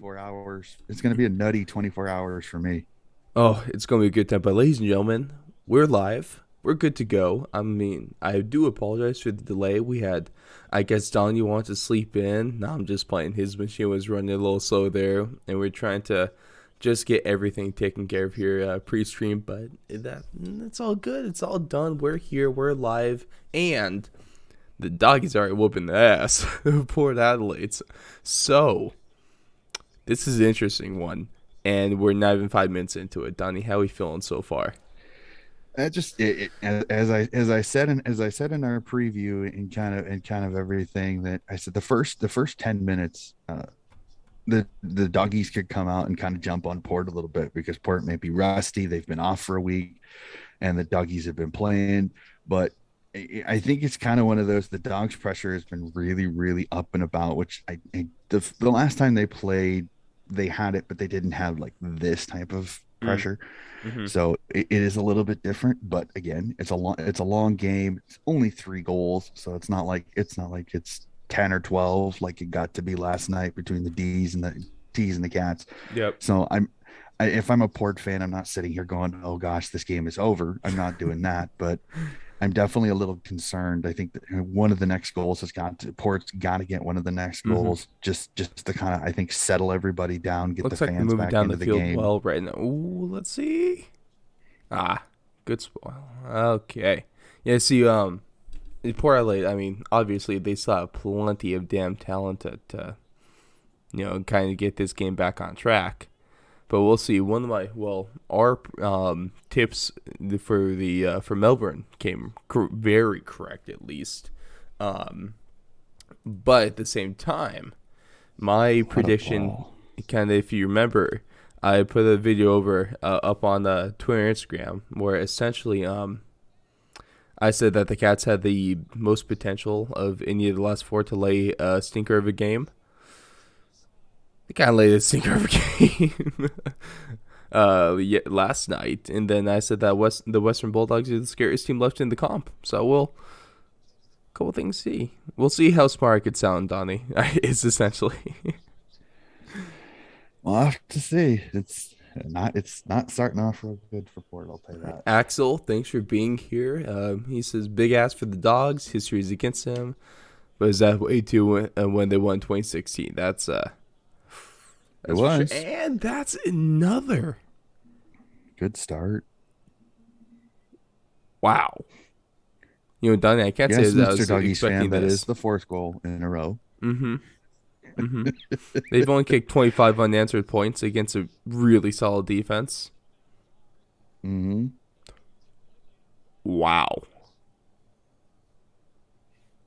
24 hours. It's going to be a nutty 24 hours for me. Oh, it's gonna be a good time. But ladies and gentlemen, we're live. We're good to go. I mean, I do apologize for the delay. We had, I guess, Donnie wanted to sleep in. Now I'm just playing. His machine was running a little slow there, and we're trying to just get everything taken care of here pre-stream. But that's all good. It's all done. We're here. We're live, and the doggies are whooping the ass. Poor Adelaide. So this is an interesting one, and we're not even 5 minutes into it. Donnie, how are we feeling so far? As I said in our preview and kind of everything that I said the first 10 minutes the doggies could come out and kind of jump on Port a little bit because Port may be rusty. They've been off for a week and the doggies have been playing, but I think it's kind of one of those. The dogs' pressure has been really, really up and about. Which the last time they played, they had it, but they didn't have like this type of Mm, pressure. hmm So it is a little bit different. But again, it's a long game. It's only 3 goals, so it's not like it's 10 or 12 like it got to be last night between the D's and the Cats. Yep. So if I'm a Port fan, I'm not sitting here going, "Oh gosh, this game is over." I'm not doing that, but I'm definitely a little concerned. I think that one of the next goals has got to Port's got to get one of the next hmm goals just to kind of I think settle everybody down, get the Looks like they're fans moving back down the into the field game. well right now. Ooh, let's see. Ah, good spoil. Okay. Yeah, see, poor LA, I mean, obviously they still have plenty of damn talent to kind of get this game back on track. But we'll see. One of our tips for Melbourne came very correct at least. Um, but at the same time, my What a prediction, ball. kind of, if you remember, I put a video over up on Twitter and Instagram where essentially I said that the Cats had the most potential of any of the last four to lay a stinker of a game. They kind of laid a stinker of a game last night, and then I said that the Western Bulldogs are the scariest team left in the comp. So we'll couple things see. We'll see how smart I could sound, Donnie. Is essentially. We'll have to see. It's not starting off real good for Port, I'll tell you that. Axel, thanks for being here. He says big ass for the dogs. History is against him, but is that way too when they won 2016? It That's for sure. was And that's another. good start. Wow. Donnie, I can't say Yes, that I Mr. was Doggies fan, expecting that is this. the fourth goal in a row. Mm-hmm. Mm-hmm. They've only kicked 25 unanswered points against a really solid defense. Mm-hmm. Wow.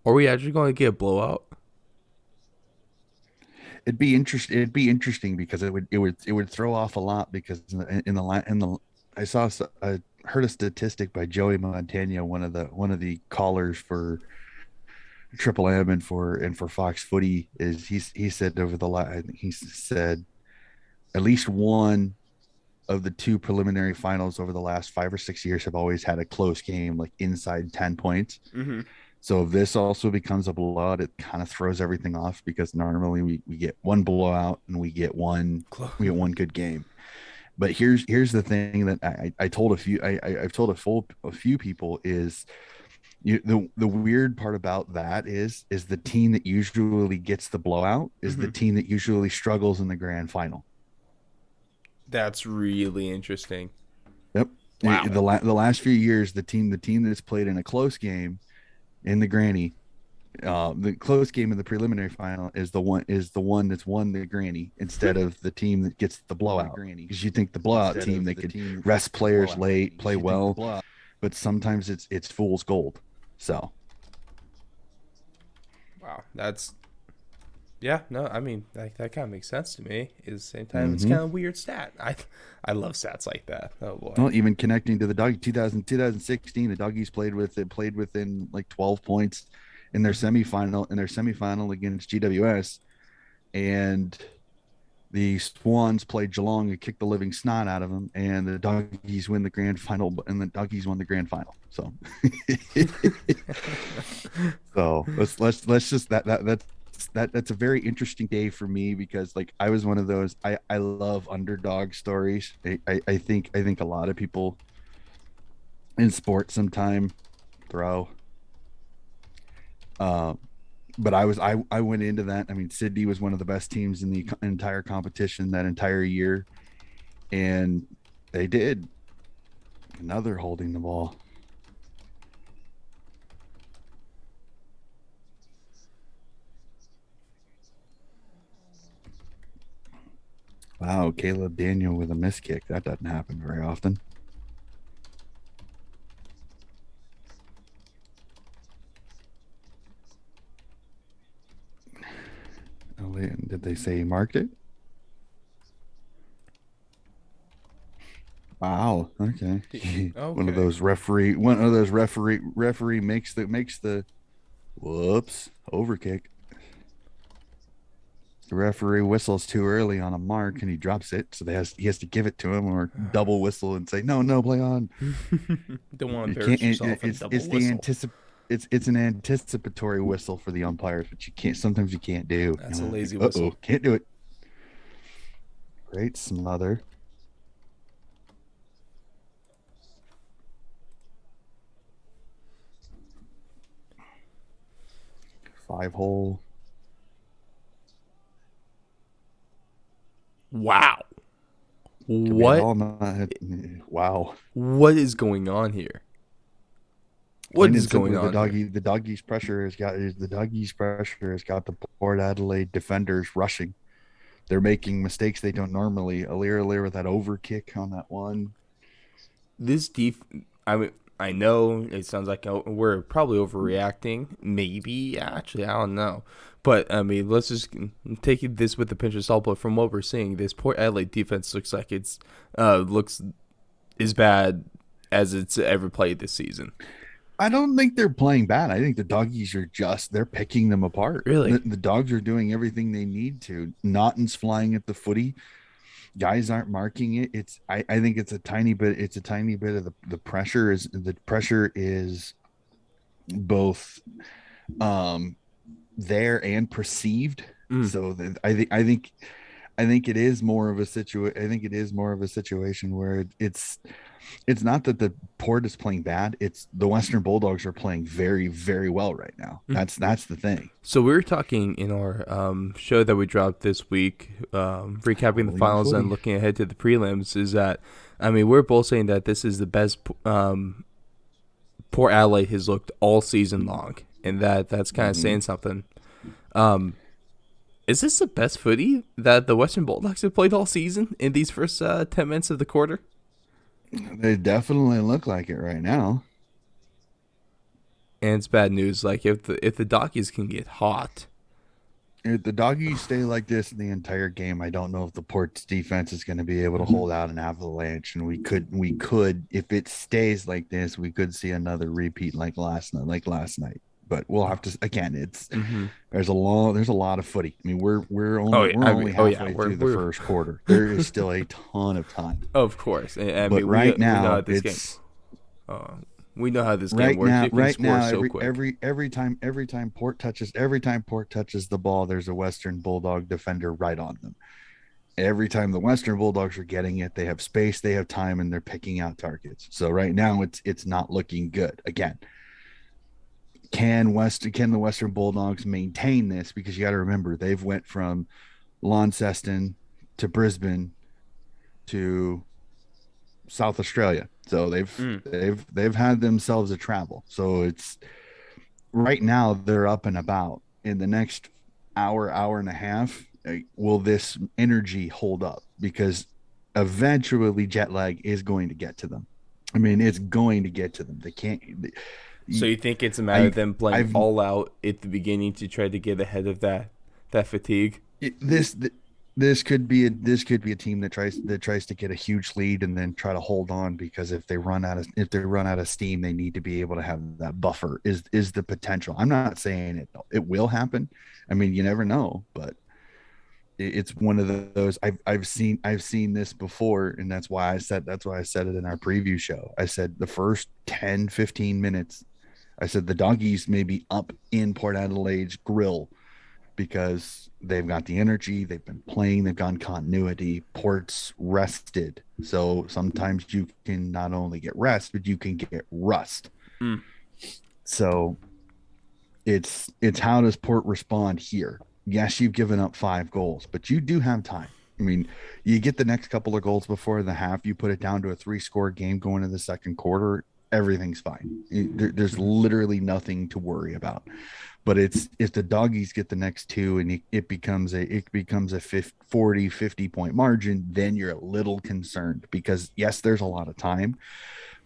Are we actually going to get a blowout? It'd be interesting because it would throw off a lot because I heard a statistic by Joey Montana, one of the callers for Triple M and for Fox Footy. Is he said over the last he said at least one of the two preliminary finals over the last 5 or 6 years have always had a close game, like inside 10 points. Mm-hmm. So if this also becomes a blowout, it kind of throws everything off because normally we get one blowout and we get one good game. But here's the thing that I told a few I've told a few people is the weird part about that is the team that usually gets the blowout is the Mm-hmm. team that usually struggles in the grand final. That's really interesting. Yep. Wow. The last few years, the team that's played in a close game in the granny, the close game in the preliminary final is the one that's won the granny instead of the team that gets the blowout. Because you think the blowout team they could rest players late, play well, but sometimes it's fool's gold. So Wow. That's yeah. No, I mean that kind of makes sense to me. At the same time, it's mm-hmm. kind of a weird stat. I love stats like that. Oh boy. Well, even connecting to the dog 2016, the doggies played within like 12 points Mm-hmm. in their semifinal against GWS, and the Swans played Geelong and kicked the living snot out of them, and the doggies win the grand final, and the doggies won the grand final. So, so let's just that's that's a very interesting day for me because like I was one of those I love underdog stories. I think a lot of people in sports sometime throw. Um, but I went into that. I mean, Sydney was one of the best teams in the entire competition that entire year, and they did another holding the ball. Wow, Caleb Daniel with a miss kick. That doesn't happen very often. Oh, did they say he marked it? Wow. Okay. Okay. One of those referee makes the whoops overkick. The referee whistles too early on a mark and he drops it, so he has to give it to him or double whistle and say no, no, play on. Don't want to You can't. embarrass yourself and double whistle. It's an anticipatory whistle for the umpires, but you can't. Sometimes you can't do. That's a Like, lazy uh-oh, whistle. can't do it. Great smother. 5 hole. Wow. Could be What all not. Wow. what is going on here? What Plain is and going simply, on here? the doggies pressure has got the Port Adelaide defenders rushing. They're making mistakes they don't normally. Alir with that over kick on that one. This def I mean, I know it sounds like we're probably overreacting. Maybe actually, I don't know. But I mean, let's just take this with a pinch of salt. But from what we're seeing, this Port Adelaide defense looks like it's looks as bad as it's ever played this season. I don't think they're playing bad. I think the doggies are they're picking them apart. Really, The dogs are doing everything they need to. Naughton's flying at the footy. Guys aren't marking it. I think it's a tiny bit of the pressure is both um there and perceived. mm. So I think it is more of a situation where it's not that the Port is playing bad. It's the Western Bulldogs are playing very, very well right now. Mm. That's the thing. So we were talking in our show that we dropped this week, recapping the William finals and Footy. looking ahead to the prelims. Is that I mean we're both saying that this is the best Port Adelaide has looked all season long, and that's kind of Mm-hmm. saying something. Um, is this the best footy that the Western Bulldogs have played all season in these first 10 minutes of the quarter? They definitely look like it right now. And it's bad news. Like if the Doggies can get hot, If the doggies stay like this the entire game, I don't know if the Port's defense is going to be able to hold out an avalanche. And we could, if it stays like this, we could see another repeat like last night. But we'll have to again. It's mm-hmm. there's a lot of footy. I mean, Oh yeah, we're I mean, only oh yeah, halfway we're through the we're first quarter. There is still a ton of time. of course. And, I But mean, we know how this game. Uh, we know how this game works. You can right score now, so quick. every time Port touches the ball, there's a Western Bulldog defender right on them. Every time the Western Bulldogs are getting it, they have space, they have time, and they're picking out targets. So right now, it's not looking good. Again, can the Western Bulldogs maintain this? Because you got to remember they've went from Launceston to Brisbane to South Australia. So Mm. they've had themselves a travel. So it's right now they're up and about. In the next hour and a half, will this energy hold up? Because eventually jet lag is going to get to them. I mean, it's going to get to them. They can't. So you think it's a matter I of them playing I've all out at the beginning to try to get ahead of that fatigue? it, this could be a team that tries to get a huge lead and then try to hold on because if they run out of steam, they need to be able to have that buffer. Is the potential? I'm not saying it will happen. I mean, you never know, but it's one of those I've seen this before, and that's why I said it in our preview show. I said the first 10-15 minutes, I said the doggies may be up in Port Adelaide's grill because they've got the energy, they've been playing, they've gone continuity. Port's rested. So sometimes you can not only get rest, but you can get rust. Mm. So it's how does Port respond here? Yes, you've given up 5 goals, but you do have time. I mean, you get the next couple of goals before the half, you put it down to a 3-score game going into the second quarter, everything's fine. There's Mm-hmm. literally nothing to worry about. But it's if the doggies get the next two and it becomes a 50 point margin, then you're a little concerned because yes, there's a lot of time,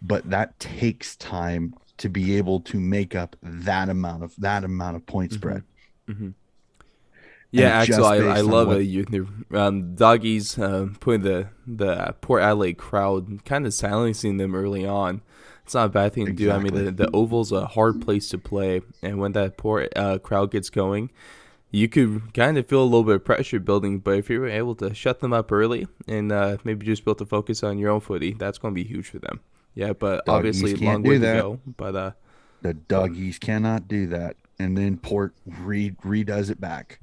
but that takes time to be able to make up that amount of point Mm-hmm. spread. Mm-hmm. Yeah, And Axel, just I based on love what it. You doggies putting the Port Adelaide crowd, kind of silencing them early on. It's not a bad thing to do. I mean, exactly. the oval's a hard place to play, and when that Port crowd gets going, you could kind of feel a little bit of pressure building. But if you're able to shut them up early and maybe just build the focus on your own footy, that's going to be huge for them. Yeah, but Doggies obviously, can't long way do to that. go. But The doggies cannot do that. And then Port redoes it back.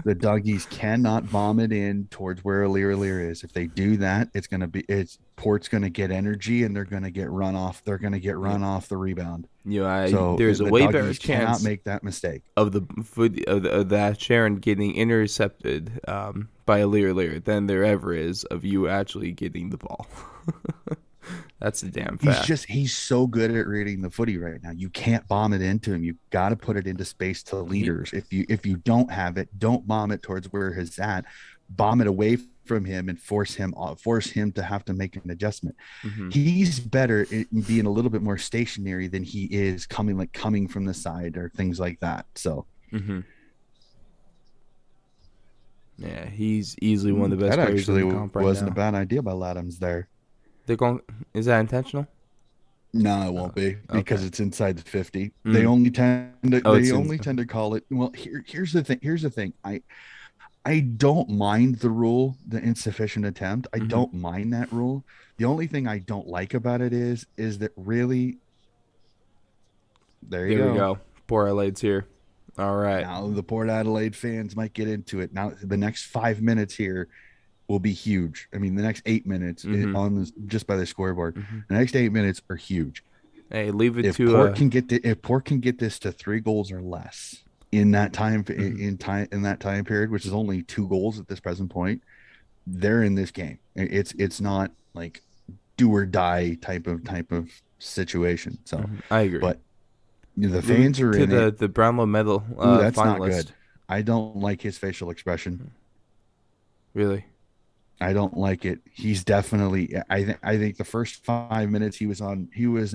The doggies cannot bomb it in towards where Lear is. If they do that, it's Port's gonna get energy and they're gonna get run off. They're gonna get yeah, run off the rebound. I So there's a the way better doggies cannot chance make that mistake. of the foot of that Sharon getting intercepted by a Lear than there ever is of you actually getting the ball. That's a damn fact. He's so good at reading the footy right now. You can't bomb it into him. You got to put it into space to He, leaders. If you don't have it, don't bomb it towards where he's at. Bomb it away from him and force him to have to make an adjustment. mm-hmm, He's better in being a little bit more stationary than he is coming from the side or things like that. So mm-hmm. Yeah, he's easily one of the that best players in actually the comp right wasn't a now. bad idea by Ladham's there. They're going. Is that intentional? No, it Oh, won't be because okay. it's inside the 50. They Mm. only tend to Oh, they it's in. only tend to call it. Well, here's the thing. Here's the thing. I don't mind the rule, the insufficient attempt. I Mm-hmm. don't mind that rule. The only thing I don't like about it is that really there you There we go. go. Poor Adelaide's here. All right. Now the Port Adelaide fans might get into it. Now the next 5 minutes here will be huge. I mean, the next 8 minutes Mm-hmm. on this just by the scoreboard, Mm-hmm. the next 8 minutes are huge. Hey, leave it If to Port can get if Port can get this to 3 goals or less in that time mm-hmm. in that time period, which is only 2 goals at this present point, they're in this game. It's not like do or die type of situation. So, Mm-hmm. I agree. but the Leave it fans are to in it. the Brownlow Medal Ooh, that's not finalist. good. I don't like his facial expression. Really. I don't like it. He's definitely. I think the first 5 minutes he was on. He was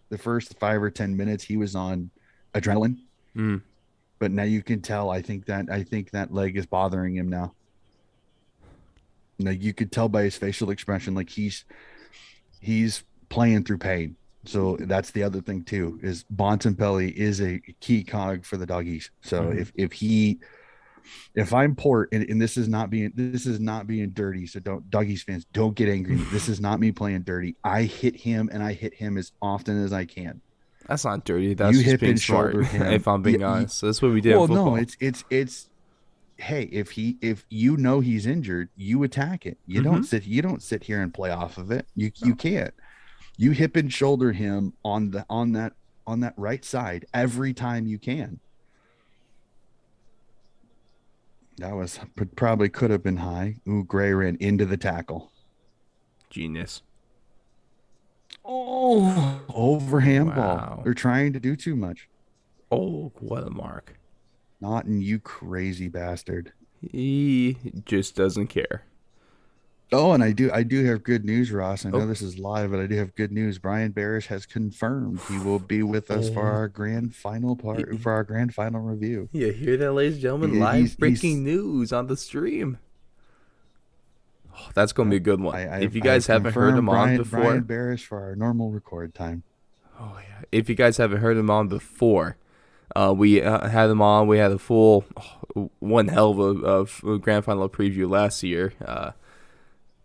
the first 5 or 10 minutes he was on adrenaline. Mm. But now you can tell. I think that leg is bothering him now. Like you could tell by his facial expression, like he's playing through pain. So that's the other thing too is Bontempelli is a key cog for the doggies. So Mm-hmm. if I'm Port and this is not being dirty, so don't doggies fans don't get angry. This is not me playing dirty. I hit him and I hit him as often as I can. That's not dirty. That's You just hip being and smart. shoulder If him. I'm Yeah, being honest, that's what we did in well, no, football. it's hey, if you know he's injured, you attack it. You Mm-hmm. don't sit here and play off of it. You No. can't. You hip and shoulder him on that right side every time you can. That was probably could have been high. Ooh, Gray ran into the tackle. Genius. Oh, over handball. Wow. They're trying to do too much. Oh, what a mark. Not in you crazy bastard. He just doesn't care. Oh, and I do have good news, Ross. I know Oh. this is live, but I do have good news. Brian Barish has confirmed he will be with us for Oh. our grand final review. You hear that, ladies and gentlemen? He, Live he's breaking news on the stream. Oh, that's gonna be yep. a good one. I, If I've you guys I've haven't heard confirmed him on Brian before, Barish for our normal record time. oh yeah. If you guys haven't heard him on before, we had him on. We had a full one hell of a grand final preview last year.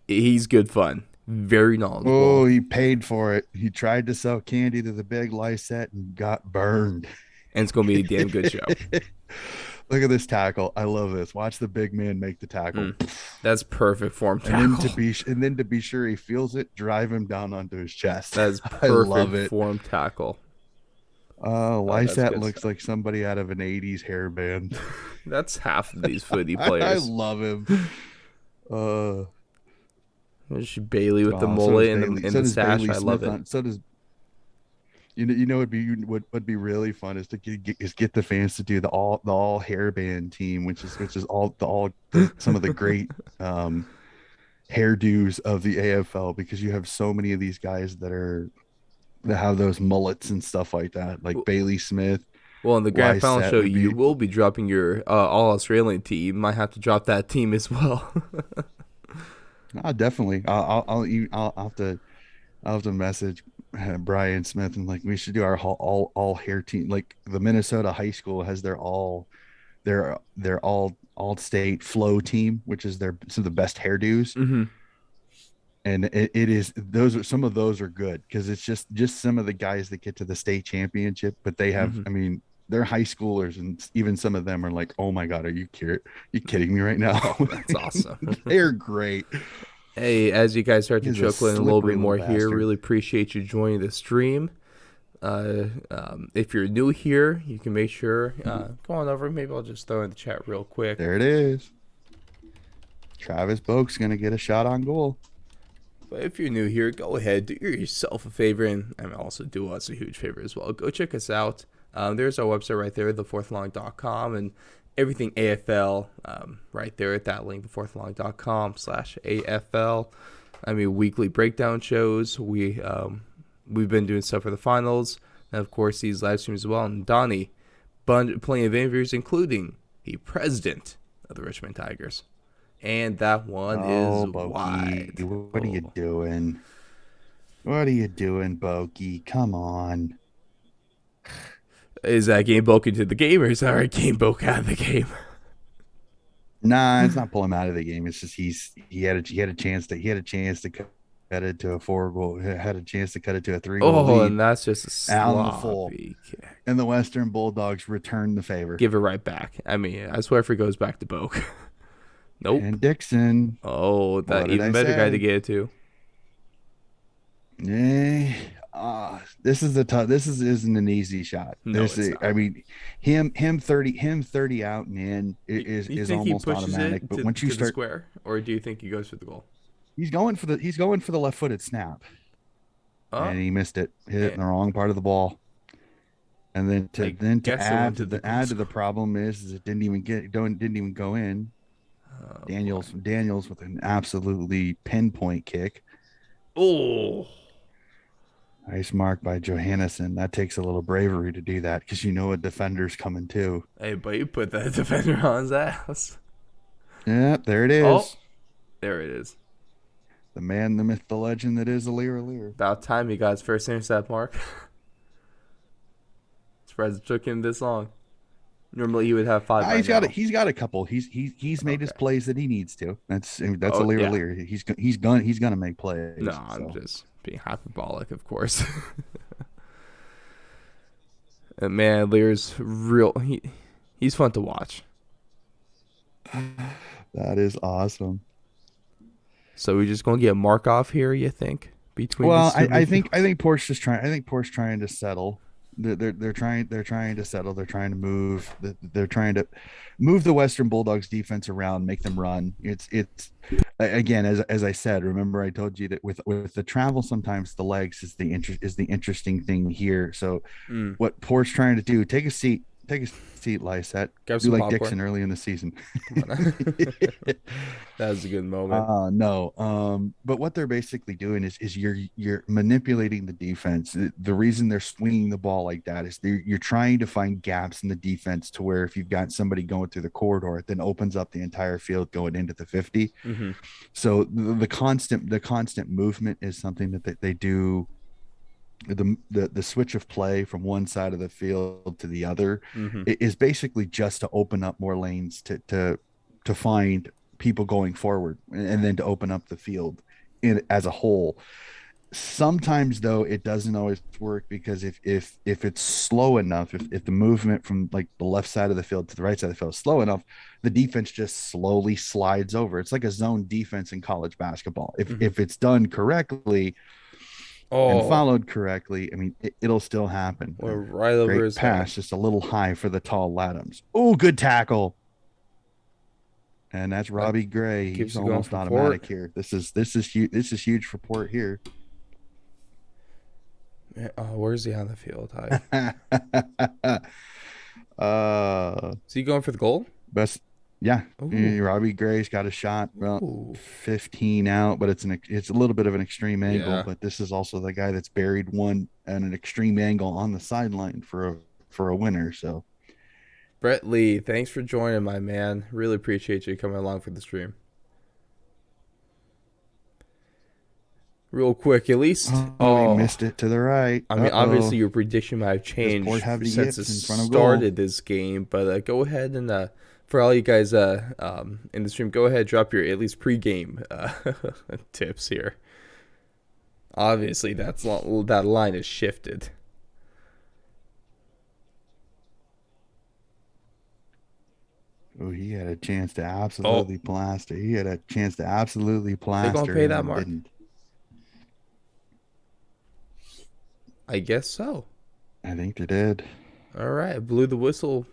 He's good fun, very Oh, knowledgeable, he paid for it. He tried to sell candy to the big Lysette and got burned. and it's gonna be a damn good show. Look at this tackle. I love this. Watch the big man make the tackle. Mm, that's perfect form And then to tackle. be sure he feels it, drive him down onto his chest. That is I love perfect it. form tackle. Oh, that's Lysat good looks stuff. like somebody out of an '80s hair band. That's half of these footy I players. love him. Uh, There's Bailey with the so does mullet and the Bailey. and So the does stash. Bailey I love Smith it. on. So does would be would be really fun is to get the fans to do the all hairband team, which is all some of the great um hairdos of the AFL because you have so many of these guys that have those mullets and stuff like that, like Bailey Smith, Well, in the grand final Lysette show, would you be. will be dropping your all Australian team. Might have to drop that team as well. Definitely. I'll have to message Brian Smith and like we should do our all hair team. Like the Minnesota high school has their all state flow team, which is their some of the best hairdos. Hmm. And it is those are some of those are good because it's just some of the guys that get to the state championship, but they have, Hmm. I mean, they're high schoolers and even some of them are like, oh my god, are you kidding me right now? Oh, that's awesome. They're great. Hey, as you guys start to He's a trickle in a little slippery bit little more here, bastard. really appreciate you joining the stream. If you're new here, you can make sure go on over. Maybe I'll just throw in the chat real quick. There it is. Travis Boak's gonna get a shot on goal. But if you're new here, go ahead, do yourself a favor, and also do us a huge favor as well. Go check us out. There's our website right there, thefourthlong.com, and everything AFL right there at that link, thefourthlong.com/AFL. I mean, weekly breakdown shows. We've been doing stuff for the finals, and of course these live streams as well. And Donnie, plenty of interviews, including the president of the Richmond Tigers, and that one is Oh, Bokey, wide. what are you Oh, doing? What are you doing, Bokey? Come on. is that game bulk into the game, or is that our game bulk out of the game? Nah, it's not pulling him out of the game. It's just he had a chance to cut it to a four goal, had a chance to cut it to a 3 goal Oh, lead and that's just a out in the full. sloppy kick. And the Western Bulldogs return the favor. Give it right back. I mean, I swear if it goes back to Boke. Nope. And Dixon, Oh, what that did even I better guy to say? get it to. Eh, this is the tough. This is isn't an easy shot. No, it's I not. mean, him 30 out and in You is think he almost pushes automatic. it But once you to the start, square, or do you think he goes for the goal? he's going for the left-footed snap, Oh, and he missed it. Hit it in and the wrong part of the ball. And I then to guess it went to the goal add to the square. problem is it didn't even go in. Oh boy. Daniels with an absolutely pinpoint kick. Oh, Nice mark by Johannesson. That takes a little bravery to do that because you know a defender's coming too. hey, but you put that defender on his ass. Yep, there it Oh, is. there it is. The man, the myth, the legend that is Alir Alir. About time he got his first intercept mark. Surprised it took him this long. Normally he would have five by now. He's got a couple. He's made his Okay. plays that he needs to. That's Oh Alir yeah. Alir. He's gonna make No, plays. I'm So just being hyperbolic, of course. And man, Lear's real. He's fun to watch. that is awesome. So we're just gonna get Mark off here, you think, between Well, these two I midfielders? think Port's just trying. I think Port's trying to settle. They're trying to settle. They're trying to move. They're trying to move the Western Bulldogs defense around, make them run. It's again as I said. Remember, I told you that with the travel, sometimes the legs is the interesting thing here. So Mm. what Port's trying to do? Take a seat, Lysette. Grab Do some like popcorn. Dixon early in the season. Come on. That was a good moment. No. But what they're basically doing is you're manipulating the defense. The reason they're swinging the ball like that is you're trying to find gaps in the defense to where if you've got somebody going through the corridor, it then opens up the entire field going into the 50. Mm-hmm. So the constant movement is something that they do. The switch of play from one side of the field to the other Mm-hmm. is basically just to open up more lanes to find people going forward and then to open up the field as a whole. sometimes though it doesn't always work because if it's slow enough, if the movement from like the left side of the field to the right side of the field is slow enough, the defense just slowly slides over. It's like a zone defense in college basketball. if Mm-hmm. if it's done correctly and Oh, followed correctly, I mean, it'll still happen. went right over Great his head. pass, just a little high for the tall Latums. Oh, good tackle. And that's That Robbie Gray. He's keeps it going almost for Port. automatic here. This is huge. This is huge for Port here. Where's he on the field? Hi. uh, Is he going for the goal? best, yeah. Ooh. Robbie Gray's got a shot. Well, Ooh. 15 out, but it's a little bit of an extreme angle. Yeah. But this is also the guy that's buried one at an extreme angle on the sideline for a winner. So Brett Lee, thanks for joining, my man. Really appreciate you coming along for the stream. Real quick, at least. oh, he Oh, missed it to the right. I mean, obviously Uh-oh. your prediction might have Does Port changed have the since it yips in front of goal? started this game, but go ahead and for all you guys in the stream, go ahead drop your at least pregame tips here. Obviously, that line is shifted. Oh, he had a chance to Oh, absolutely plaster. He had a chance to absolutely they gonna plaster pay him that and mark? didn't. I guess so. I think they did. All right, blew the whistle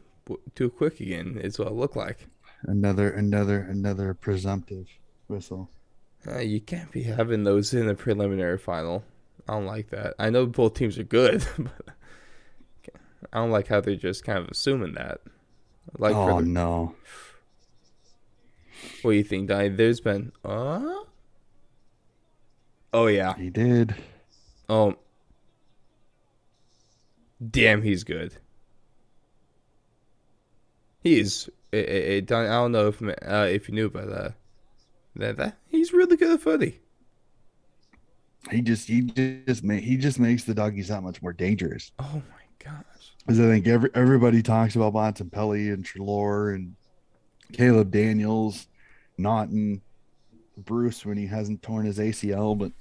too quick again. Is what it looked like. Another presumptive whistle. You can't be having those in the preliminary final. I don't like that. I know both teams are good, but I don't like how they're just kind of assuming that. Like for Oh the, no, what do you think, Donnie? There's been, oh yeah, he did. oh damn, he's good. He is. Donnie, I don't know if you knew, but that he's really good at footy. He just makes the doggies that much more dangerous. Oh my gosh. Because I think everybody talks about Bontempelli and Trelaw and Caleb Daniels, Naughton, Bruce when he hasn't torn his ACL, but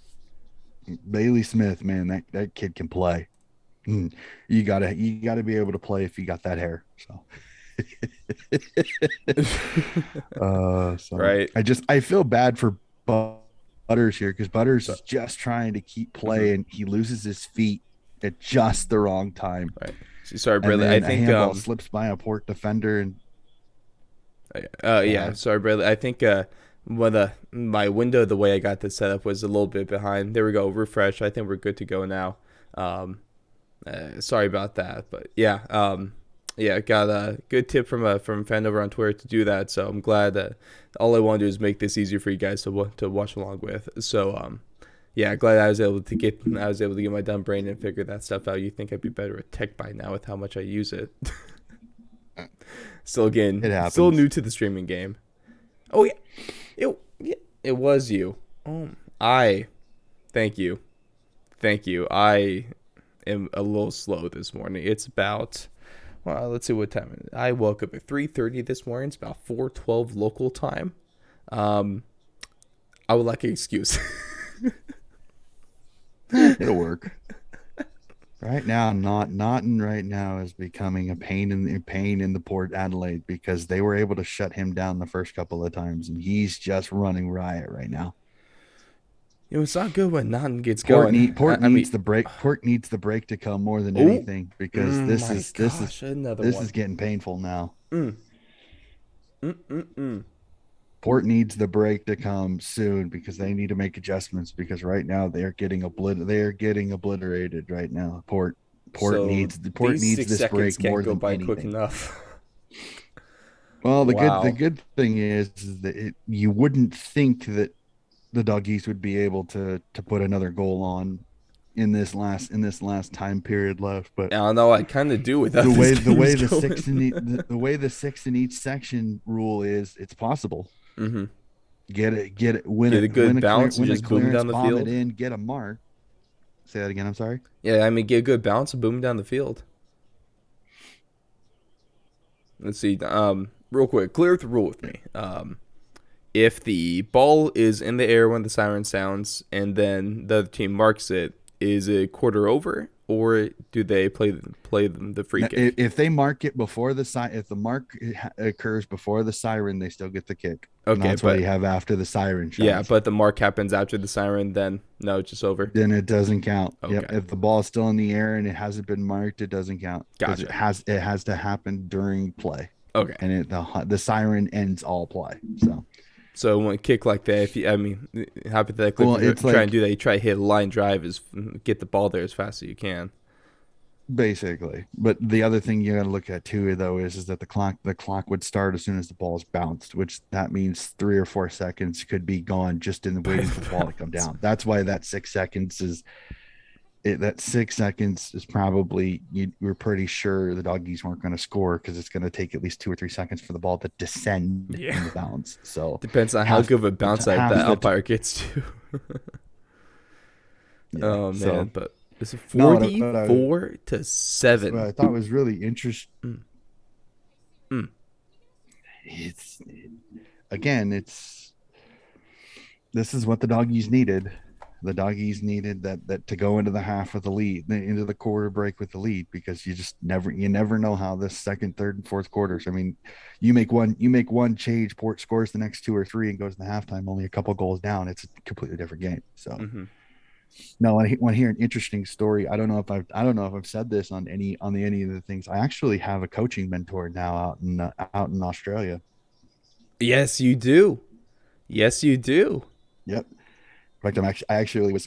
Bailey Smith, man, that kid can play. You gotta be able to play if you got that hair. So so Right. I feel bad for Butters here because Butters So, is just trying to keep mhm, play and he loses his feet at just the wrong time. right. Sorry, And Bradley. I then a think handball slips by a Port defender and Yeah, sorry, Bradley. I think my window, the way I got this set up was a little bit behind. There we go. Refresh. I think we're good to go now. Um, sorry about that, but yeah, yeah, got a good tip from a fan over on Twitter to do that. So I'm glad that all I want to do is make this easier for you guys to watch along with. So yeah, glad I was able to get my dumb brain and figure that stuff out. You think I'd be better at tech by now with how much I use it? Still it again, still happens. new to the streaming game. Oh yeah, it was you. I thank you, thank you. I am a little slow this morning. It's about let's see what time. I woke up at 3:30 this morning. It's about 4:12 local time. Um, I would like an excuse. It'll work. Right now, Naughton right now is becoming a pain in the Port Adelaide because they were able to shut him down the first couple of times, and he's just running riot right now. It's not good when Naughton gets going. Port I mean, needs the break. Port needs the break to come more than oh, anything because my gosh, another this is one. getting painful now. Mm, mm, mm, mm. Port needs the break to come soon because they need to make adjustments because right now they're getting obliterated right now. So Port these needs 6 this seconds break can't more go than by quick anything. enough. Well, the Wow. good thing is that you wouldn't think that the doggies would be able to put another goal on in this last time period left, but I don't know. I kind of do with how this the game's way the six in going. the way the six in each section rule is, it's possible. Mm-hmm. Get it, Get a good balance and win a just boom clearance, down the bomb it field. in, get a mark. Say that again. I'm sorry. Yeah, I mean, get a good balance and boom down the field. Let's see. Real quick, clear the rule with me. if the ball is in the air when the siren sounds and then the other team marks it, is it quarter over or do they play them the free kick? If they mark it before if the mark occurs before the siren, they still get the kick, and Okay, that's why but you have after the siren yeah, shouts. but the mark happens after the siren, then no, it's just over. Then it doesn't count. Yep. Okay, If the ball is still in the air and it hasn't been marked, it doesn't count because gotcha. it has to happen during play, Okay, and the siren ends all play. So so when a kick like that, if you, I mean, hypothetically, if well, you're it's trying to like do that, you try to hit a line drive, is get the ball there as fast as you can. basically. But the other thing you got to look at too, though, is that the clock would start as soon as the ball is bounced, which that means 3 or 4 seconds could be gone just in By waiting for the the ball to come bounce. down. That's why that 6 seconds is that 6 seconds is probably we're pretty sure the doggies weren't going to score because it's going to take at least 2 or 3 seconds for the ball to descend Yeah, in the bounce. So depends on how half good of a bounce that half that the umpire gets to. yeah. Oh man, So but it's no, 44-7. what I thought was really interesting. Mm, mm. It's again, it's this is what the doggies needed. The doggies needed that to go into the half with the lead, into the quarter break with the lead, because you never know how this second, third, and fourth quarters. I mean, you make one change, Port scores the next 2 or 3 and goes in the halftime, only a couple goals down. It's a completely different game. So Mm-hmm. no, I want to hear an interesting story. I don't know if I've said this on any of the things. I actually have a coaching mentor now out in Australia. Yes, you do. Yes, you do. Yep. In fact, I actually was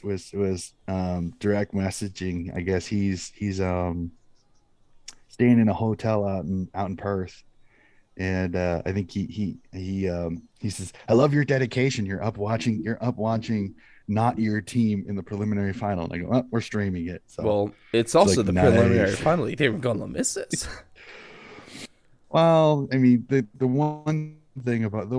direct messaging. I guess he's staying in a hotel out in Perth, and I think he says, "I love your dedication. You're up watching not your team in the preliminary final." And I go, "Oh, we're streaming it." So Well, it's it's also like the preliminary nice. final. You think we're gonna miss this? Well, I mean, the one thing about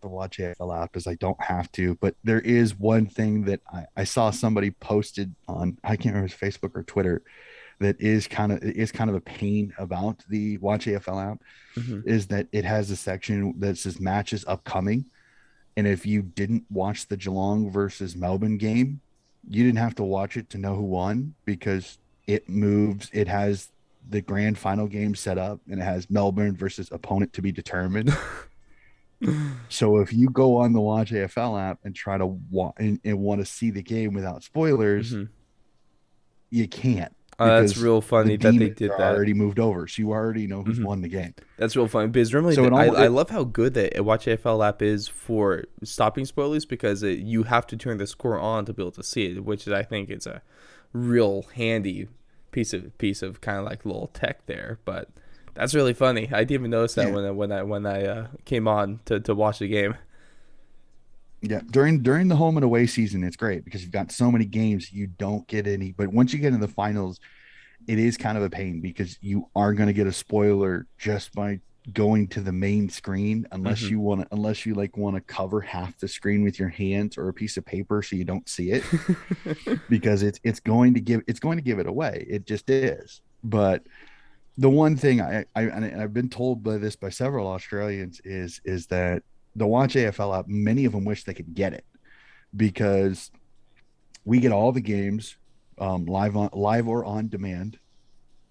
the Watch AFL app is I don't have to, but there is one thing that I saw somebody posted on, I can't remember if it's Facebook or Twitter, that is kind of a pain about the Watch AFL app, Mm-hmm. is that it has a section that says matches upcoming. And if you didn't watch the Geelong versus Melbourne game, you didn't have to watch it to know who won, because it has the grand final game set up, and it has Melbourne versus opponent to be determined. So if you go on the Watch AFL app and try to and want to see the game without spoilers, Mm-hmm. you can't, That's because real the funny that they demons did are that. already moved over. So you already know who's Mm-hmm. won the game. That's real funny because normally So I love how good the Watch AFL app is for stopping spoilers because you have to turn the score on to be able to see it, which is, I think it's a real handy piece of kind of like little tech there. But that's really funny. I didn't even notice that yeah, when I came on to watch the game. yeah. During the home and away season, it's great because you've got so many games you don't get any. But once you get into the finals, it is kind of a pain because you are going to get a spoiler just by going to the main screen, Mm-hmm. unless you like want to cover half the screen with your hands or a piece of paper so you don't see it, because it's going to give it away. It just is. But the one thing and I've been told by several Australians is that the Watch AFL app, many of them wish they could get it, because we get all the games live or on demand.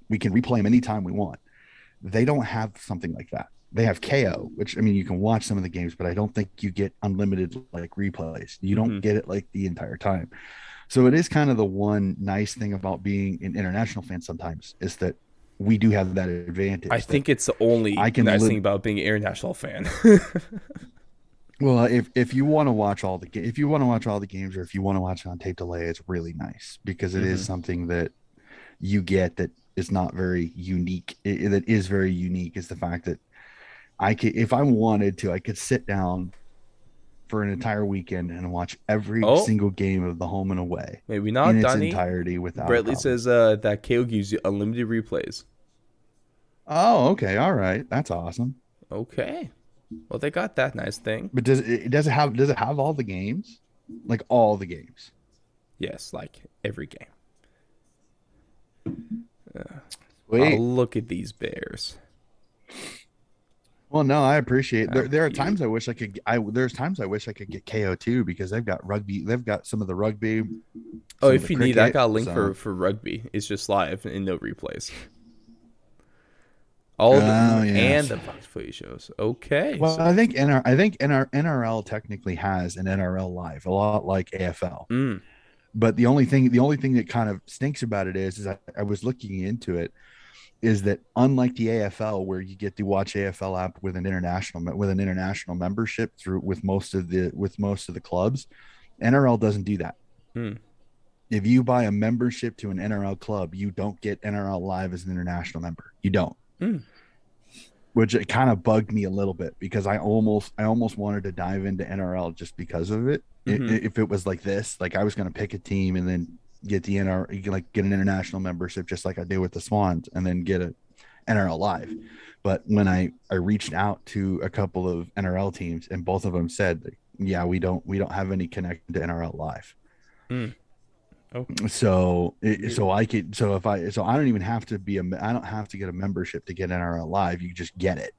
We can replay them anytime we want. They don't have something like that. They have KO, which, I mean, you can watch some of the games, but I don't think you get unlimited like replays. You don't Mm-hmm. get it like the entire time. So it is kind of the one nice thing about being an international fan sometimes, is that we do have that I advantage that think it's the only I can nice live. thing about being an international fan. Well, if you want to watch if you want to watch all the games, or if you want to watch it on tape delay, it's really nice because it is Mm-hmm. something that you get that is not very unique. That is very unique is the fact that I could, if I wanted to, I could sit down for an entire weekend and watch every Oh, single game of the home and away maybe in not, its Donnie. entirety without a Bradley problem. says that KO gives you unlimited replays. Oh, okay, all right, that's awesome. Okay. Well, they got that nice thing. But does it have all the games, like all the games? Yes, like every game. I'll Wait, look at these bears. Well, no, I appreciate How there are cute. times I wish I could there's times I wish I could get KO too because they've got some of the rugby, Oh, some of the if you need, I cricket. got a link So for rugby. It's just live and no replays. All oh the and yes. the Fox Footy shows. Okay, Well, so I think NRL technically has an NRL live, a lot like AFL. mm, But the only thing that kind of stinks about it is I was looking into it is that unlike the AFL where you get to watch AFL app with an international membership through with most of the clubs, NRL doesn't do that. mm, If you buy a membership to an NRL club, you don't get NRL live as an international member. You don't, mm, which it kind of bugged me a little bit because I almost wanted to dive into NRL just because of it. mm-hmm. If it was like this, like I was going to pick a team and then get the NRL, like get an international membership just like I did with the Swans, and then get a NRL live. But when I reached out to a couple of NRL teams and both of them said, yeah, we don't have any connection to NRL live. Mm. Oh, So weird. I could so I don't even have to I don't have to get a membership to get NRL live. You just get it,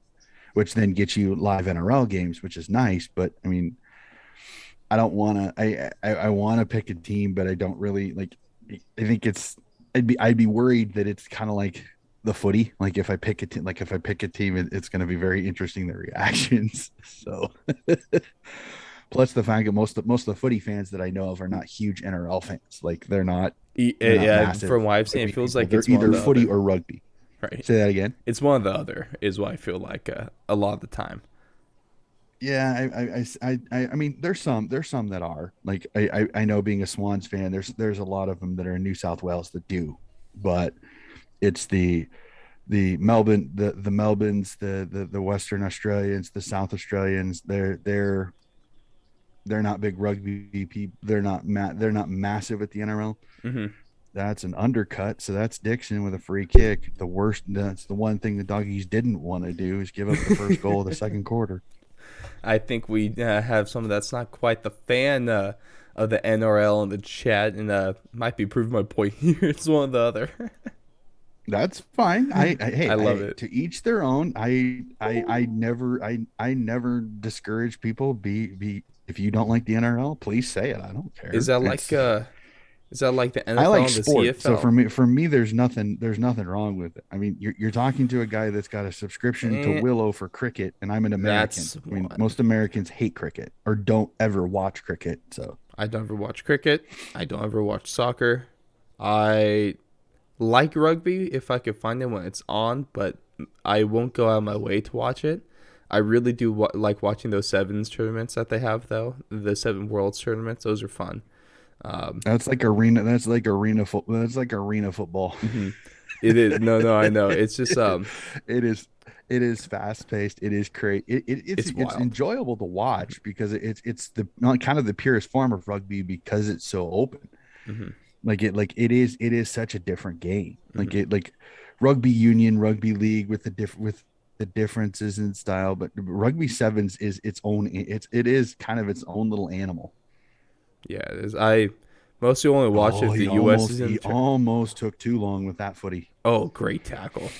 which then gets you live NRL games, which is nice. But I mean, I don't want to. I want to pick a team, but I don't really like. I think it's. I'd be worried that it's kind of like the footy. Like if I pick a team, it's going to be very interesting the reactions. So plus the fact that most of the footy fans that I know of are not huge NRL fans. Like they're not Yeah, from massive what I've seen, it rugby feels people. like They're it's one or either the footy other, or rugby. right? Say that again. It's one or the other is what I feel like a lot of the time. Yeah, I mean, there's some that are like I know being a Swans fan, there's a lot of them that are in New South Wales that do, but it's the Melbourne the Melbournes the Western Australians the South Australians they're not big rugby people they're not massive at the NRL. Hmm. That's an undercut, so that's Dixon with a free kick. That's the one thing the doggies didn't want to do is give up the first goal of the second quarter. I think we have someone that's not quite the fan of the NRL in the chat, and might be proving my point here. It's one or the other. That's fine. I love I it. to each their own. I never discourage people. Be if you don't like the NRL, please say it. I don't Is care. that like It's the I NFL like and the sport, so CFL? for me, there's nothing wrong with it. I mean, you're talking to a guy that's got a subscription to Eh, Willow for cricket, and I'm an American. that's I mean, one. most Americans hate cricket or don't ever watch cricket. So I don't ever watch cricket. I don't ever watch soccer. I like rugby if I could find it when it's on, but I won't go out of my way to watch it. I really do like watching those sevens tournaments that they have, though. The seven worlds tournaments, those are fun. Um, that's like arena football. hmm It is. No, no, I know. It's just it is it is fast paced. It is great. it's It's wild. enjoyable to watch because it's the not kind of the purest form of rugby because it's so open. Hmm. It is such a different game. Hmm. Like rugby union, rugby league with the differences in style, but rugby sevens is its own. It is kind of its own little animal. Yeah, it is. I mostly only watch Oh, if the U.S. is in he the almost took too long with that footy. Oh, great tackle.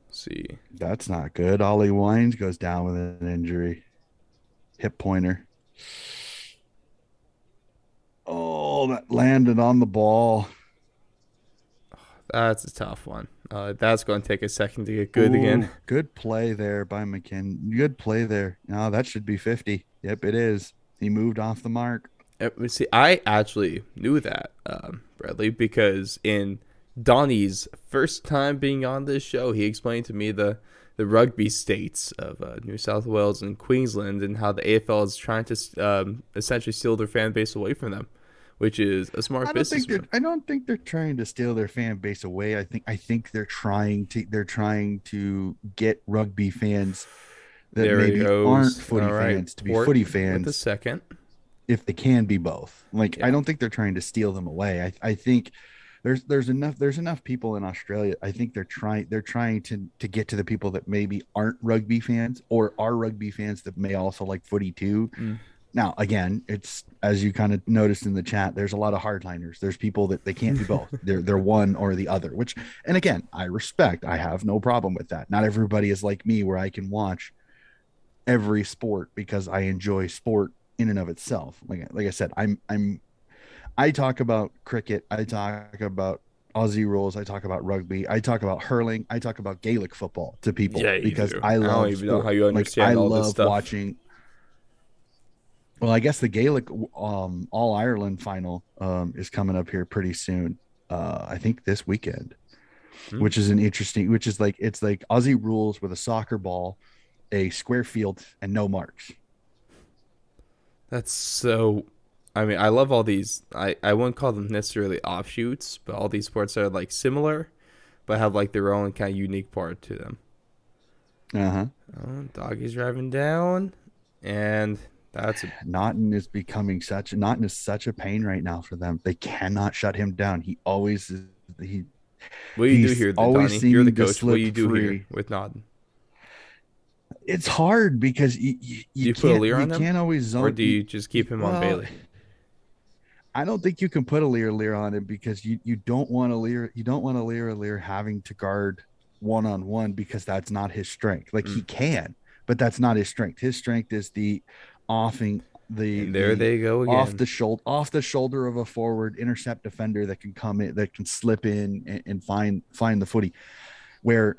Let's see. That's not good. Ollie Wines goes down with an injury. Hip pointer. Oh, that landed on the ball. That's a tough one. That's going to take a second to get good again. Ooh, good play there by McKinn. Good play there. No, that should be 50. Yep, it is. He moved off the mark. See, I actually knew that, Bradley, because in Donnie's first time being on this show, he explained to me the rugby states of New South Wales and Queensland and how the AFL is trying to essentially steal their fan base away from them, which is a smart business move. I don't think they're trying to steal their fan base away. I think they're trying to get rugby fans that There he maybe aren't goes. footy All right, fans to be Port footy with the fans second. if they can be both. Like I Yeah. don't think they're trying to steal them away. I think there's enough people in Australia. I think they're trying to get to the people that maybe aren't rugby fans or are rugby fans that may also like footy too. Mm. Now, again, it's as you kind of noticed in the chat, there's a lot of hardliners. There's people that they can't do both. They're one or the other, which, and again, I respect. I have no problem with that. Not everybody is like me where I can watch every sport because I enjoy sport in and of itself. Like I said, I talk about cricket, I talk about Aussie rules, I talk about rugby, I talk about hurling, I talk about Gaelic football to people Yeah, you because do. I I don't love even know how sport. you Like I understand all this love stuff. watching. Well, I guess the Gaelic All Ireland final is coming up here pretty soon. I think this weekend, Hmm? which is an interesting, which is like it's like Aussie rules with a soccer ball, a square field, and no marks. That's so. I mean, I love all these. I wouldn't call them necessarily offshoots, but all these sports are like similar, but have like their own kind of unique part to them. Uh huh. Oh, doggy's driving down, and that's a. Naughton is such a pain right now for them. They cannot shut him down. He What do you do he's here, then, always Donnie? You're the seeming to coach. What do slip you do here free. with Nod? It's hard because Do you put a leer you on him, can't always or zone do you just keep him on well. Bailey? I don't think you can put a leer on him because you don't want a leer having to guard one on one because that's not his strength. Like Mm. he can, but that's not his strength. His strength is the offing And there the they go again. off the shoulder of a forward intercept defender that can come in, that can slip in and find the footy. Where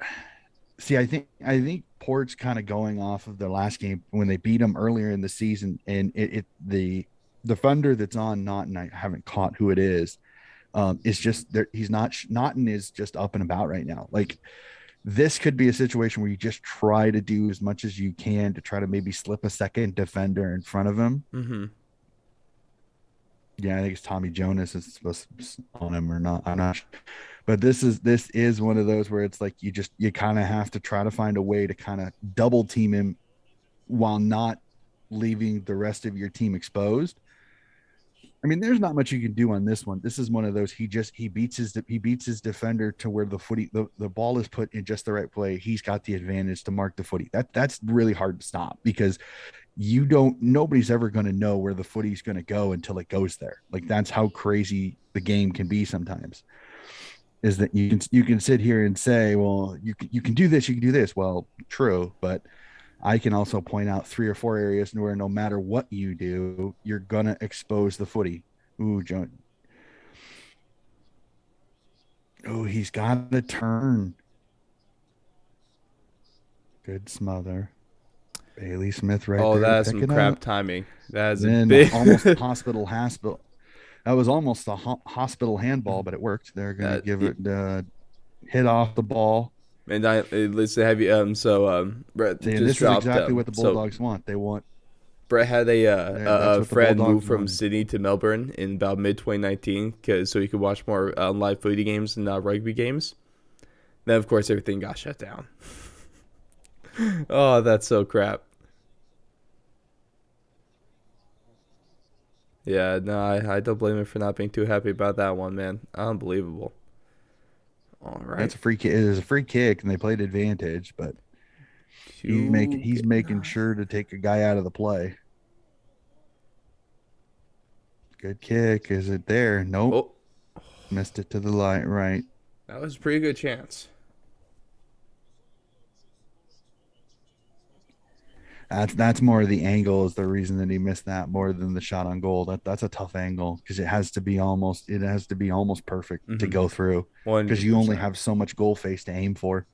see, I think Port's kind of going off of their last game when they beat them earlier in the season, and the defender that's on Naughton, I haven't caught who it is just there. He's not Naughton is just up and about right now. Like this could be a situation where you just try to do as much as you can to try to maybe slip a second defender in front of him. Mm-hmm. Yeah, I think it's Tommy Jonas is supposed to be on him or not. I'm not sure. But this is one of those where it's like you kind of have to try to find a way to kind of double team him while not leaving the rest of your team exposed. I mean, there's not much you can do on this one. This is one of those he beats his defender to where the ball is put in just the right play. He's got the advantage to mark the footy. That's really hard to stop because nobody's ever going to know where the footy's going to go until it goes there. Like that's how crazy the game can be sometimes. Is that you can sit here and say, well, you can do this, you can do this. Well, true, but I can also point out three or four areas where no matter what you do, you're gonna expose the footy. Ooh, John. Oh, he's got a turn. Good smother. Bailey Smith right Oh, there to that is pick some it crap up. timing. That is a Then big. almost hospital. That was almost a hospital handball, but it worked. They're gonna that give it hit off the ball. and let's have you Brett Saying just this is dropped exactly what the so Bulldogs want. They want Brett had that's a what the friend move Bulldogs from wanted. Sydney to Melbourne in about mid 2019 so he could watch more live footy games and rugby games. Then of course everything got shut down. Oh, that's so crap. Yeah, no, I don't blame him for not being too happy about that one, man. Unbelievable. All right, That's a free kick. It is a free kick, and they played advantage, but to he's get making sure to take a guy out of the play. Good kick. Is it there? Nope. oh, Missed it to the light. Right. that was a pretty good chance. That's more the angle is the reason that he missed that more than the shot on goal. That's a tough angle because it has to be almost perfect to Mm-hmm. go through because you only 100%. have so much goal face to aim for.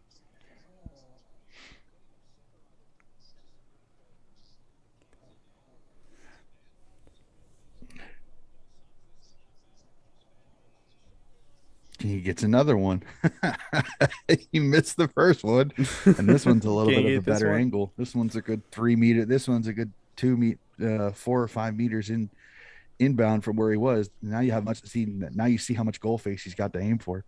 He gets another one. He missed the first one, and this one's a little Can't bit of a get this better one. angle. This one's a good 3 meter. This one's a good 2 meter, 4 or 5 meters inbound from where he was. Now you have much see. Now you see how much goal face he's got to aim for.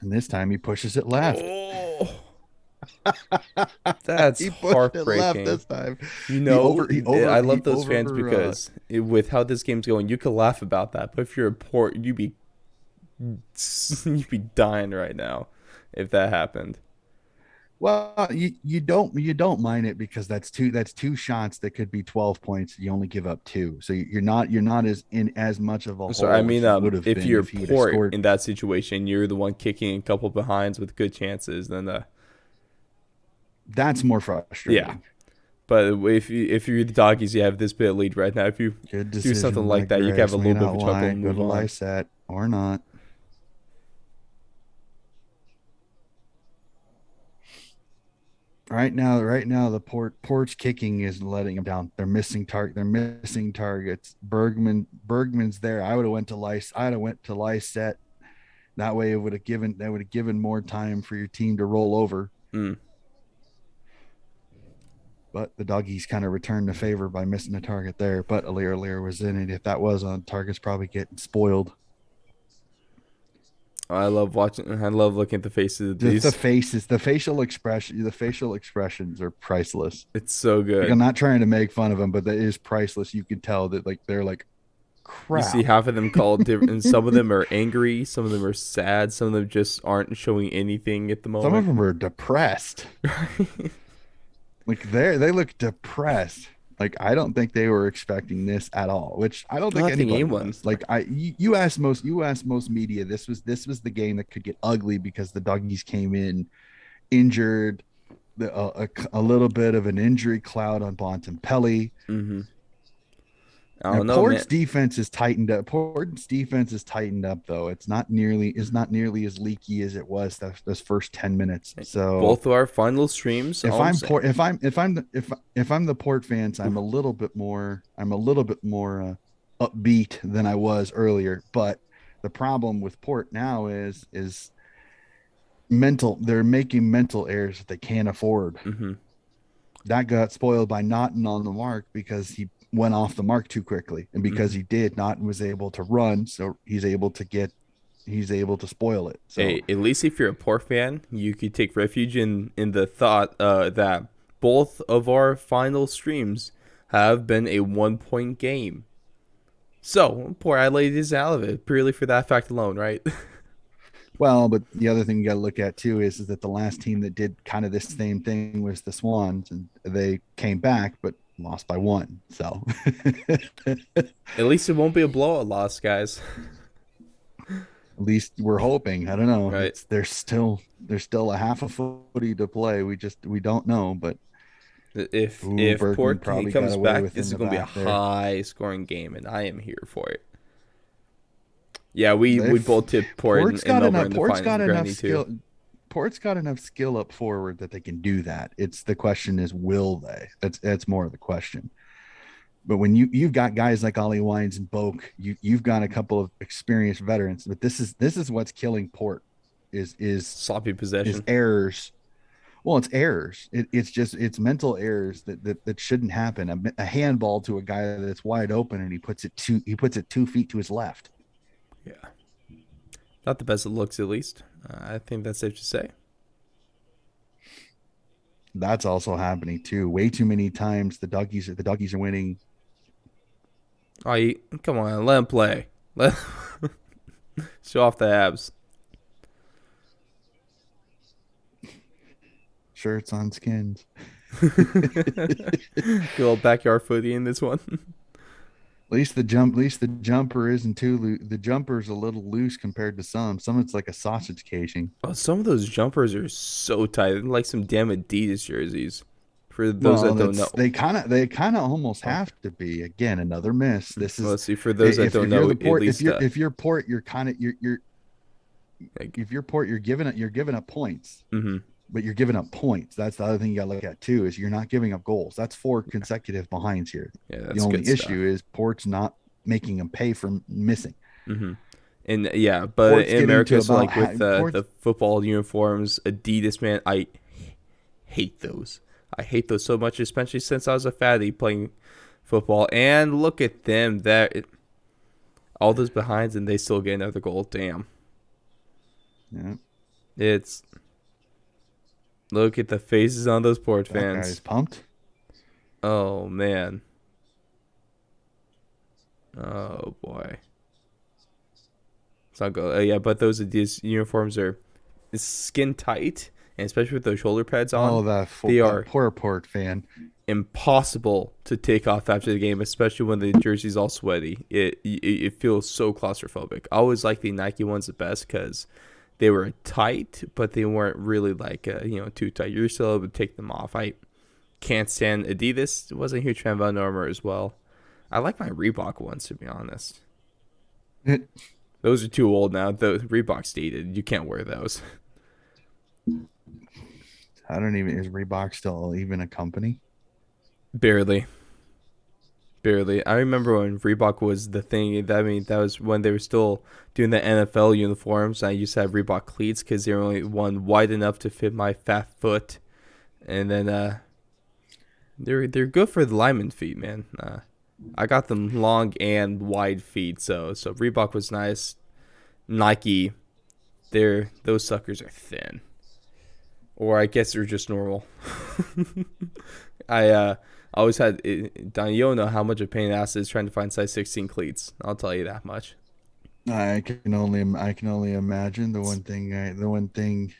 And this time he pushes it left. Oh, That's He pushed it left heartbreaking. this time. You know, I He love those fans over. because with how this game's going, you could laugh about that. But if you're a port, you'd be dying right now if that happened. Well, you don't mind it because that's two shots that could be 12 points. You only give up two, so you're not as in as much of a So I hole mean, as you would have if been you're if he would have port scored. in that situation, you're the one kicking a couple behinds with good chances. Then That's more yeah. frustrating. But if you're the doggies, you have this bit of lead right now. If you Good do something decision by like that, you can Gray. have a little Swing bit of out a chuckle wide. and Go move to on. Lysette or not. Right now, the Port's kicking is letting them down. They're missing target. They're missing targets. Bergman's there. I would have went to Lice. I'd have went to Lysette. That way, it would have given more time for your team to roll over. Mm. But the doggies kind of returned the favor by missing a target there. But Alir was in it. If that was on, target's probably getting spoiled. I love watching. I love looking at the faces of Just the these. faces, the facial expressions are priceless. It's so Like I'm good. not trying to make fun of them, but that is priceless. You can tell that like they're like You see crap. half of them called different, and some of them are angry, some of them are sad, some of them just aren't showing anything at the Some of moment. them are depressed. Like they look depressed. Like I don't think they were expecting this at all, which I don't think I think anybody anyone. was. Like you asked most media, this was the game that could get ugly because the doggies came in injured, a little bit of an injury cloud on Bontempelli. Mm-hmm. I Now don't know, man. Port's defense is tightened up. Port's defense is tightened up though. It's not nearly as leaky as it was those first 10 minutes. So Both of our final streams. All I'm saying. if I'm the Port fans, I'm a little bit more upbeat than I was earlier. But the problem with Port now is mental. They're making mental errors that they can't afford. Mm-hmm. That got spoiled by Naughton on the mark because he went off the mark too quickly, and because Mm-hmm. he did, Naughton was able to run, so he's able to spoil it. So Hey, at least if you're a Port fan, you could take refuge in the thought that both of our final streams have been a 1 point game. So, Port Adelaide is out of it purely for that fact alone, right? well, but the other thing you got to look at too is that the last team that did kind of this same thing was the Swans, and they came back but lost by one. So At least it won't be a blowout loss, guys. at least we're hoping. I don't know. Right? It's there's still a half a footy to play. We don't know, but If Bergman Port probably got comes away back, with this in is the going to be a back there. high scoring game, and I am here for it. Yeah, we If both tipped Port in Melbourne in the Port's finals. got enough Granny too. skill. Port's got enough skill up forward that they can do that. It's the question is will they? That's more of the question. But when you've got guys like Ollie Wines and Boak, you've got a couple of experienced veterans. But this is what's killing Port is Sloppy is possession. errors. Well, it's errors. It's just it's mental errors that shouldn't happen. A handball to a guy that's wide open and he puts it 2 feet to his left. Yeah, not the best it looks, at least. I think that's safe to say. That's also happening too. Way too many times the doggies are winning. Oh, come on, let him play. Let show off the abs. Shirts on skins. Good old backyard footy in this one. At least the jumper isn't the jumper's a little loose compared to some it's like a sausage casing. Oh, some of those jumpers are so tight. They're like some damn Adidas jerseys. For those Well, that don't that's know. they kind of almost Oh, have to be. Again, another miss. This well, is let's see. For those that don't if you're know, the at port least if you're port you're kind of you're like, if you're port you're giving up points, mm-hmm. but you're giving up points. That's the other thing you got to look at too is you're not giving up goals. That's four consecutive behinds here. Yeah, The that's good only stuff. issue is port's not making them pay for missing. Mm-hmm. And yeah, but Port's in getting to America, so about like with port's the football uniforms, Adidas, man, I hate those. I hate those so much, especially since I was a fatty playing football. And look at them, all those behinds, and they still get another goal. Damn, yeah. it's Look at the faces on those Port That guy is fans. pumped. Oh man. Oh boy. It's not good. Yeah, but these uniforms are skin tight, and especially with those shoulder pads on, Oh, they that are poor Port fan. impossible to take off after the game, especially when the jersey's all sweaty. It feels so claustrophobic. I always like the Nike ones the best because they were tight, but they weren't really like too tight. You're still able to take them off. I can't stand Adidas. Wasn't a huge fan of Under Armour as well. I like my Reebok ones to be honest. Those are too old now. The Reebok's dated. You can't wear those. I don't even, is Reebok still even a company? Barely. Barely. I remember when Reebok was the thing. That was when they were still doing the NFL uniforms. I used to have Reebok cleats because they were only one wide enough to fit my fat foot, and then they're good for the lineman feet, man. I got them long and wide feet, so Reebok was nice. Nike, those suckers are thin, or I guess they're just normal. I always had Don. You don't know how much a pain in the ass it is trying to find size 16 cleats. I'll tell you that much. I can only imagine. The one thing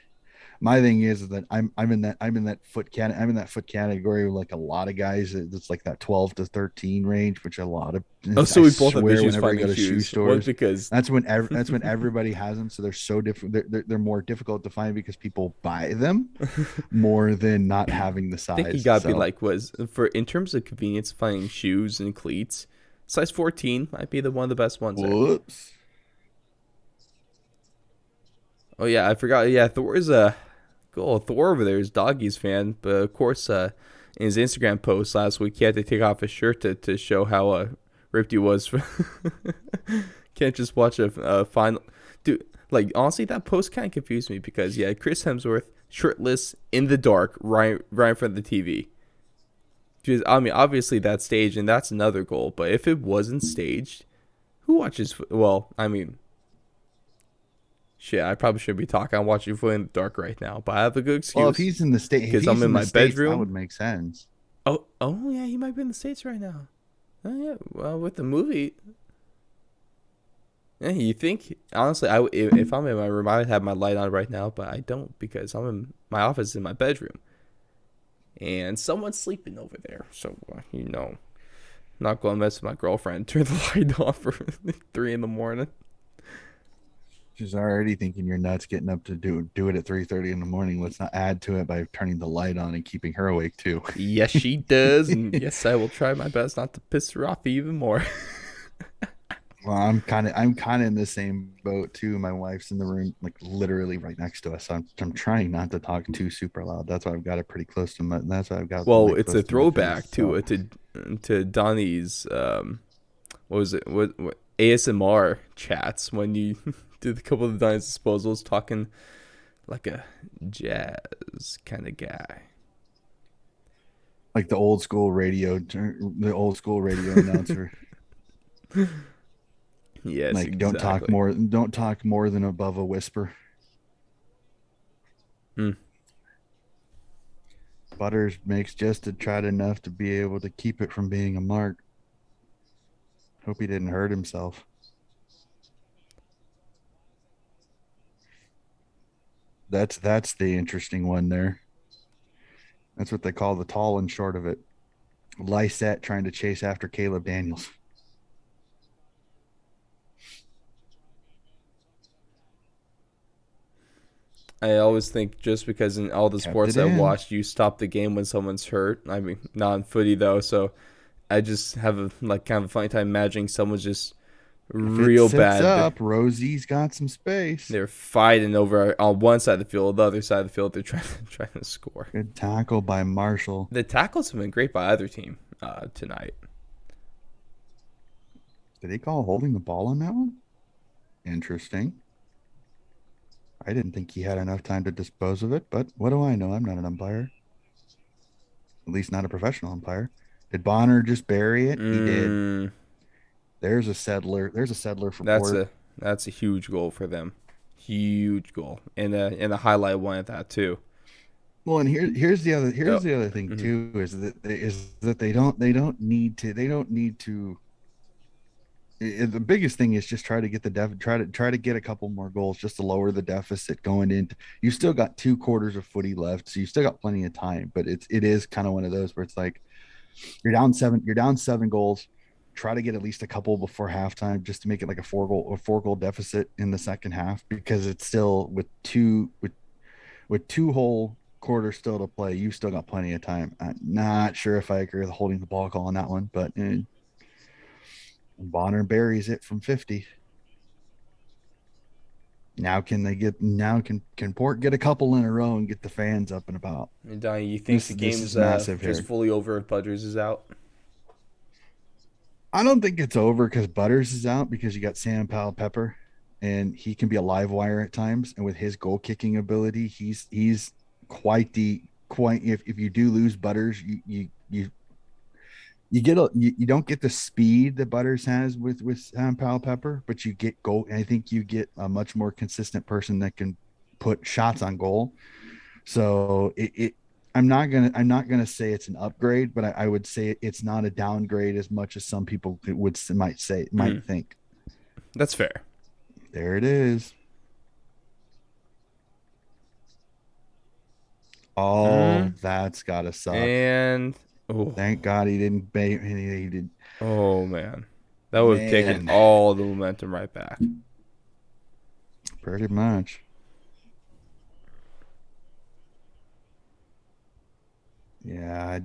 my thing is that I'm in that I'm in that foot category with like a lot of guys. It's like that 12 to 13 range, which a lot of, Oh, I so we both have swear, issues whenever I finding go to shoe shoes. One stores, because that's when everybody has them. So they're so different. They're more difficult to find because people buy them more than not having the I think you size. gotta be So like was for in terms of convenience finding shoes and cleats. Size 14 might be the one of the best ones there. whoops. Oh yeah, I forgot. Yeah, Thor's a cool. Thor over there is Doggy's fan, but of course, in his Instagram post last week, he had to take off his shirt to show how ripped he was. Can't just watch a final. Dude, like honestly, that post kind of confused me because yeah, Chris Hemsworth shirtless in the dark, right in front of the TV. Because I mean, obviously that's staged, and that's another goal. But if it wasn't staged, who watches? Well, I mean, shit, I probably shouldn't be talking. I'm watching foot in the dark right now, but I have a good Well, if excuse he's in the state, if because I'm he's in in the my states, that would bedroom. make sense. Oh yeah, he might be in the States right now. Oh yeah, well with the movie, yeah. You think honestly, if I'm in my room, I would have my light on right now, but I don't because I'm in my office in my bedroom, and someone's sleeping over there. So I'm not going to mess with my girlfriend. Turn the light off for 3 in the morning. She's already thinking you're nuts getting up to do it at 3:30 in the morning. Let's not add to it by turning the light on and keeping her awake too. Yes, she does, and yes, I will try my best not to piss her off even more. Well, I'm kind of in the same boat too. My wife's in the room, like literally right next to us. So I'm trying not to talk too super loud. That's why I've got it pretty close to my. That's why I've got the Well, mic it's close a to my face. throwback So to Donnie's what was it? What ASMR chats when you did a couple of Donnie's disposals talking like a jazz kind of guy. like the old school radio announcer. Yes, Like exactly. don't talk more than above a whisper. Hmm. Butters makes just to try enough to be able to keep it from being a mark. Hope he didn't hurt himself. That's the interesting one there. That's what they call the tall and short of it. Lysette trying to chase after Caleb Daniels. I always think just because in all the Kept sports it I in. watched, you stop the game when someone's hurt. I mean, not in footy though, so I just have a like kind of a funny time imagining someone's just If it real sits bad. up, Rosie's got some space. They're fighting over on one side of the field, the other side of the field. They're trying to score. Good tackle by Marshall. The tackles have been great by either team tonight. Did he call holding the ball on that one? Interesting. I didn't think he had enough time to dispose of it, but what do I know? I'm not an umpire, at least not a professional umpire. Did Bonner just bury it? He did. Mm, There's a settler. There's a settler for that's Port. a huge goal for them. Huge goal and a highlight one at that too. Well, and Oh, here's the other thing mhm. too is that they don't need to. The biggest thing is just try to get the try to get a couple more goals just to lower the deficit going into. You still got 2 quarters of footy left, so you still got plenty of time. But it is kind of one of those where it's like you're down 7 goals. Try to get at least a couple before halftime just to make it like a 4 goal deficit in the second half, because it's still with 2 whole quarters still to play. You still got plenty of time. I'm not sure if I agree with holding the ball call on that one, but Bonner buries it from 50. Now can Port get a couple in a row and get the fans up and about? And Donnie, you think the This game's is massive just here. fully over if Butters is out? I don't think it's over because Butters is out, because you got Sam Powell Pepper, and he can be a live wire at times. And with his goal kicking ability, he's quite. If you do lose Butters, you don't get the speed that Butters has with Sam Powell Pepper, but you get goal. I think you get a much more consistent person that can put shots on goal. So I'm not gonna say it's an upgrade, but I would say it's not a downgrade as much as some people might Mm, think. that's fair. There it is. Mm, Oh, that's gotta suck. and oh, Thank God he didn't bait. He did. oh man, that would have taken Man, all the momentum right back. pretty much. Yeah,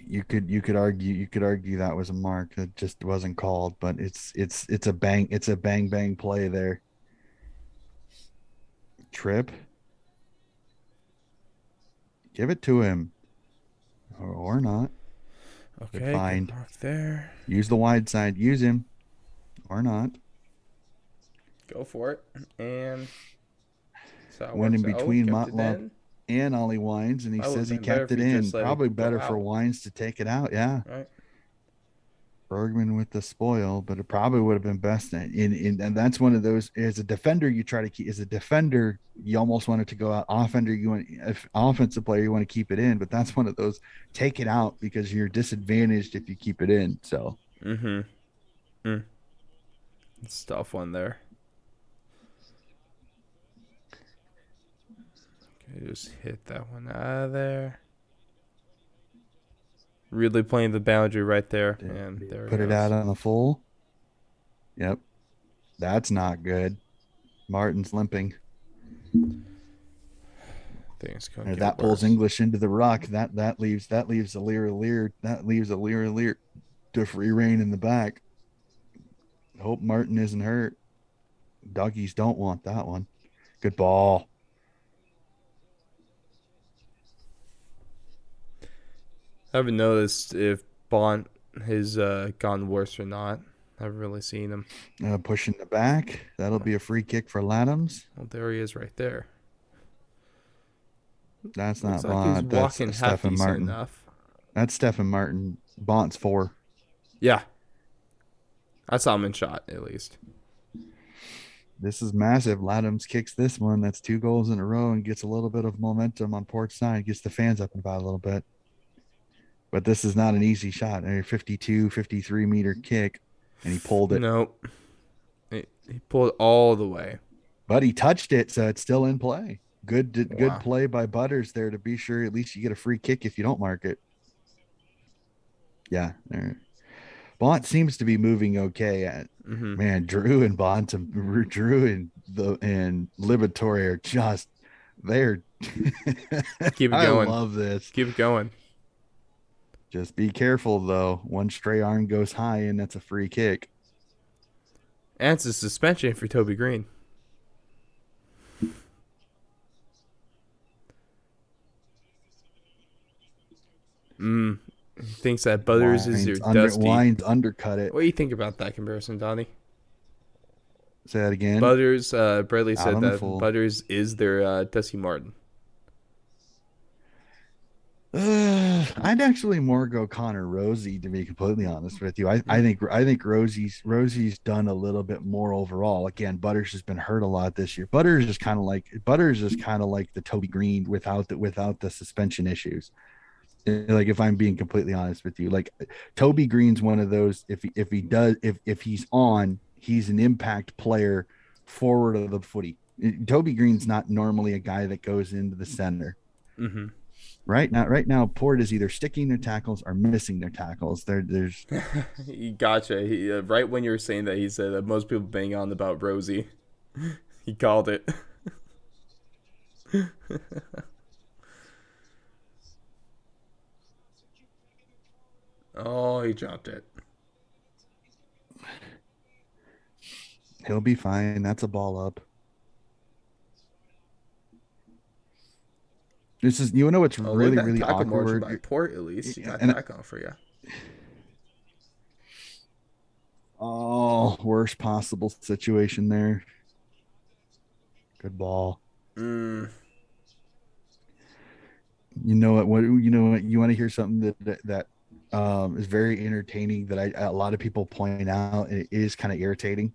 you could argue that was a mark that just wasn't called, but it's a bang play there. Trip, give it to him, or not. Good Okay, good find. mark there. Use the wide side. Use him or not. Go for it. And so it Went works in out. Oh, he between kept it Motlop in. and Ollie Wines, and he That would have says he been better kept if it he in. just let Probably it go better for out. Wines to take it out. Yeah, Right? Bergman with the spoil, but it probably would have been best. And that's one of those. As a defender, you try to keep. As a defender, you almost want it to go out. Offender, you want if offensive player, you want to keep it in. But that's one of those. Take it out because you're disadvantaged if you keep it in. So Mm-hmm. Mm. It's a tough one there. Okay, just hit that one out of there. Really playing the boundary right there. And there it put it out goes. on the full. Yep, that's not good. Martin's limping. Things couldn't And if get that pulls worse. English into the ruck, that leaves a Lear to free reign in the back. Hope Martin isn't hurt. Doggies don't want that one. Good ball. I haven't noticed if Bont has gone worse or not. I haven't really seen him. Pushing the back. That'll be a free kick for Laddams. Well, there he is right there. That's Looks not like he's Bont. That's walking half Stephen decent Martin. enough. That's Stephen Martin. Bont's 4. Yeah, I saw him in shot at least. This is massive. Laddams kicks this one. That's 2 goals in a row and gets a little bit of momentum on port side. Gets the fans up and about a little bit. But this is not an easy shot. A 52, 53-meter kick, and he pulled it. Nope. He pulled all the way. But he touched it, so it's still in play. Good Wow. play by Butters there to be sure at least you get a free kick if you don't mark it. Yeah. Bont seems to be moving okay. Mm-hmm. Man, Drew and Liberatore are just they're Keep it I going. love this. Keep it going. Just be careful though. One stray arm goes high and that's a free kick. And it's a suspension for Toby Green. Mm. Thinks that Butters is your Dusty. Wines undercut it. What do you think about that comparison, Donnie? Say that again. Butters, Bradley Out said on the that full. Butters is their Dusty Martin. I'd actually more go Connor Rosie to be completely honest with you. I Mm, think I think Rosie's done a little bit more overall. Again, Butters has been hurt a lot this year. Butters is kind of like the Toby Green without the suspension issues. Like if I'm being completely honest with you, like Toby Green's one of those. If he's on, he's an impact player forward of the footy. Toby Green's not normally a guy that goes into the center. mm-hmm. Right now, Port is either sticking their tackles or missing their tackles. There's Gotcha. Right when you were saying that, he said that most people bang on about Rosie. He called it. Oh, he dropped it. He'll be fine. That's a ball up. This is you know what's Oh, look at really that really tackle margin awkward. by Port. At least he got And that going for you. oh, worst possible situation there. Good ball. Mm, You know what? What you know what? You want to hear something that is very entertaining that a lot of people point out, and it is kind of irritating.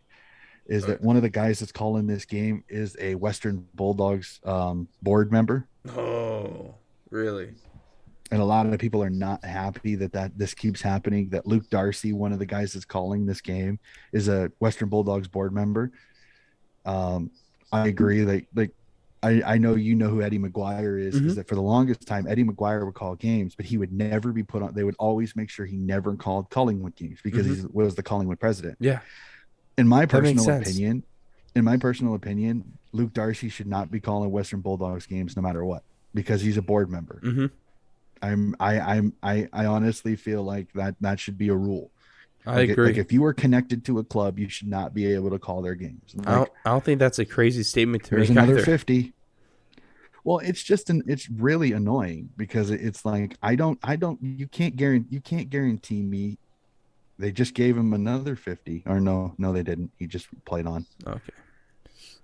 Is uh, that one of the guys that's calling this game is a Western Bulldogs board member, oh, really? and a lot of people are not happy that this keeps happening. That Luke Darcy, one of the guys that's calling this game, is a Western Bulldogs board member. Um, I agree. I know you know who Eddie McGuire is Mm-hmm. that for the longest time, Eddie McGuire would call games, but he would never be put on. They would always make sure he never called Collingwood games because Mm-hmm. he was the Collingwood president. Yeah, In my that makes personal sense. opinion, in my personal opinion, Luke Darcy should not be calling Western Bulldogs games no matter what because he's a board member. Mm-hmm. I honestly feel like that should be a rule. I Like agree. if you are connected to a club, you should not be able to call their games. Like I don't think that's a crazy statement to there's make another either. 50. Well, it's really annoying because it's like I don't you can't guarantee me they just gave him another 50 or no they didn't. He just played on. Okay.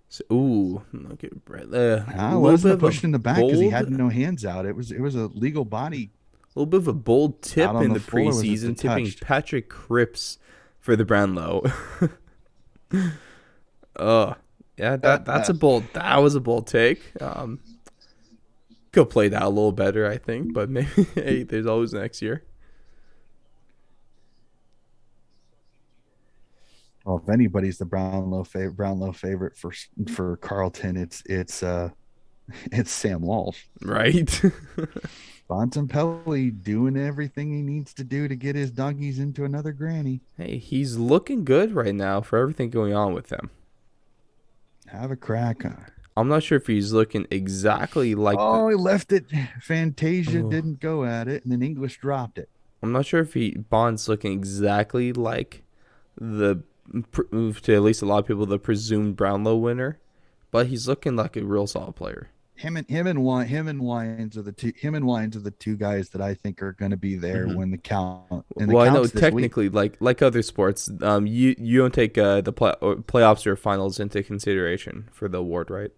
So, ooh, okay, Brett. A I little wasn't bit a of a push in the back because he bold, had no hands out. It was a legal body a little bit of a bold out tip on in the the floor. Was preseason, it tipping touched? Patrick Cripps for the Brownlow. Oh, yeah, that was a bold take. Could play that a little better, I think, but maybe hey, there's always next year. Well, if anybody's the Brownlow favorite for Carlton, it's Sam Walsh. Right? Bontempelli doing everything he needs to do to get his doggies into another granny. Hey, he's looking good right now for everything going on with him. Have a crack. I'm not sure if he's looking exactly like the. Oh, he left it. Fantasia Oh, didn't go at it, and then English dropped it. I'm not sure if he Bond's looking exactly like the to at least a lot of people the presumed Brownlow winner, but he's looking like a real solid player. Him and Wines are the two guys that I think are going to be there Hmm. when the count and the Well, I know counts this week. technically, like other sports, you don't take the playoffs or finals into consideration for the award, right?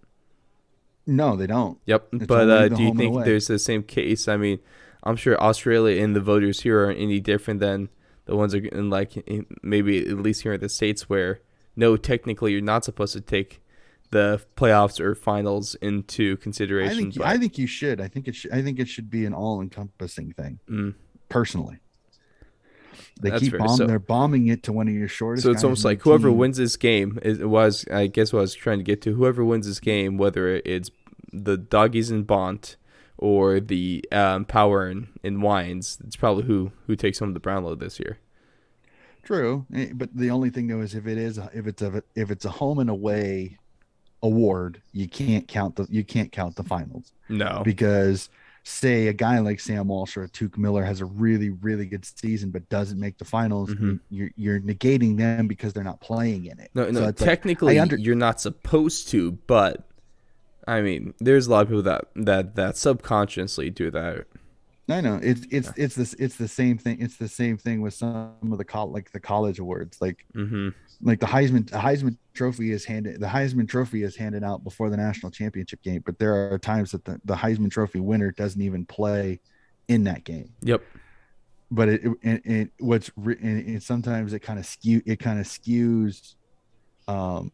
No, they don't. Yep. It's But only the do you home and think away. there's the same case? I mean, I'm sure Australia and the voters here aren't any different than the ones in maybe at least here in the states where no, technically you're not supposed to take the playoffs or finals into consideration, I but think you should. I think it should be an all encompassing thing. mm, Personally, that's fair. So they're bombing it to one of your so shortest it's guys almost in the like whoever team. wins this game is was I guess what I was trying to get to. Whoever wins this game, whether it's the doggies and Bont or the Power and Wines, it's probably who takes home the Brownlow this year. True, but the only thing though is if it's a home and away award, you can't count the finals No. because say a guy like Sam Walsh or Tuke Miller has a really good season but doesn't make the finals, Hmm. you're negating them because they're not playing in it. No, So no. it's like I Technically, under you're not supposed to, but I mean, there's a lot of people that subconsciously do that. I know Yeah. it's the same thing. It's the same thing with some of like the college awards, Hmm. like the Heisman Trophy is handed out before the national championship game, but there are times that the Heisman Trophy winner doesn't even play in that game. Yep. But sometimes it kind of skews um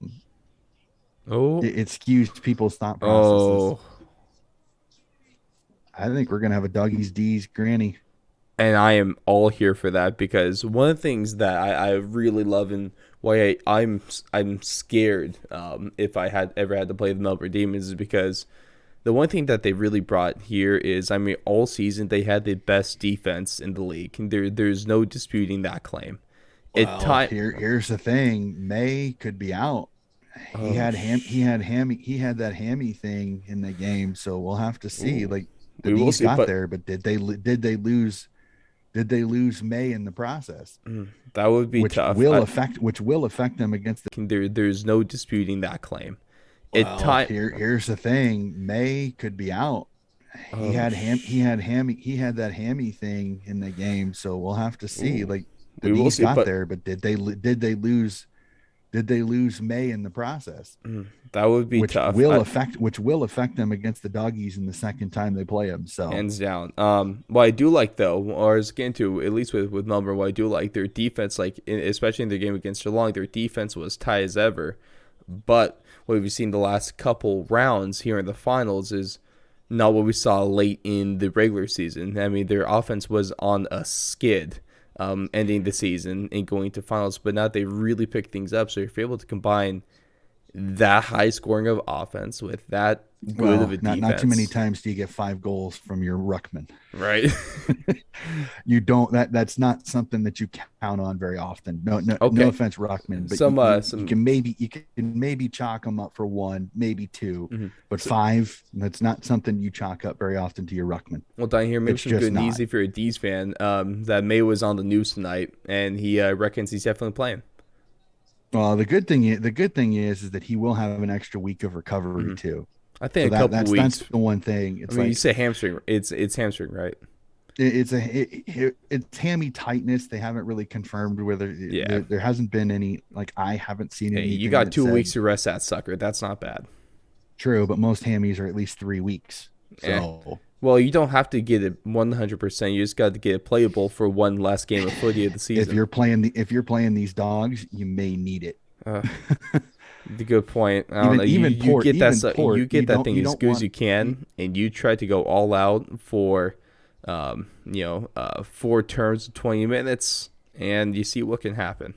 Oh. it skews people's thought processes. Oh. I think we're gonna have a doggies D's granny. And I am all here for that because one of the things that I really love and why I'm scared if I had ever had to play the Melbourne Demons is because the one thing that they really brought here is, I mean, all season they had the best defense in the league. And there's no disputing that claim. It Well, time. here's the thing. May could be out. Oh, He had that hammy thing in the game, so we'll have to see. ooh, Like the we will D's see. got But there, but did they lose May in the process, that would be tough. which will affect them against the. There's no disputing that claim. It Well, time. here's the thing. May could be out. Oh, He had that hammy thing in the game, so we'll have to see. ooh, Like the we will D's see. got But there, but did they lose May in the process, that would be tough. which will affect them against the doggies in the second time they play them. So Hands down. What I do like though, or as getting to at least with Melbourne, what I do like their defense, especially in their game against Geelong, their defense was tight as ever. But what we've seen the last couple rounds here in the finals is not what we saw late in the regular season. I mean, their offense was on a skid, ending the season and going to finals. But now they really picked things up. So if you're able to combine that high scoring of offense with that good of well, a not too many defense, times do you get 5 goals from your ruckman. right? You don't that's not something that you count on very often. No Okay. offense, Ruckman, but you Some. can maybe chalk them up for one, maybe two, Mhm. but So, five, that's not something you chalk up very often to your Ruckman. well, down here, maybe It's some good just news not. if you're a D's fan. That May was on the news tonight, and he reckons he's definitely playing. Well, the good thing is that he will have an extra week of recovery Hmm. too. I So think a couple that's weeks. the one thing. I It's mean, you like say hamstring. It's hamstring, right? it's hammy tightness. They haven't really confirmed whether Yeah. there hasn't been any, like I haven't seen Hey, you anything got that 2 weeks said to rest that sucker. That's not bad. true, but most hammies are at least 3 weeks. Eh. So Well, you don't have to get it 100%. You just got to get it playable for one last game of footy of the season. if you're playing these dogs, you may need it. Uh, the good point. I don't know. You get that thing you as don't good as want you can, and you try to go all out for, 4 turns of 20 minutes, and you see what can happen.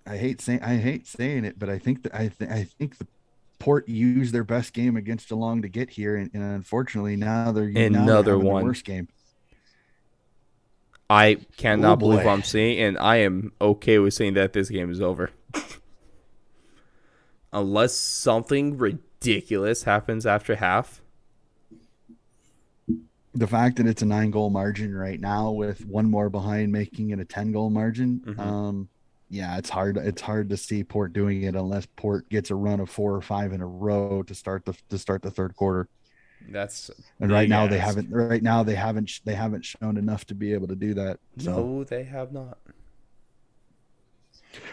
I hate saying it, but I think the Port used their best game against Geelong to get here, and unfortunately now they're Another having their one. worst game. I Oh cannot believe what boy. I'm seeing, and I am okay with saying that this game is over, unless something ridiculous happens after half. The fact that it's a 9 goal margin right now with one more behind making it a 10 goal margin, Hmm. yeah, it's hard to see Port doing it unless Port gets a run of 4 or 5 in a row to start the third quarter. That's a And big ask. they haven't shown enough to be able to do that. So No, they have not.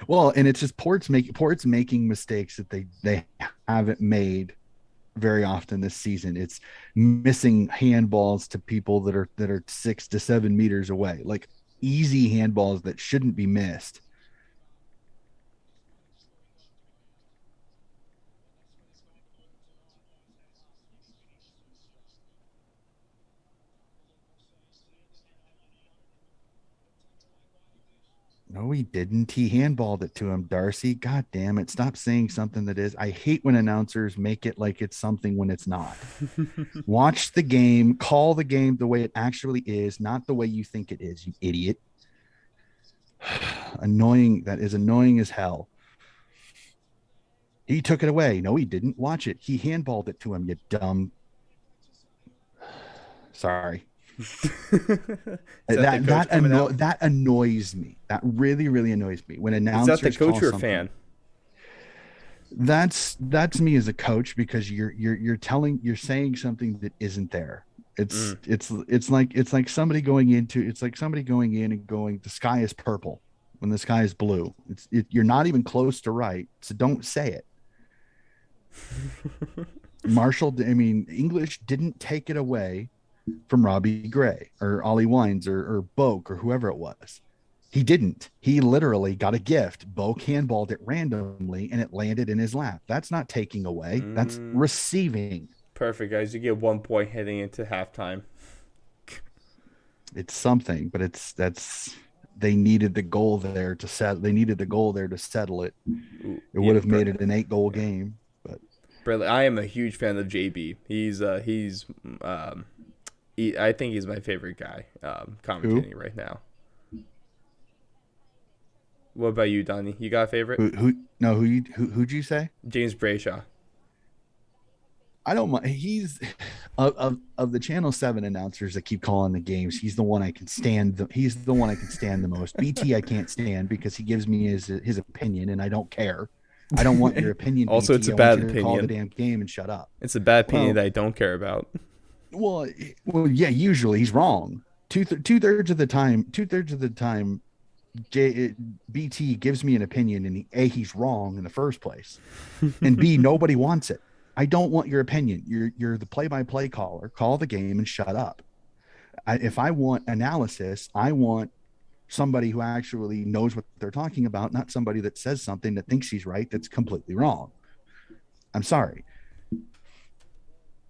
well, and it's just Port's making mistakes that they haven't made very often this season. It's missing handballs to people that are 6 to 7 meters away, like easy handballs that shouldn't be missed. No, he didn't. He handballed it to him, Darcy. God damn it. Stop saying something that is. I hate when announcers make it like it's something when it's not. Watch the game, call the game the way it actually is, not the way you think it is, you idiot. Annoying. That is annoying as hell. He took it away. No, he didn't. Watch it. He handballed it to him, you dumb. Sorry. Is that the coach coming out? That annoys me. That really annoys me when Is that the announcers coach call or a something. fan? That's me as a coach because you're saying something that isn't there. Mm. It's like somebody going in and going, the sky is purple when the sky is blue. You're not even close to right, so don't say it. I mean, English didn't take it away from Robbie Gray or Ollie Wines or Boak or whoever it was. He didn't. He literally got a gift. Boak handballed it randomly and it landed in his lap. That's not taking away. That's Mm, receiving. perfect, guys. You get 1 point heading into halftime. It's something, but that's they needed the goal there to set. They needed the goal there to settle it. Ooh, It yeah, would have made it an 8 goal yeah. game. But Bradley, I am a huge fan of JB. I think he's my favorite guy who commentating right now. What about you, Donnie? You got a favorite? who no who'd you say? James Brayshaw. I don't mind. He's of the Channel 7 announcers that keep calling the games. He's the one I can stand. He's the one I can stand the most. BT I can't stand because he gives me his opinion and I don't care. I don't want your opinion, Also, it's BT. a I want bad you to call the opinion. damn game and shut up. It's a bad opinion Well, that I don't care about. well, yeah. Usually he's wrong. Two thirds of the time. 2/3 of the time, BT gives me an opinion, and he's wrong in the first place, and B, nobody wants it. I don't want your opinion. You're the play-by-play caller. Call the game and shut up. If I want analysis, I want somebody who actually knows what they're talking about, not somebody that says something that thinks he's right that's completely wrong. I'm sorry.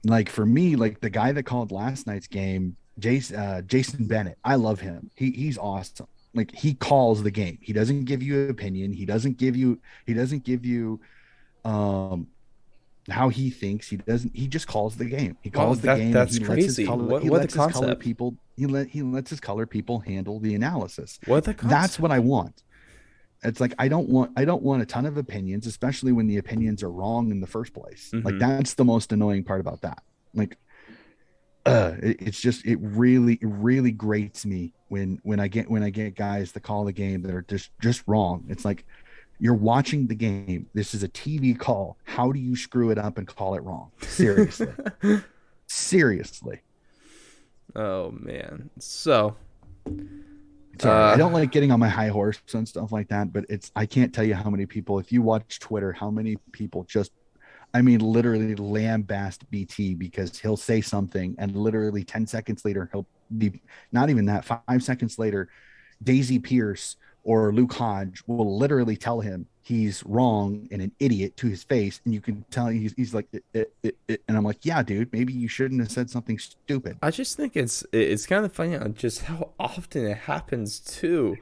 Like for me, like the guy that called last night's game, Jason Bennett. I love him. He's awesome. Like he calls the game. He doesn't give you an opinion. He doesn't give you um how he thinks. He just calls the game. He Wow, calls the game and that's crazy. he What a lets his color concept. people he lets his color people handle the analysis. What a That's what I concept. want. It's like I don't want a ton of opinions, especially when the opinions are wrong in the first place. Like Mm-hmm. that's the most annoying part about that. Like it's just it really grates me when I get guys that call the game that are just wrong. It's like you're watching the game. This is a TV call. How do you screw it up and call it wrong? Seriously. Seriously. Oh man. So, Sorry. I uh, don't like getting on my high horse and stuff like that, but I can't tell you how many people, if you watch Twitter, how many people just, I mean, literally lambast BT because he'll say something and literally 10 seconds later, he'll be not even that, 5 seconds later, Daisy Pierce or Luke Hodge will literally tell him he's wrong and an idiot to his face. And you can tell he's like, and I'm like, yeah, dude, maybe you shouldn't have said something stupid. I just think it's kind of funny on just how often it happens too.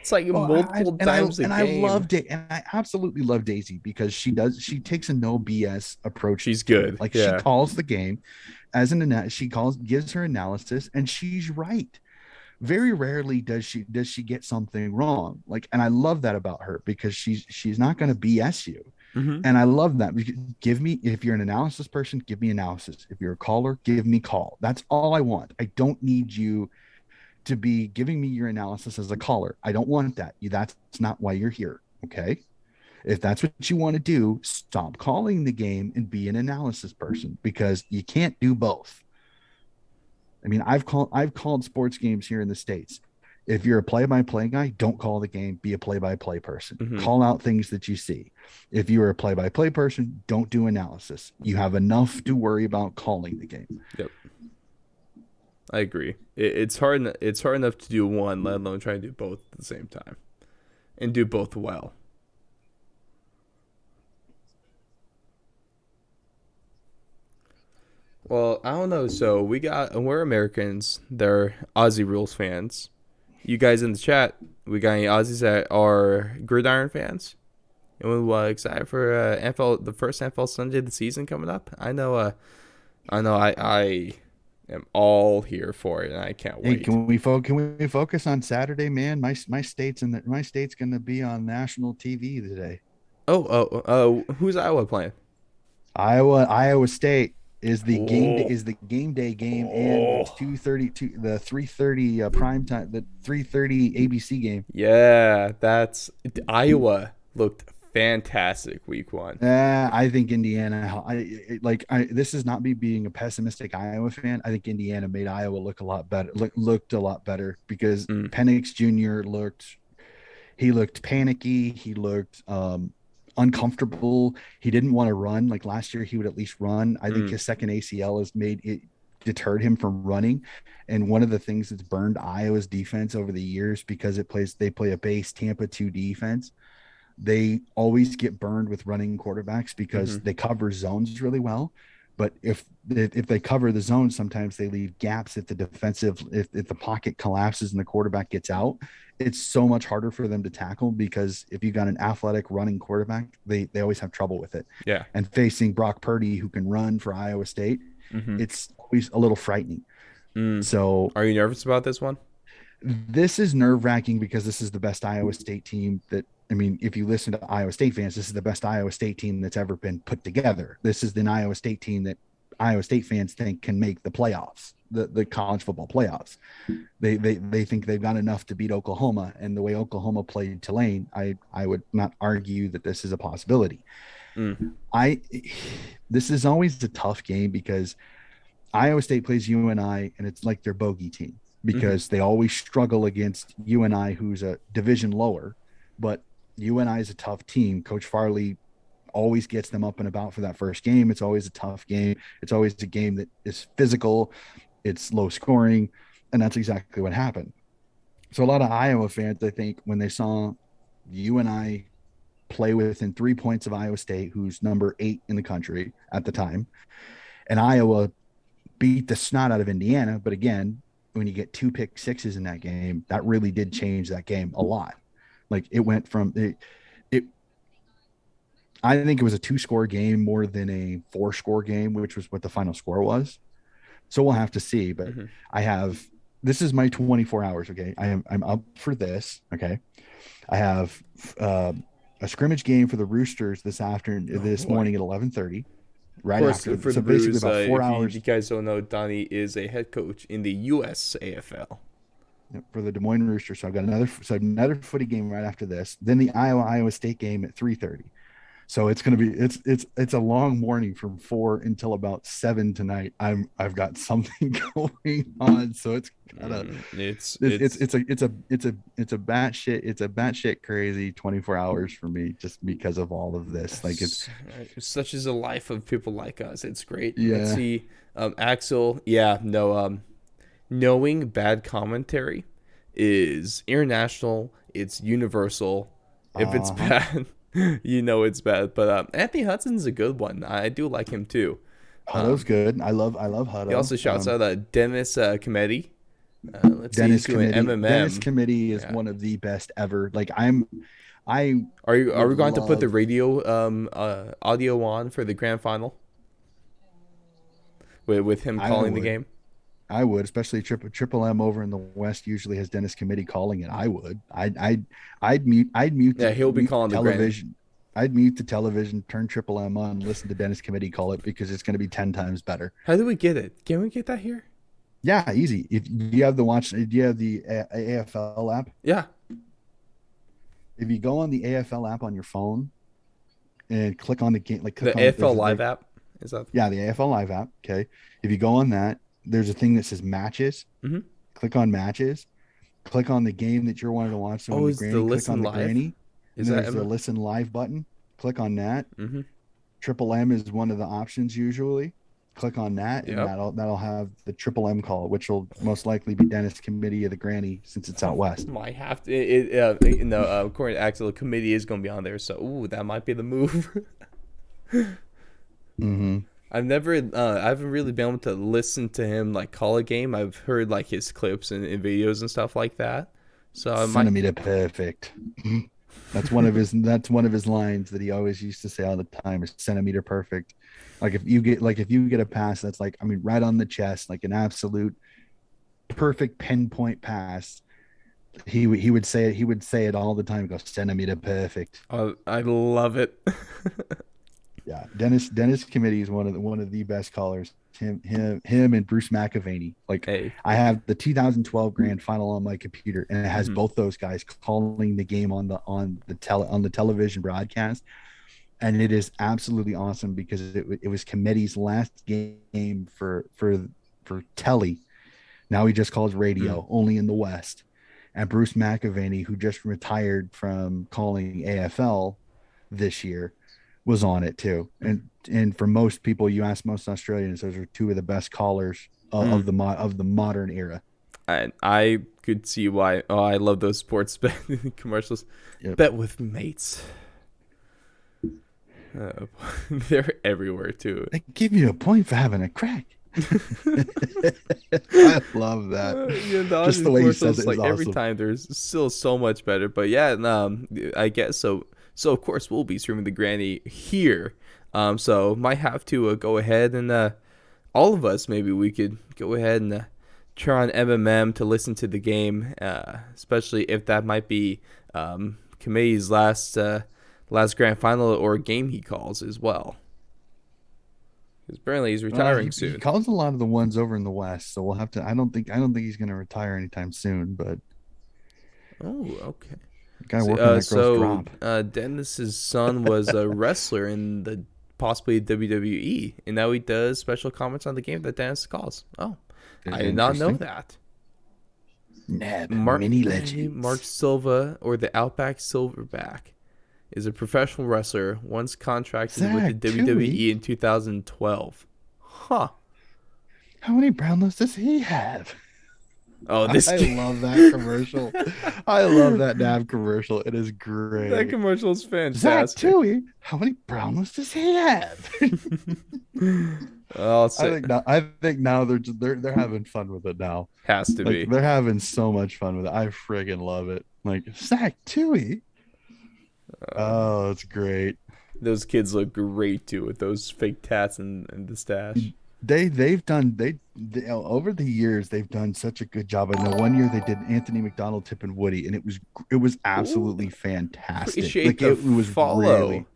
It's like Well, multiple times a and I game. loved it, and I absolutely love Daisy because she takes a no BS approach She's to it. good. Like she Yeah. calls the game she gives her analysis, and she's right. Very rarely does she get something wrong. Like, and I love that about her because she's not going to BS you. Mm-hmm. And I love that. Give me, if you're an analysis person, give me analysis. If you're a caller, give me call. That's all I want. I don't need you to be giving me your analysis as a caller. I don't want that. That's not why you're here. Okay. If that's what you want to do, stop calling the game and be an analysis person because you can't do both. I mean, I've called sports games here in the States. If you're a play-by-play guy, don't call the game, be a play-by-play person. Mm-hmm. Call out things that you see. If you are a play-by-play person, don't do analysis. You have enough to worry about calling the game. Yep. I agree. It's hard. It's hard enough to do one, let alone try to do both at the same time and do both well. Well, I don't know. So we're Americans. They're Aussie rules fans. You guys in the chat, we got any Aussies that are gridiron fans? And we're excited for NFL, the first NFL Sunday of the season coming up. I am all here for it, and I can't Hey, wait. can we focus on Saturday, man? My state's going to be on national TV today. Who's Iowa playing? Iowa State Oh, is the game day game and the oh, 2:32 the 3:30 prime time the 3:30 ABC game. yeah. That's Iowa looked fantastic week one. I think Indiana. This is not me being a pessimistic Iowa fan. I think Indiana made Iowa look a lot better. Looked a lot better because Mm, Penix Jr. looked panicky. He looked uncomfortable. He didn't want to run. Like last year, he would at least run. I think Mm. his second ACL has made it deterred him from running. And one of the things that's burned Iowa's defense over the years because they play a base Tampa 2 defense. They always get burned with running quarterbacks because Mm-hmm. they cover zones really well. But if they cover the zone, sometimes they leave gaps if the defensive if the pocket collapses and the quarterback gets out. It's so much harder for them to tackle because if you got an athletic running quarterback, they always have trouble with it. Yeah. And facing Brock Purdy, who can run for Iowa State, Mm-hmm. it's always a little frightening. Mm. So Are you nervous about this one? this is nerve wracking because this is the best Iowa State team that, I mean, if you listen to Iowa State fans, this is the best Iowa State team that's ever been put together. This is the Iowa State team that Iowa State fans think can make the playoffs, the college football playoffs. They think they've got enough to beat Oklahoma, and the way Oklahoma played Tulane, I would not argue that this is a possibility. Mm. I this is always a tough game because Iowa State plays UNI, and it's like their bogey team Mm-hmm. because they always struggle against UNI, who's a division lower. But UNI is a tough team. Coach Farley always gets them up and about for that first game. It's always a tough game. It's always a game that is physical, it's low scoring, and that's exactly what happened. So a lot of Iowa fans, I think, when they saw UNI play within 3 points of Iowa State, who's number 8 in the country at the time, and Iowa beat the snot out of Indiana. But again, when you get 2 pick sixes in that game, that really did change that game a lot. Like it went from it I think it was a 2 score game more than a 4 score game, which was what the final score was. So we'll have to see. But Mm-hmm. I have this is my 24 hours. Okay. I'm up for this. Okay. I have uh, a scrimmage game for the Roosters Oh this boy. morning at 11:30, Of right course, after. for the So basically Brews, about four if you hours guys don't know, Donnie is a head coach in the U.S. AFL. for the Des Moines Roosters. So I've got another footy game right after this. Then the Iowa State game at 3:30. So it's gonna be it's a long morning from 4 until about 7 tonight. I've got something going on, so it's gotta Mm, it's it's it's it's a it's a it's a batshit crazy 24 hours for me just because of all of this. Like it's such is the life of people like us. It's great. Let's yeah. see, Axel. Yeah, no. Knowing bad commentary is international. It's universal. If it's Uh-huh. bad, you know it's bad. But Anthony Hudson's a good one. I do like him too. Hutto's Um, good. I love he Hutto. also shouts out Dennis Comedy. Let's see, he's doing Dennis MMM. Committee is Yeah. one of the best ever. I Are would we going to put the love radio audio on for the grand final with him I calling the would game? I would, especially triple M over in the West usually has Dennis Committee calling it. I would. Yeah, he'll be mute calling the the granny. television. I'd mute the television, turn triple M on, listen to Dennis Committee call it because it's going to be 10 times better. How do we get it? Can we get that here? Yeah, easy. If you have the watch, do you have the AFL app? Yeah, If you go on the AFL app on your phone and click on the game, like the click on AFL Live app is that? yeah, the AFL Live app. Okay. If you go on that, there's a thing that says matches. Mm-hmm. Click on matches. Click on the game that you're wanting to watch. So when Oh, the is the granny, click on listen the live? granny, and Is then that there's the Emma? listen live button. Click on that. Mm-hmm. Triple M is one of the options usually. Click on that, and Yep. that'll have the triple M call, which will most likely be Dennis Committee of the Granny since it's out west. Might have to. No, according to Axel, the committee is going to be on there. So, ooh, that might be the move. Mm-hmm. I haven't really been able to listen to him like call a game. I've heard like his clips and videos and stuff like that. So I might. Centimeter perfect. That's one of his lines that he always used to say all the time is centimeter perfect. If you get a pass that's like, I mean, right on the chest, like an absolute perfect pinpoint pass. He would say it all the time. He goes centimeter perfect. I love it. Yeah, Dennis Committee is one of the best callers. Him and Bruce McAvaney. Like Hey. I have the 2012 grand final on my computer, and it has Mm-hmm. both those guys calling the game on the television broadcast, and it is absolutely awesome because it was Committee's last game for telly. Now he just calls Mm. radio only in the West, and Bruce McAvaney, who just retired from calling AFL, this year was on it too. And for most people, you ask most Australians, those are two of the best callers Mm. of the modern era. I could see why. Oh, I love those sports bet commercials. Yep. Bet with mates. Uh, they're everywhere too. They give you a point for having a crack. I love that. Yeah, the Just Aussie the way he says commercials, it is like every awesome. time, there's still so much better. But yeah, I guess so. So of course we'll be streaming the granny here. So might have to go ahead and all of us maybe we could go ahead and turn on MMM to listen to the game, especially if that might be Kamei's last grand final or game he calls as well. Because apparently he's retiring He soon. calls a lot of the ones over in the West, so we'll have to. I don't think he's going to retire anytime soon. But Oh, okay. the guy working that girl's drop. Dennis's son was a wrestler in the possibly WWE, and now he does special comments on the game that Dennis calls. Oh, I did not know Interesting. that. Nab mini Mark legends. Silva, or the Outback Silverback, is a professional wrestler once contracted with the Zach Tui. WWE in 2012. Huh. How many Brownlows does he have? Oh, this I game. love that commercial. I love that Nav commercial. It is That great. commercial is Zach fantastic. Tui, how many Brownlows does he have? I'll I say think now. I think now they're having fun with it now. has to Like be. they're having so much fun with it. I friggin' love it. Like Zach Tui. Oh, it's great. Those kids look great too with those fake tats and the stash. They've done they over the years they've done such a good job. And the one year they did Anthony McDonald, Tip, and Woody, and it was Ooh, absolutely fantastic. appreciate Like the it was follow. really.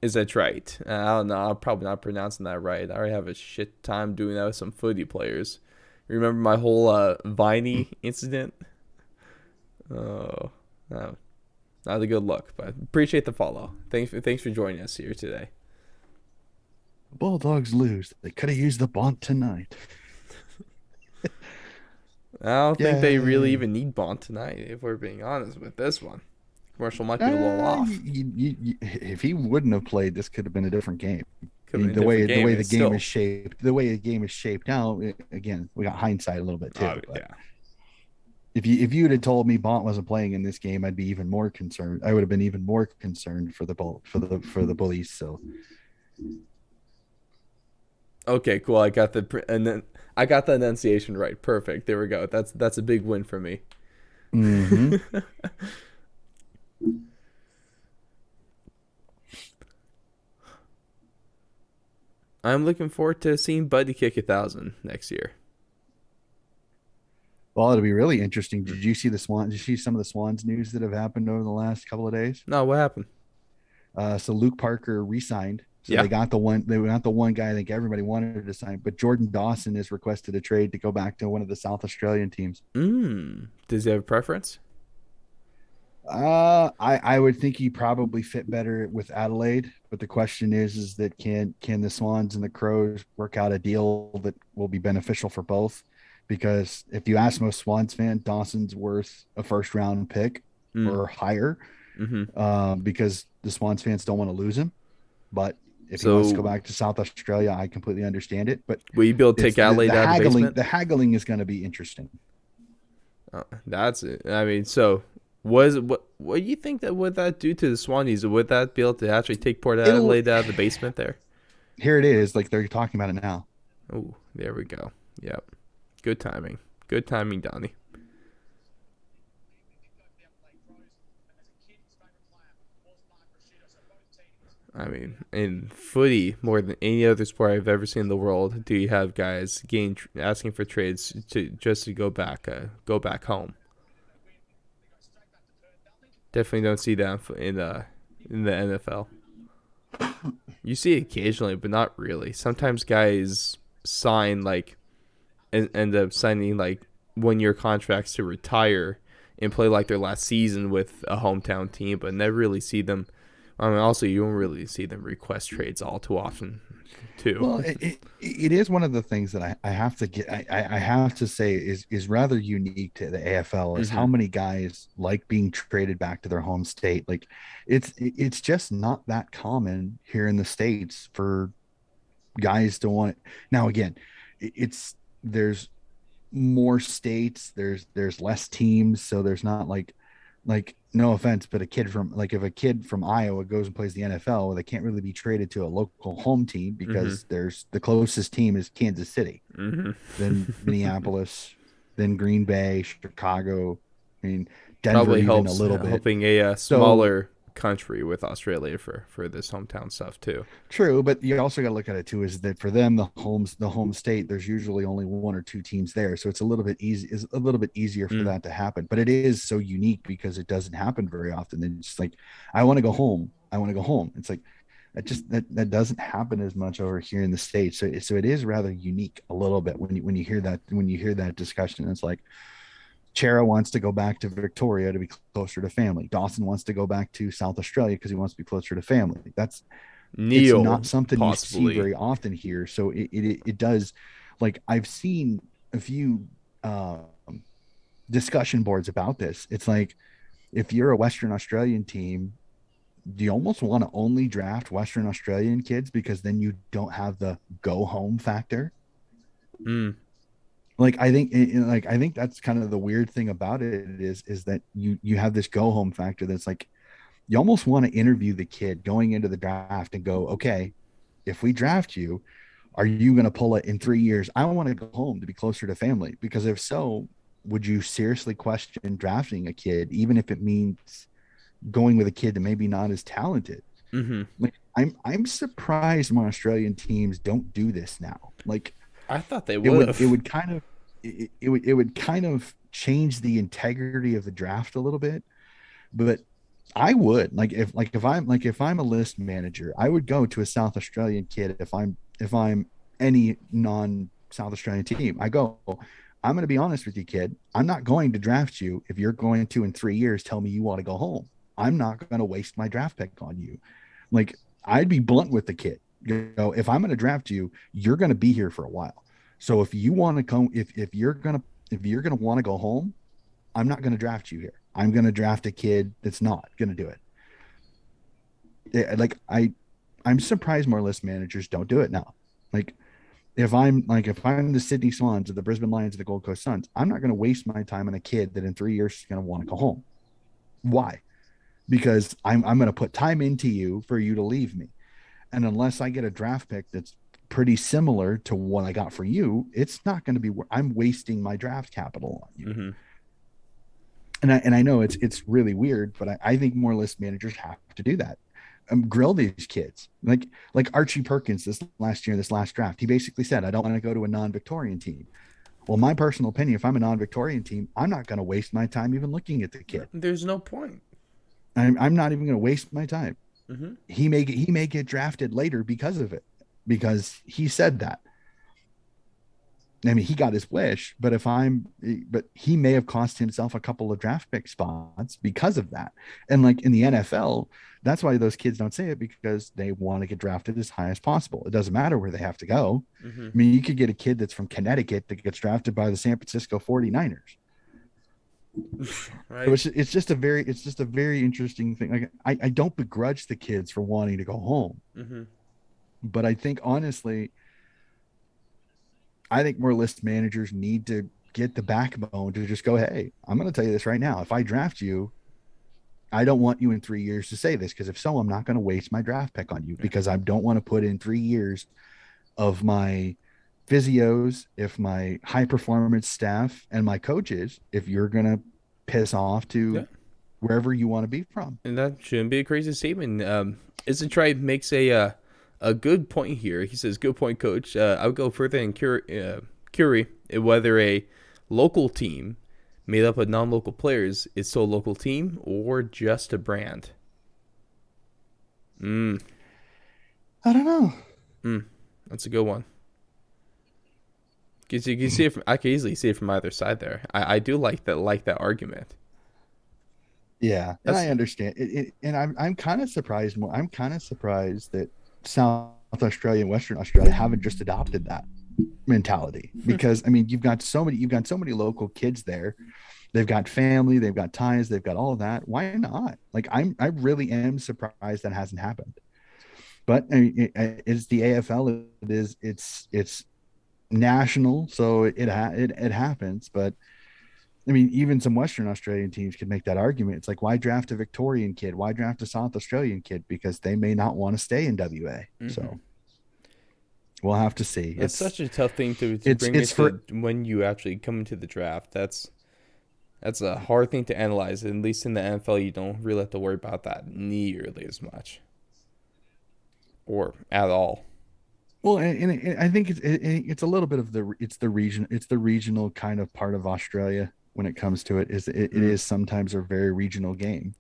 Is that right? I don't know. I'm probably not pronouncing that right. I already have a shit time doing that with some footy players. Remember my whole Viney incident? Oh, no, not a good look. But appreciate the follow. Thanks for joining us here today. Bulldogs lose. They could have used the Bont tonight. I don't think they really Yay. even need Bond tonight, if we're being honest with this one. Commercial might be a little off. If he wouldn't have played, this could have been a different game. Could have been a The different way the game, way and the it's game is still. shaped, the way the game is shaped now. Again, we got hindsight a little bit Oh too. But yeah. if you'd have told me Bont wasn't playing in this game, I'd be even more concerned. I would have been even more concerned for the bullies. So Okay, cool. I got and then I got the enunciation right. Perfect. There we go. That's a big win for me. mm-hmm. I'm looking forward to seeing Buddy kick 1,000 next year. Well, it'll be really interesting. Did you see the Swan? Did you see some of the Swans news that have happened over the last couple of days? No, what happened? So Luke Parker re-signed. So Yeah. they got the one. They got the one guy I think everybody wanted to sign, but Jordan Dawson has requested a trade to go back to one of the South Australian teams. Does he have a preference? I would think he probably fit better with Adelaide, but the question is that can the Swans and the Crows work out a deal that will be beneficial for both? Because if you ask most Swans fan, Dawson's worth a first round pick Mm. or higher, Mm-hmm. because the Swans fans don't want to lose him. But if he wants to go So back to South Australia, I completely understand it. But will you be able to it's take the Adelaide out of the haggling. basement? The haggling is going to be interesting. That's it. I mean, so was what do you think that would that do to the Swannies? Would that be able to actually take Port It'll Adelaide out of the basement there? Here it is. Like they're talking about it now. Oh, there we go. Yep. Good timing. Good timing, Donnie. I mean, in footy, more than any other sport I've ever seen in the world, do you have guys asking for trades to just to go back home? Definitely don't see that in the NFL. You see it occasionally, but not really. Sometimes guys sign like and end up signing like 1 year contracts to retire and play like their last season with a hometown team, but never really see them I mean, also you don't really see them request trades all too often, too. Well, it is one of the things that I have to get I have to say is rather unique to the AFL is Mm-hmm. how many guys like being traded back to their home state. Like it's just not that common here in the States for guys to want it. Now again, it's there's more states, there's less teams, so there's not like no offense, but a kid from like if a kid from Iowa goes and plays the NFL, well, they can't really be traded to a local home team Mm-hmm. because there's the closest team is Kansas City, then Mm-hmm. Minneapolis, then Green Bay, Chicago, I mean Denver Probably even a helps little bit. helping a So smaller country with Australia for this hometown stuff too. true, but you also got to look at it too. Is that for them the home state? There's usually only one or two teams there, so it's a little bit easy. Is a little bit easier for Mm. that to happen. But it is so unique because it doesn't happen very often. And it's like, I want to go home. I want to go home. It's like that doesn't happen as much over here in the states. So it is rather unique a little bit when you hear that discussion. It's like Chera wants to go back to Victoria to be closer to family. Dawson wants to go back to South Australia because he wants to be closer to family. That's it's not Neil, something you see possibly. very often here. So it does, like I've seen a few discussion boards about this. It's like if you're a Western Australian team, do you almost want to only draft Western Australian kids because then you don't have the go home factor? Mm. Like I think that's kind of the weird thing about it is that you have this go home factor that's like you almost want to interview the kid going into the draft and go, okay, if we draft you, are you going to pull it in 3 years? I want to go home to be closer to family. Because if so, would you seriously question drafting a kid, even if it means going with a kid that maybe not as talented? Mm-hmm. Like I'm surprised when Australian teams don't do this now. Like I thought they would it have. would kind of it would kind of change the integrity of the draft a little bit. But I would if I'm a list manager, I would go to a South Australian kid if I'm any non South Australian team. I go, I'm going to be honest with you, kid. I'm not going to draft you if you're going to in 3 years tell me you want to go home. I'm not going to waste my draft pick on you. Like I'd be blunt with the kid. You know, if I'm going to draft you, you're going to be here for a while. So if you want to come, if you're gonna want to go home, I'm not going to draft you here. I'm going to draft a kid that's not going to do it. Like I'm surprised more list managers don't do it now. Like if I'm the Sydney Swans or the Brisbane Lions or the Gold Coast Suns, I'm not going to waste my time on a kid that in 3 years is going to want to go home. Why? Because I'm going to put time into you for you to leave me, and unless I get a draft pick that's pretty similar to what I got for you, it's not going to be. I'm wasting my draft capital on you. Mm-hmm. And I know it's really weird, but I think more list managers have to do that. Grill these kids like Archie Perkins this last draft. He basically said, I don't want to go to a non-Victorian team. Well, my personal opinion, if I'm a non-Victorian team, I'm not going to waste my time even looking at the kid. There's no point. I'm not even going to waste my time. Mm-hmm. He may get drafted later because of it, because he said that. I mean, he got his wish, but he may have cost himself a couple of draft pick spots because of that. And like in the NFL, that's why those kids don't say it, because they want to get drafted as high as possible. It doesn't matter where they have to go. Mm-hmm. I mean, you could get a kid that's from Connecticut that gets drafted by the San Francisco 49ers. So Right. it's just a very interesting thing. Like I don't begrudge the kids for wanting to go home, Mm-hmm. but I think honestly, I think more list managers need to get the backbone to just go, hey, I'm going to tell you this right now. If I draft you, I don't want you in 3 years to say this, because if so, I'm not going to waste my draft pick on you, Yeah. because I don't want to put in 3 years of my physios, if my high performance staff and my coaches, if you're going to piss off Yeah. to wherever you want to be from. And that shouldn't be a crazy statement. Isn't Tribe makes a good point here. He says, "Good point, Coach." I would go further and query whether a local team made up of non-local players is still a local team or just a brand. Mm, I don't know. that's a good one. Cause you can see it from, I can easily see it from either side there. I do like that argument. Yeah, and That's I understand and I'm kind of surprised. I'm kind of surprised that South Australia and Western Australia haven't just adopted that mentality because I mean you've got so many local kids there. They've got family, they've got ties, they've got all of that. Why not? Like I really am surprised that hasn't happened. But I mean, it's the AFL. It's national, so it happens. But I mean, even some Western Australian teams could make that argument. It's like, why draft a Victorian kid? Why draft a South Australian kid? Because they may not want to stay in WA. mm-hmm. So we'll have to see. That's such a tough thing to bring It's into for when you actually come into the draft. That's a hard thing to analyze. At least in the NFL, you don't really have to worry about that nearly as much, or at all. well, and I think it's a little bit of it's the regional kind of part of Australia when it comes to it. It Mm. is sometimes a very regional game.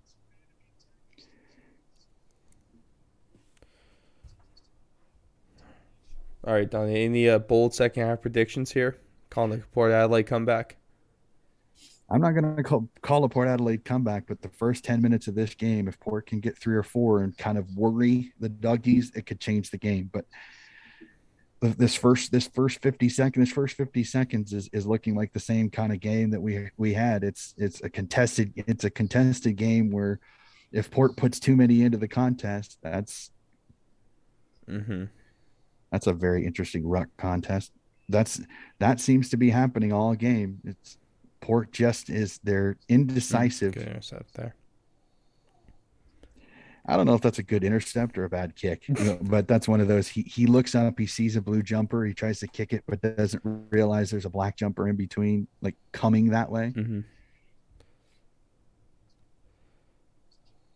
All right, Donnie. Any bold second half predictions here? Calling the Port Adelaide comeback. I'm not going to call a Port Adelaide comeback, but the first 10 minutes of this game, if Port can get 3 or 4 and kind of worry the doggies, it could change the game. But this first 50 seconds is looking like the same kind of game that we had. It's a contested game where if Port puts too many into the contest, Mm-hmm. that's a very interesting ruck contest. That's that seems to be happening all game. It's Port just is they're Good indecisive. intercept there. I don't know if that's a good intercept or a bad kick, but that's one of those. He looks up, he sees a blue jumper, he tries to kick it, but doesn't realize there's a black jumper in between, like coming that way. Mm-hmm.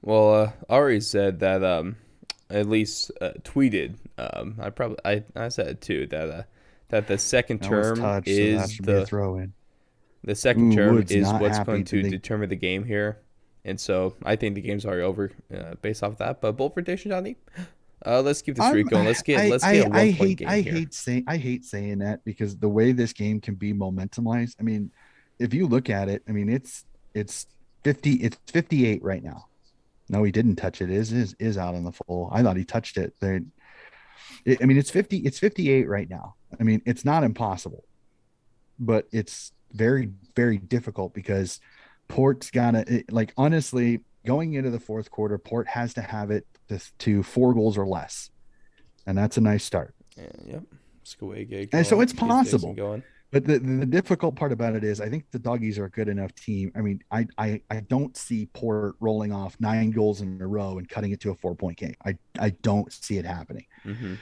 Well, Ari said that at least tweeted. I said it too that That was touch, so that should be a throw in. the second Ooh, term Woods is not what's happy. going Did to they? determine the game here, and so I think the game's already over based off of that. But bold prediction, Johnny. Let's keep the streak I'm going. Let's get a 1 point game I here. hate saying that because the way this game can be momentumized. I mean, if you look at it, I mean it's 58 right now. No, he didn't touch it. Is out on the full. I thought he touched it. I mean, it's 58 right now. I mean, it's not impossible, but it's very difficult because Port's gotta like honestly going into the fourth quarter, Port has to have it to 4 goals or less, and that's a nice start. And, yep, Skaway And so going, it's get Dixon possible. going. But the difficult part about it is I think the doggies are a good enough team. I mean, I don't see Port rolling off 9 goals in a row and cutting it to a 4 point game. I don't see it happening. Mm-hmm.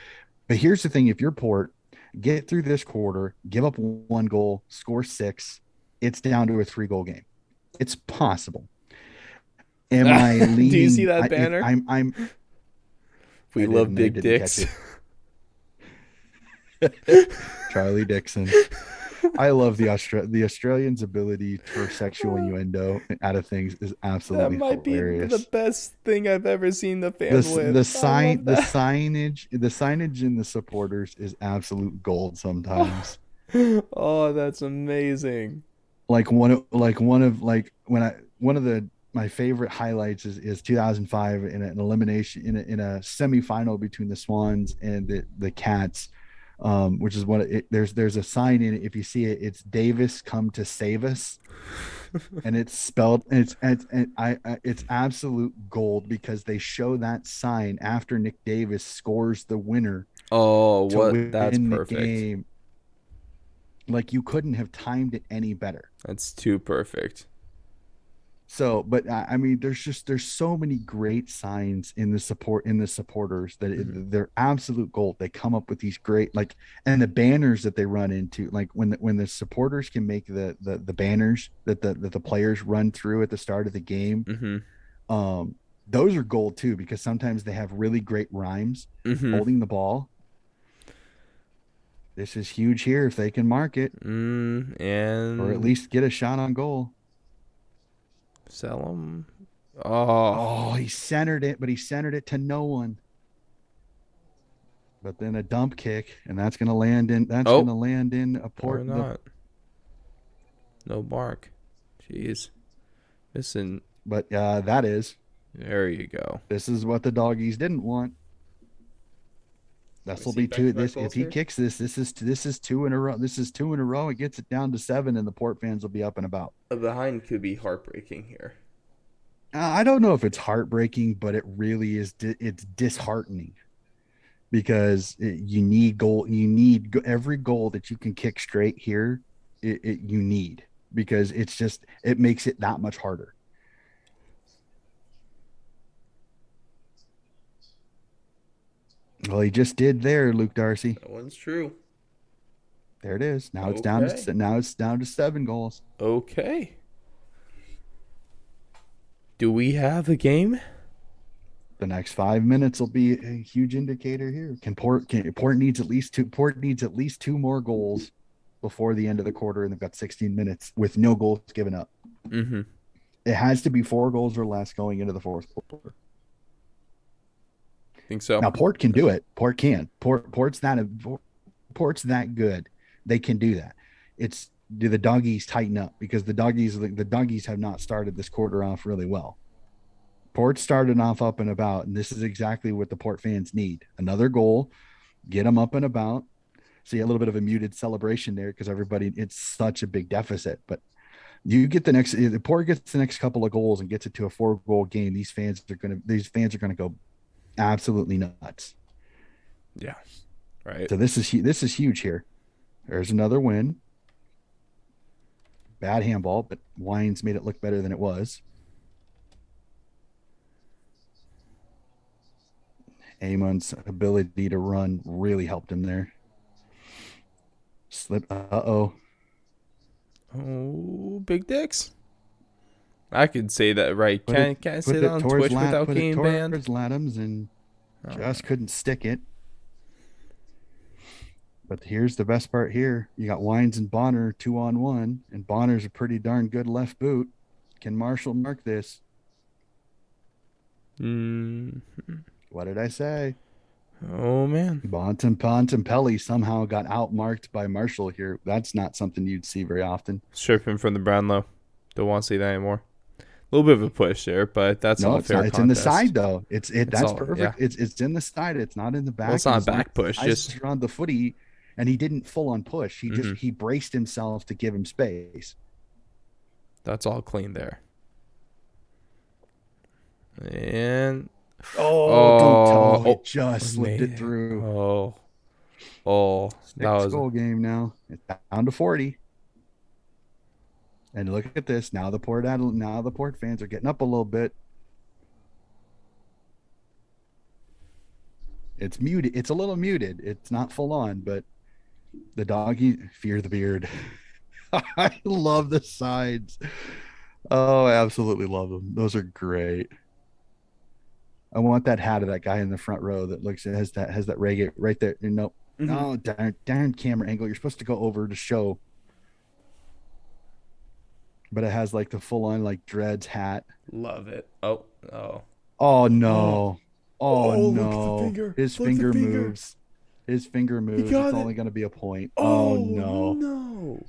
But here's the thing: if you're Port, get through this quarter, give up 1 goal, score 6, it's down to a 3 goal game. It's possible. Am I Do you see leaning? that banner? We I love didn't. I big didn't catch dicks. it. Charlie Dixon. I love the Australians' ability for sexual innuendo out of things is That absolutely might be the hilarious. best thing I've ever seen the fan with. I love that. The signage in the supporters is absolute gold sometimes. Oh, that's amazing. Like when I one of the my favorite highlights is 2005 in an elimination in a semifinal between the Swans and the Cats, which is there's a sign in it. If you see it, it's Davis come to save us, and it's spelled it's absolute gold because they show that sign after Nick Davis scores the winner Oh, to what? That's win the perfect. game. Like you couldn't have timed it any better. That's too perfect. So, but I mean, there's so many great signs in the supporters that Hmm. they're absolute gold. They come up with these great and the banners that they run into, like when the supporters can make the banners that the players run through at the start of the game. Hmm. Um, those are gold too because sometimes they have really great rhymes Hmm. holding the ball. This is huge here if they can mark it or at And least get a shot on goal. sell them. Oh, Oh, he centered it, but he centered it to no one. But then a dump kick, and that's oh, gonna land in a or port the not. No mark. Jeez. Missing. But that is There you go. this is what the doggies didn't want. Let me This will see be back two. to back This if goals he here. kicks this, this is two in a row. This is two in a row. It gets it down to 7, and the Port fans will be up and about. A behind could be heartbreaking here. I don't know if it's heartbreaking, but it really is. It's disheartening because you need goal. You need every goal that you can kick straight here. You need because it makes it that much harder. Well, he just did there, Luke Darcy. That one's true. There it is. Okay. Now it's down to 7 goals. Okay. Do we have a game? The next 5 minutes will be a huge indicator here. Port needs at least two. Port needs at least two more goals before the end of the quarter, and they've got 16 minutes with no goals given up. Mm-hmm. It has to be 4 goals or less going into the fourth quarter. Think so? Now Port can do it. Port can. Port's that good. They can do that. It's do the doggies tighten up because the doggies have not started this quarter off really well. Port started off up and about, and this is exactly what the Port fans need. Another goal, get them up and about. See a little bit of a muted celebration there because it's such a big deficit. But you get the Port gets the next couple of goals and gets it to a 4 goal game. These fans are gonna go absolutely nuts. Yeah. Right. So this is huge here. There's another win. Bad handball, but Wines made it look better than it was. Amon's ability to run really helped him there. Slip. Uh-oh. Oh, big dicks. I could say that right. Put it Can I say that on towards Twitch without Put it getting banned? towards Latham's and Oh, just couldn't stick it. But here's the best part here. You got Wines and Bonner 2-on-1, and Bonner's a pretty darn good left boot. Can Marshall mark this? mm, What did I say? oh man. Bontempelli somehow got outmarked by Marshall here. That's not something you'd see very often. Stripping from the Brownlow. Don't want to see that anymore. A little bit of a push there, but that's No, all it's fair not. It's in the side contest. though. It's That's all, yeah. perfect. It's in the side. It's not in the Well, it's back. And not a as long back as push. his Just eyes are on the footy, and he didn't full on push. mm-hmm. He braced himself to give him space. That's all clean there. And Oh, don't oh, tell! He oh, just slipped it man. through. Oh, that Six was goal game now. It's down to 40. And look at this. Now the Port fans are getting up a little bit. It's muted. It's a little muted. It's not full on, but the doggy fear the beard. I love the sides. Oh, I absolutely love them. Those are great. I want that hat of that guy in the front row that looks has that reggae right there. No, mm-hmm. oh darn camera angle. You're supposed to go over to show, but it has like the full on like dreads hat. Love it. Oh, oh, Oh oh, no. Oh oh! Look at the no. finger. His Look at the finger finger. moves. His finger He moves. It's got only it. going to be a point. Oh Oh no. no!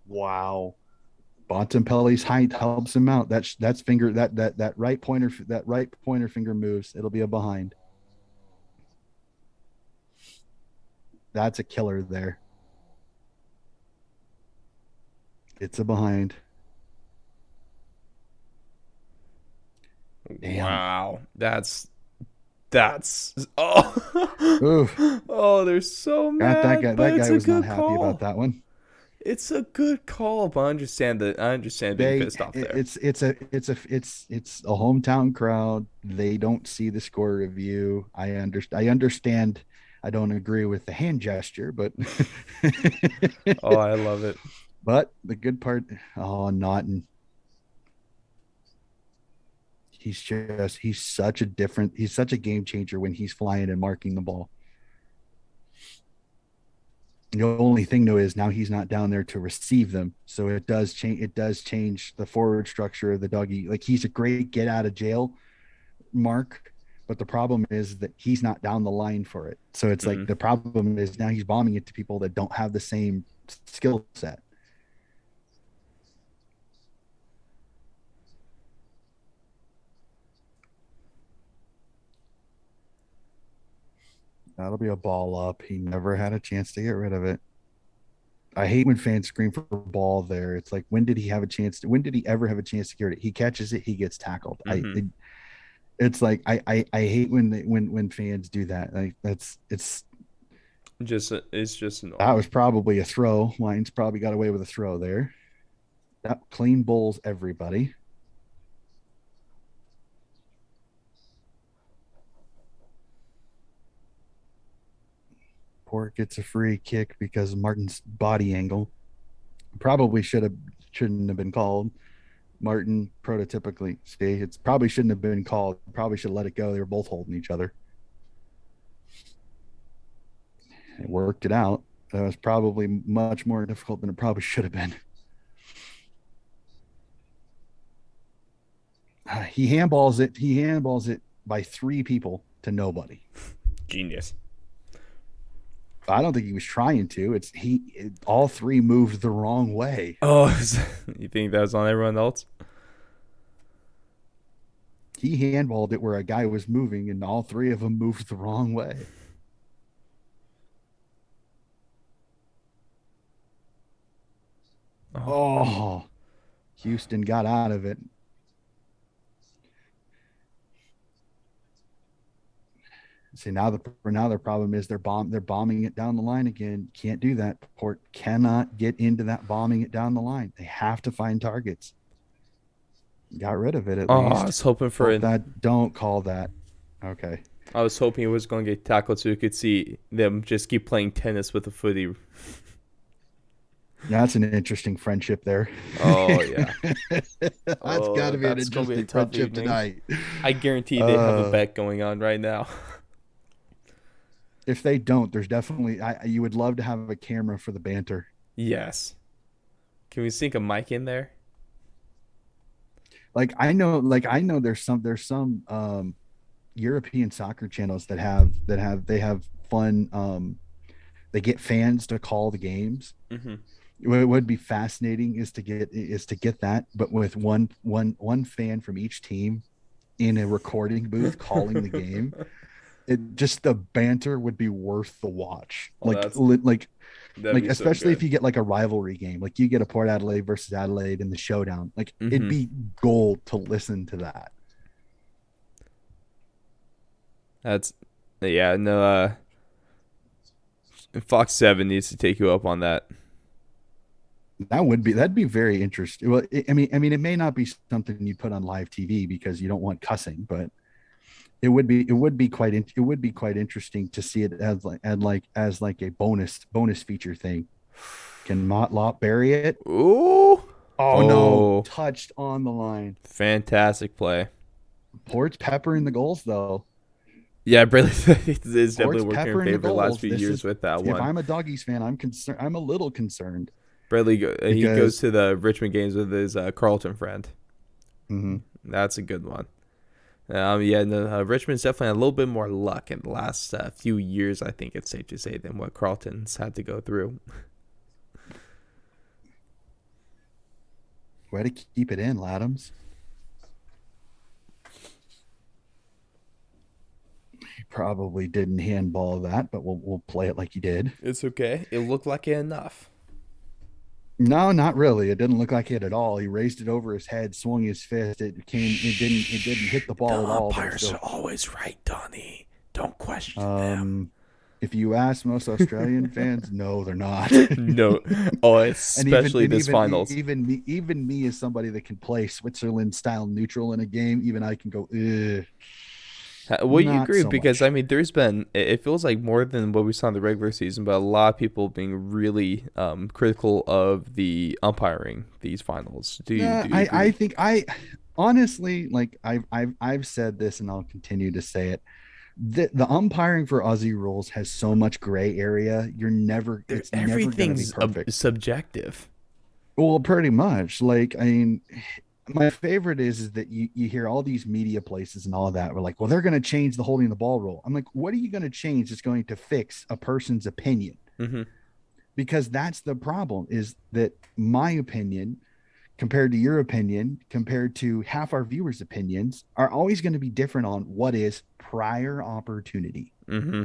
Wow. Bontempelli's height helps him out. That's finger that right pointer finger moves. It'll be a behind. That's a killer there. It's a behind. Damn. Wow, that's oh Oof. oh, they're so Got that mad, guy. but That it's guy a was not good happy about call. that one. It's a good call, but I understand being They pissed off there. it's a hometown crowd. They don't see the score review. I understand. I don't agree with the hand gesture, but Oh, I love it. but the good part, oh, Naughton, he's such a game changer when he's flying and marking the ball. The only thing though is now he's not down there to receive them, so it does change the forward structure of the doggy. Like he's a great get out of jail mark, but the problem is that he's not down the line for it. So it's like Mm-hmm. the problem is now he's bombing it to people that don't have the same skill set. That'll be a ball up. He never had a chance to get rid of it. I hate when fans scream for ball there. It's like, when did he have a chance to, when did he ever have a chance to get it? He catches it, he gets tackled. Mm-hmm. It's like, I hate when when fans do that. Like, Just it's just that annoying. was probably a throw. Lions probably got away with a throw there. That clean bowls everybody. Port gets a free kick because of Martin's body angle. Probably shouldn't have been called. Martin prototypically, see, it's probably shouldn't have been called. Probably should have let it go. They were both holding each other. They worked it out. That was probably much more difficult than it probably should have been. He handballs it. He handballs it by three people to nobody. Genius. I don't think he was trying to. All three moved the wrong way. Oh, you think that was on everyone else? He handballed it where a guy was moving, and all three of them moved the wrong way. Oh, Oh, Houston got out of it. See, now their problem is they're bombing it down the line again. Can't do that. Port cannot get into that bombing it down the line. They have to find targets. Got rid of it at I least. was hoping for Hope an. that don't call that. Okay. I was hoping it was going to get tackled so you could see them just keep playing tennis with the footy. Yeah, that's an interesting friendship there. Oh yeah. That's got Oh, to be an that's gonna be a interesting tough friendship evening. tonight. I guarantee they have a Uh, bet going on right now. if they don't, there's definitely you would love to have a camera for the banter. Yes. Can we sink a mic in there? Like I know there's some European soccer channels that have fun they get fans to call the games. Mm-hmm. What would be fascinating is to get that, but with one fan from each team in a recording booth calling the game. It just, the banter would be worth the watch. Oh, that's Like that'd like be so especially if good. you get like a rivalry game, like you get a Port Adelaide versus Adelaide in the showdown, like it'd Mm-hmm. be gold to listen to that. That's yeah. No. Fox Seven needs to take you up on that. That'd be very interesting. Well, I mean, it may not be something you put on live TV because you don't want cussing, but it would be quite interesting to see it as like a bonus feature thing. Can Motlop bury it? Ooh. Oh no, Oh. touched on the line. Fantastic play. Port's peppering the goals though. Yeah, Bradley is definitely Port's working in peppering the favor the last goals. few This years is, with that if one. I'm a Doggies fan, I'm concerned. I'm a little concerned Bradley he goes because to the Richmond games with his Carlton friend. mhm. That's a good one. Yeah, no, Richmond's definitely had a little bit more luck in the last few years. I think it's safe to say than what Carlton's had to go through. Way to keep it in, Laddams. He probably didn't handball that, but we'll play it like he did. It's okay. It looked like it enough. No, not really. It didn't look like it at all. He raised it over his head, swung his fist. It came. It didn't hit the The ball at all. But it umpires are still. always right, Donnie. Don't question them. Um, if you ask most Australian fans, no, they're not. No. Oh, and even especially and this even finals. even me as somebody that can play Switzerland style neutral in a game, even I can go, Well, you not agree so because I much. mean, there's been it feels like more than what we saw in the regular season, but a lot of people being really critical of the umpiring these finals. Do you I agree? think I honestly, like, I've said this and I'll continue to say it. The umpiring for Aussie rules has so much gray area. It's never going to be Everything's perfect. subjective. Well, pretty much. Like, I mean, my favorite is that you hear all these media places and all of that. We're like, well, they're going to change the holding the ball rule. I'm like, what are you going to change that's going to fix a person's opinion? Mm-hmm. Because that's the problem, is that my opinion compared to your opinion, compared to half our viewers' opinions, are always going to be different on what is prior opportunity. Mm-hmm.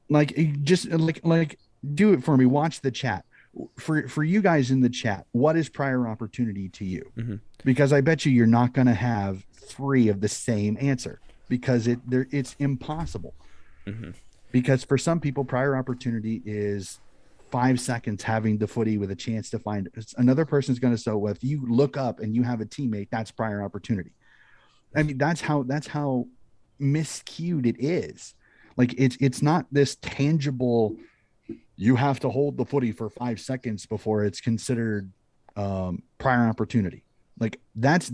Like just like do it for me. Watch the chat. For you guys in the chat, what is prior opportunity to you? Hmm. Because I bet you're not going to have three of the same answer because it's impossible. Hmm. Because for some people, prior opportunity is 5 seconds having the footy with a chance to find another person's going to. So well, if you look up and you have a teammate, that's prior opportunity. I mean, that's how miscued it is. Like it's not this tangible. You have to hold the footy for 5 seconds before it's considered prior opportunity. Like that's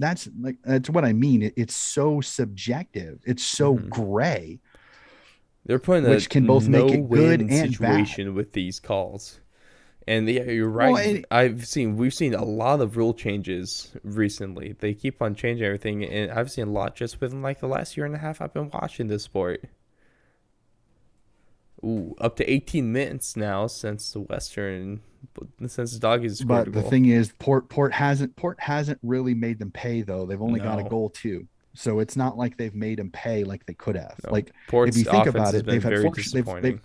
what I mean. It's so subjective. It's so Hmm. gray, They're putting a which can both make it good no-win and bad. situation with these calls. And yeah, you're Well, right. We've seen a lot of rule changes recently. They keep on changing everything, and I've seen a lot just within like the last year and a half I've been watching this sport. Ooh, up to 18 minutes now since the doggies scored a but the goal. thing is, Port hasn't really made them pay though. They've only got a No, goal too, so it's not like they've made them pay like they could have. no. Like if Port's you think offense about has it, they've been had very four. disappointing.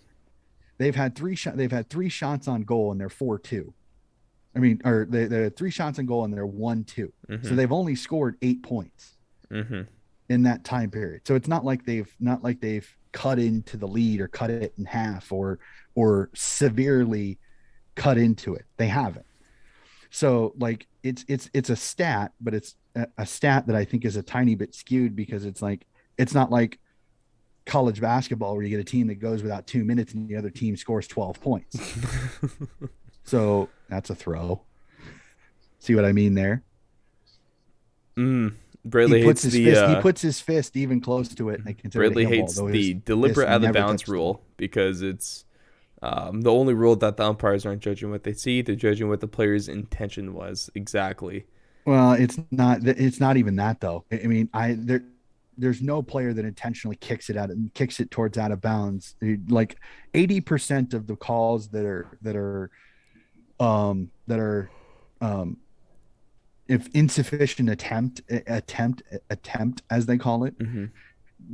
They've had three shots on goal and they're 4-2. I mean, or they had three shots on goal and they're 1-2. So Mm-hmm. they've only scored 8 points Mm-hmm. in that time period. So it's not like they've cut into the lead or cut it in half or severely cut into it. They haven't. So like it's a stat, but it's a stat that I think is a tiny bit skewed because it's not like college basketball where you get a team that goes without 2 minutes and the other team scores 12 points. So that's a throw. See what I mean there? mm. He Bradley puts hates his the fist. He puts his fist even close to it, and they consider it a Bradley handball. hates Though his the deliberate fist out of never bounds touched the rule ball. because it's the only rule that the umpires aren't judging what they see; they're judging what the player's intention was exactly. Well, it's not. It's not even that though. I mean, there's no player that intentionally kicks it out and kicks it towards out of bounds. Like 80% of the calls that are um if insufficient attempt as they call it, Mm-hmm.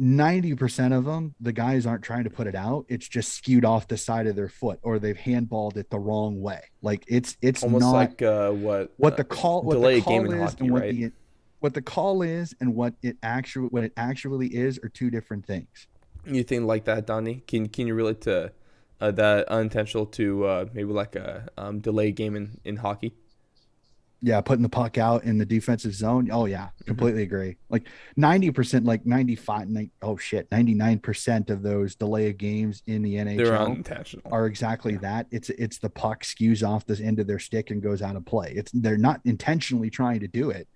90% of them, the guys aren't trying to put it out. It's just skewed off the side of their foot or they've handballed it the wrong way. Like it's Almost not like what what the delay a game call in is hockey, and right? what the call is and what it actually is are two different things. You think like that, Donnie? Can you relate to that unintentional to maybe like a delay game in hockey? Yeah, putting the puck out in the defensive zone. Oh yeah, Mm-hmm. completely agree. Like 90%, like 95, oh shit, 99% of those delay of games in the They're NHL unintentional. are exactly Yeah. that. It's the puck skews off the end of their stick and goes out of play. It's they're not intentionally trying to do it,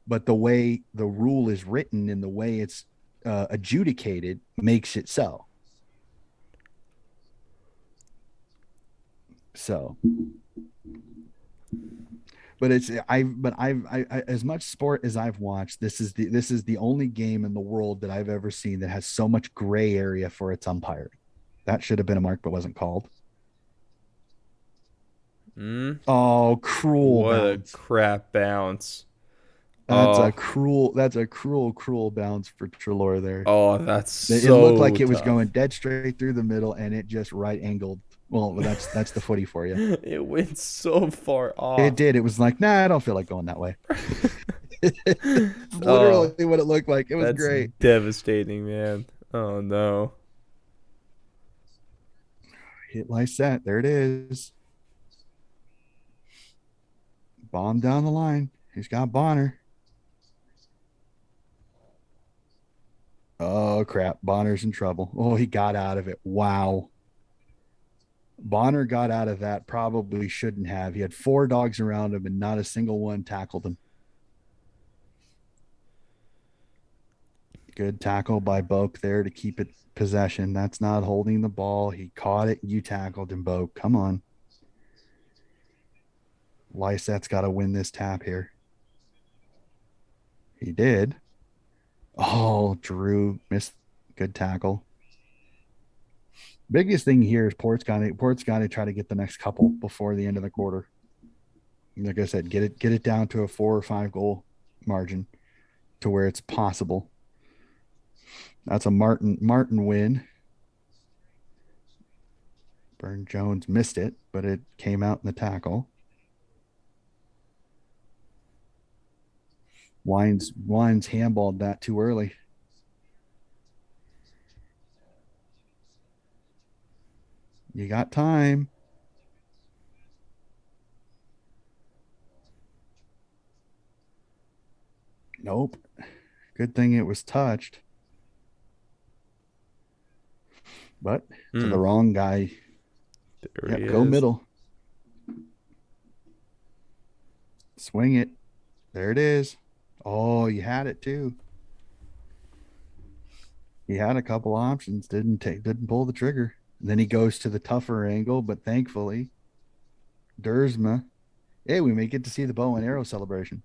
but the way the rule is written and the way it's adjudicated makes it so. So, but I as much sport as I've watched, this is the only game in the world that I've ever seen that has so much gray area for its umpiring. That should have been a mark, but wasn't called. Mm, Oh, cruel what a bounce. crap bounce. That's a Oh, cruel. That's a cruel bounce for Trelaw there. oh, that's It looked so like it was going tough. dead straight through the middle, and it just right angled. Well, that's the footy for you. It went so far It off. did. It was like, nah, I don't feel like going that way. Oh, Literally what it looked like. It was that's great. devastating, man. Oh no. Hit like set. There it is. Bomb down the line. He's got Bonner. Oh crap. Bonner's in trouble. Oh, he got out of it. Wow. Bonner got out of that. Probably shouldn't have. He had four dogs around him and not a single one tackled him. Good tackle by Boak there to keep it possession. That's not holding the ball. He caught it. You tackled him, Boak. Come on. Lysette's got to win this tap here. He did. Oh, Drew missed. Good tackle. Biggest thing here is Port's got to try to get the next couple before the end of the quarter. Like I said, get it down to a 4 or 5 goal margin to where it's possible. That's a Martin win. Burn Jones missed it, but it came out in the tackle. Wines handballed that too early. You got time. Nope. Good thing it was touched, but to the Hmm. wrong guy. There he Yep, go is. middle. Swing it. There it is. Oh, you had it too. He had a couple options, didn't pull the trigger. And then he goes to the tougher angle, but thankfully, Dersma. Hey, we may get to see the bow and arrow celebration.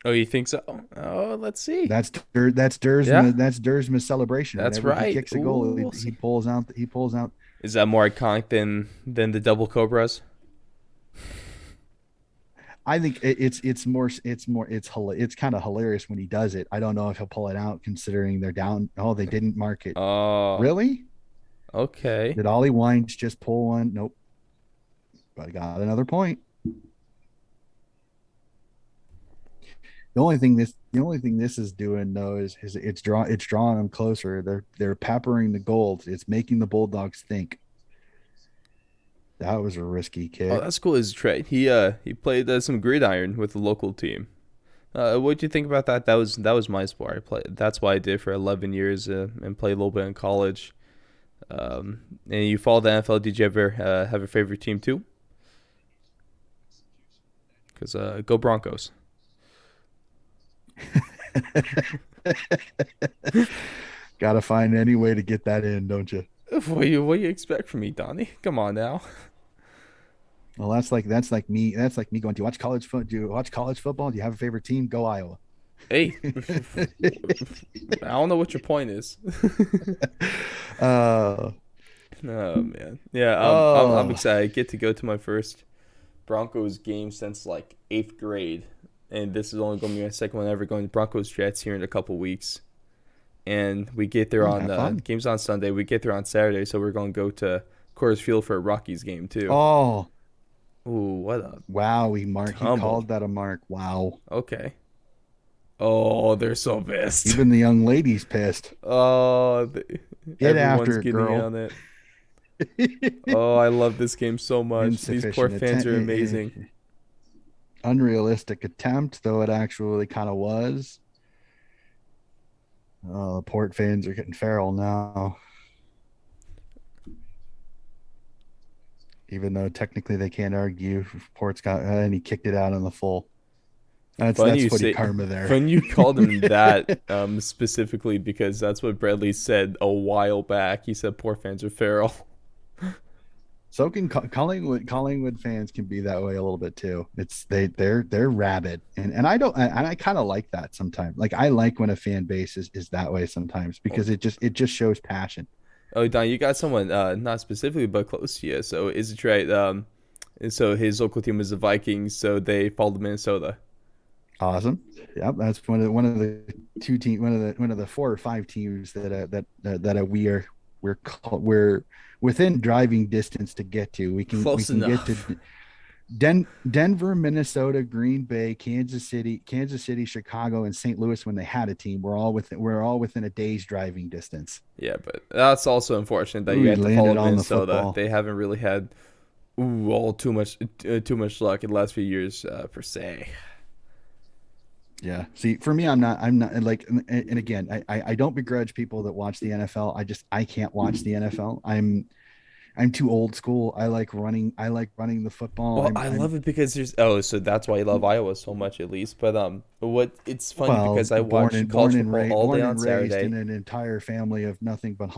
Oh, you think so? Oh, let's see. That's Yeah, Dersma's celebration. that's Whenever he right. kicks a goal, Ooh, we'll he see. pulls out. Is that more iconic than the double cobras? I think it's kind of hilarious when he does it. I don't know if he'll pull it out considering they're down. Oh, they didn't mark it. Oh, Really? okay. Did Ollie Wines just pull one? Nope. But I got another point. The only thing this is doing though is it's drawing them closer. They're peppering the gold. It's making the Bulldogs think. That was a risky Oh, kick. that's cool. Is Trey? He played some gridiron with the local team. What do you think about that? That was my sport. I played. That's why I did for 11 years and played a little bit in college. And you follow the NFL. Did you ever have a favorite team too? Because go Broncos. Got to find any way to get that in, don't you? What you expect from me, Donnie? Come on now. Well, that's like me. That's like me going. Do you watch college foot? Do you watch college football? Do you have a favorite team? Go Iowa. Hey, I don't know what your point is. uh Oh man, yeah. I'm oh excited. I get to go to my first Broncos game since like eighth grade, and this is only going to be my second one ever going to Broncos Jets here in a couple weeks. And we get there oh, on have fun. games on Sunday. We get there on Saturday, so we're going to go to Coors Field for a Rockies game too. Oh Ooh, what a wow, he tumble! called that a mark. Wow. Okay. Oh, they're so pissed. Even the young lady's pissed. Oh, Get everyone's after it, getting in girl. on it. Oh, I love this game so much. These poor Insufficient fans attempt, are amazing. unrealistic attempt, though it actually kind of was. Oh, Port fans are getting feral now, even though technically they can't argue. Port's got and he kicked it out on the full. Funny That's you footy say, karma there. Funny you called him that specifically because that's what Bradley said a while back. He said poor fans are feral. So can Collingwood fans can be that way a little bit too. They're rabid, and I kind of like that sometimes. Like I like when a fan base is that way sometimes Oh, because it just shows passion. oh, Don, you got someone not specifically but close to you. So is it right? So his local team was the Vikings, so they followed Minnesota. Awesome. Yep, that's one of the two team one of the four or five teams we're within driving distance to get to. We Close can get to enough. Denver, Minnesota, Green Bay, Kansas City, Chicago, and St. Louis when they had a team. We're all within a day's driving distance. Yeah, but that's also unfortunate that Ooh, you he had to follow landed on the Minnesota. football. They haven't really had all too much luck in the last few years per se. Yeah. See, for me, I'm not like, and again, I don't begrudge people that watch the NFL. I can't watch the NFL. I'm too old school. I like running the football. Well, I'm I I'm love it because there's so that's why I love Iowa so much at least. But what it's funny well because I watch college football all day born on and raised in Saturday. an entire family of nothing but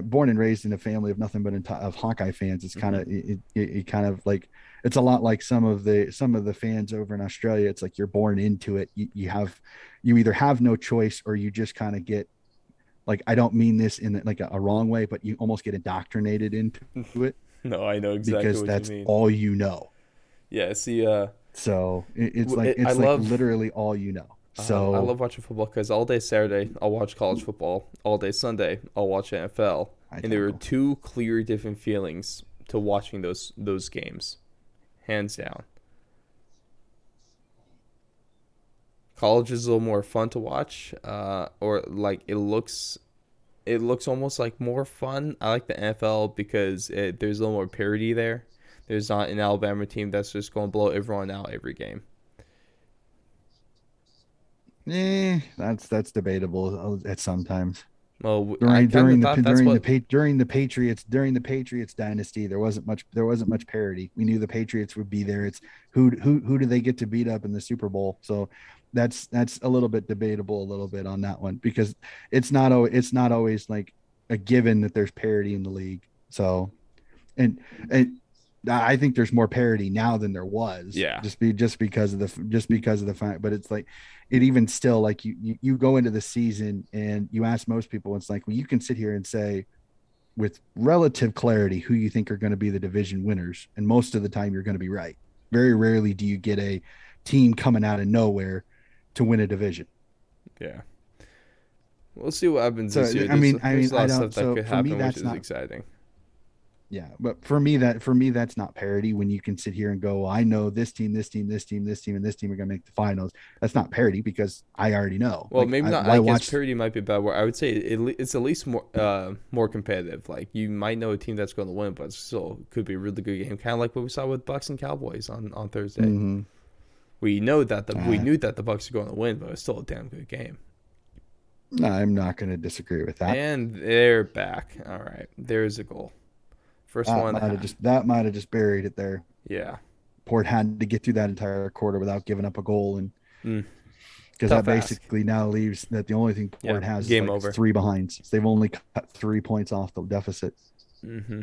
born and raised in a family of nothing but of Hawkeye fans. It's kind Hmm. of it kind of like it's a lot like some of the fans over in Australia. It's like you're born into it. You either have no choice or you just kind of get like I don't mean this in like a wrong way, but you almost get indoctrinated into it No, I know exactly because what you that's mean. all you know. Yeah, see, So it's like I it's like love literally all you know. I So love watching football because all day Saturday I'll watch college football, all day Sunday I'll watch NFL, I and there are tackle. two clear different feelings to watching those games, hands down. College is a little more fun to watch, or like it looks almost like more fun. I like the NFL because there's a little more parity there. There's not an Alabama team that's just going to blow everyone out every game. That's debatable at sometimes. Well, I during kind during of the thought that's during the what. pa- during the Patriots dynasty, there wasn't much parity. We knew the Patriots would be there. It's who do they get to beat up in the Super Bowl? So that's a little bit debatable a little bit on that one because it's not always like a given that there's parity in the league. So and I think there's more parity now than there was Yeah, just because of the fact, but it's like it even still like you go into the season and you ask most people, it's like, well, you can sit here and say with relative clarity who you think are going to be the division winners, and most of the time you're going to be right. Very rarely do you get a team coming out of nowhere to win a division. yeah. We'll see what happens So this year. I There's mean, I there's mean, a lot I of don't. stuff that So could for me, happen, which that's is not. exciting. Yeah, but for me that's not parity when you can sit here and go, well, I know this team, this team, this team, this team, and this team are going to make the finals. That's not parity because I already know. Well, Like, maybe not. I why guess watch? parity might be a bad word. I would say it's at least more competitive. Like you might know a team that's going to win, but still could be a really good game. Kind of like what we saw with Bucks and Cowboys on Thursday. Mm-hmm. We Uh, knew that the Bucks are going to win, but it's still a damn good game. no, I'm not going to disagree with that. And they're back. All right, there's a goal. First That one. might have just buried it there. Yeah. Port had to get through that entire quarter without giving up a goal, and Mm, because that tough ask. basically now leaves that the only thing Yeah. Port has is Game like over. three behinds. So they've only cut 3 points off the deficit. Hmm.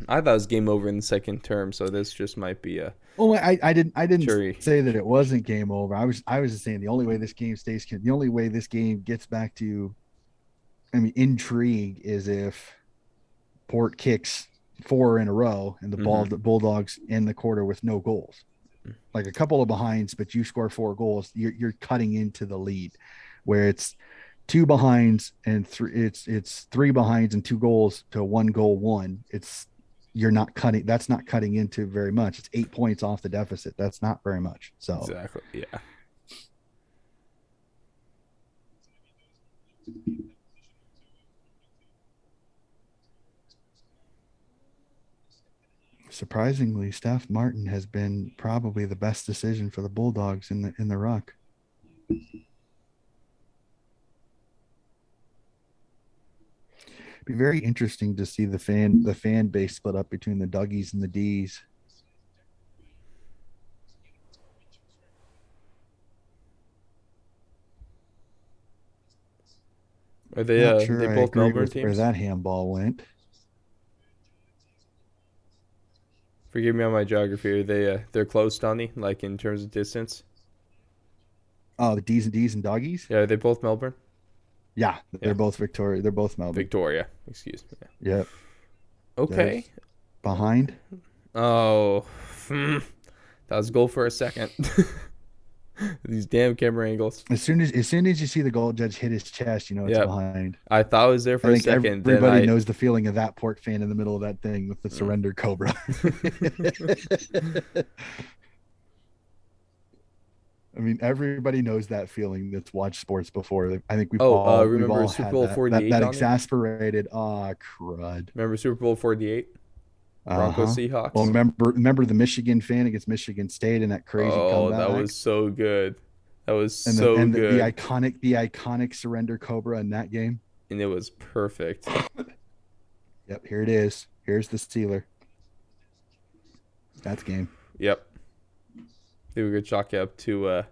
I thought it was game over in the second term, so this just might be a Well, I didn't jury. say that it wasn't game over. I was just saying the only way this game gets back to, I mean, intrigue is if Port kicks four in a row and Hmm. the Bulldogs end the quarter with no goals, like a couple of behinds, but you score four goals, you're cutting into the lead, where it's two behinds and three, it's three behinds and two goals to one goal one. It's you're not cutting. That's not cutting into very much. It's 8 points off the deficit. That's not very much. So Exactly. Yeah. surprisingly, Steph Martin has been probably the best decision for the Bulldogs in the ruck. Be very interesting to see the fan base split up between the Duggies and the D's. Are Not they sure I both agree Melbourne with where teams? that handball went. Forgive me on my geography. Are they're close, Donnie? Like in terms of distance? Oh, the D's and Doggies. Yeah, are they both Melbourne? Yeah, Yeah. they're both Victoria. They're both Melbourne. Victoria. Excuse me. Yeah. Yep. Okay. There's behind. Oh, that was a goal for a second. These damn camera angles. As soon as you see the goal judge hit his chest, you know it's Yep. behind. I thought I was there I for a think second. Then everybody I. knows the feeling of that Port fan in the middle of that thing with the Mm. surrender cobra. I mean, everybody knows that feeling that's watched sports before. I think we've Oh, all we've remember all Super had Bowl that 48, Donnie? exasperated crud. Remember Super Bowl 48? Broncos Uh-huh. Well, Seahawks? remember the Michigan fan against Michigan State and that crazy Oh, that comeback, was so good. That was and the so and the good. iconic surrender cobra in that game. And it was perfect. Yep, here it is. Here's the Steeler. That's game. Yep. They were good chalk it up to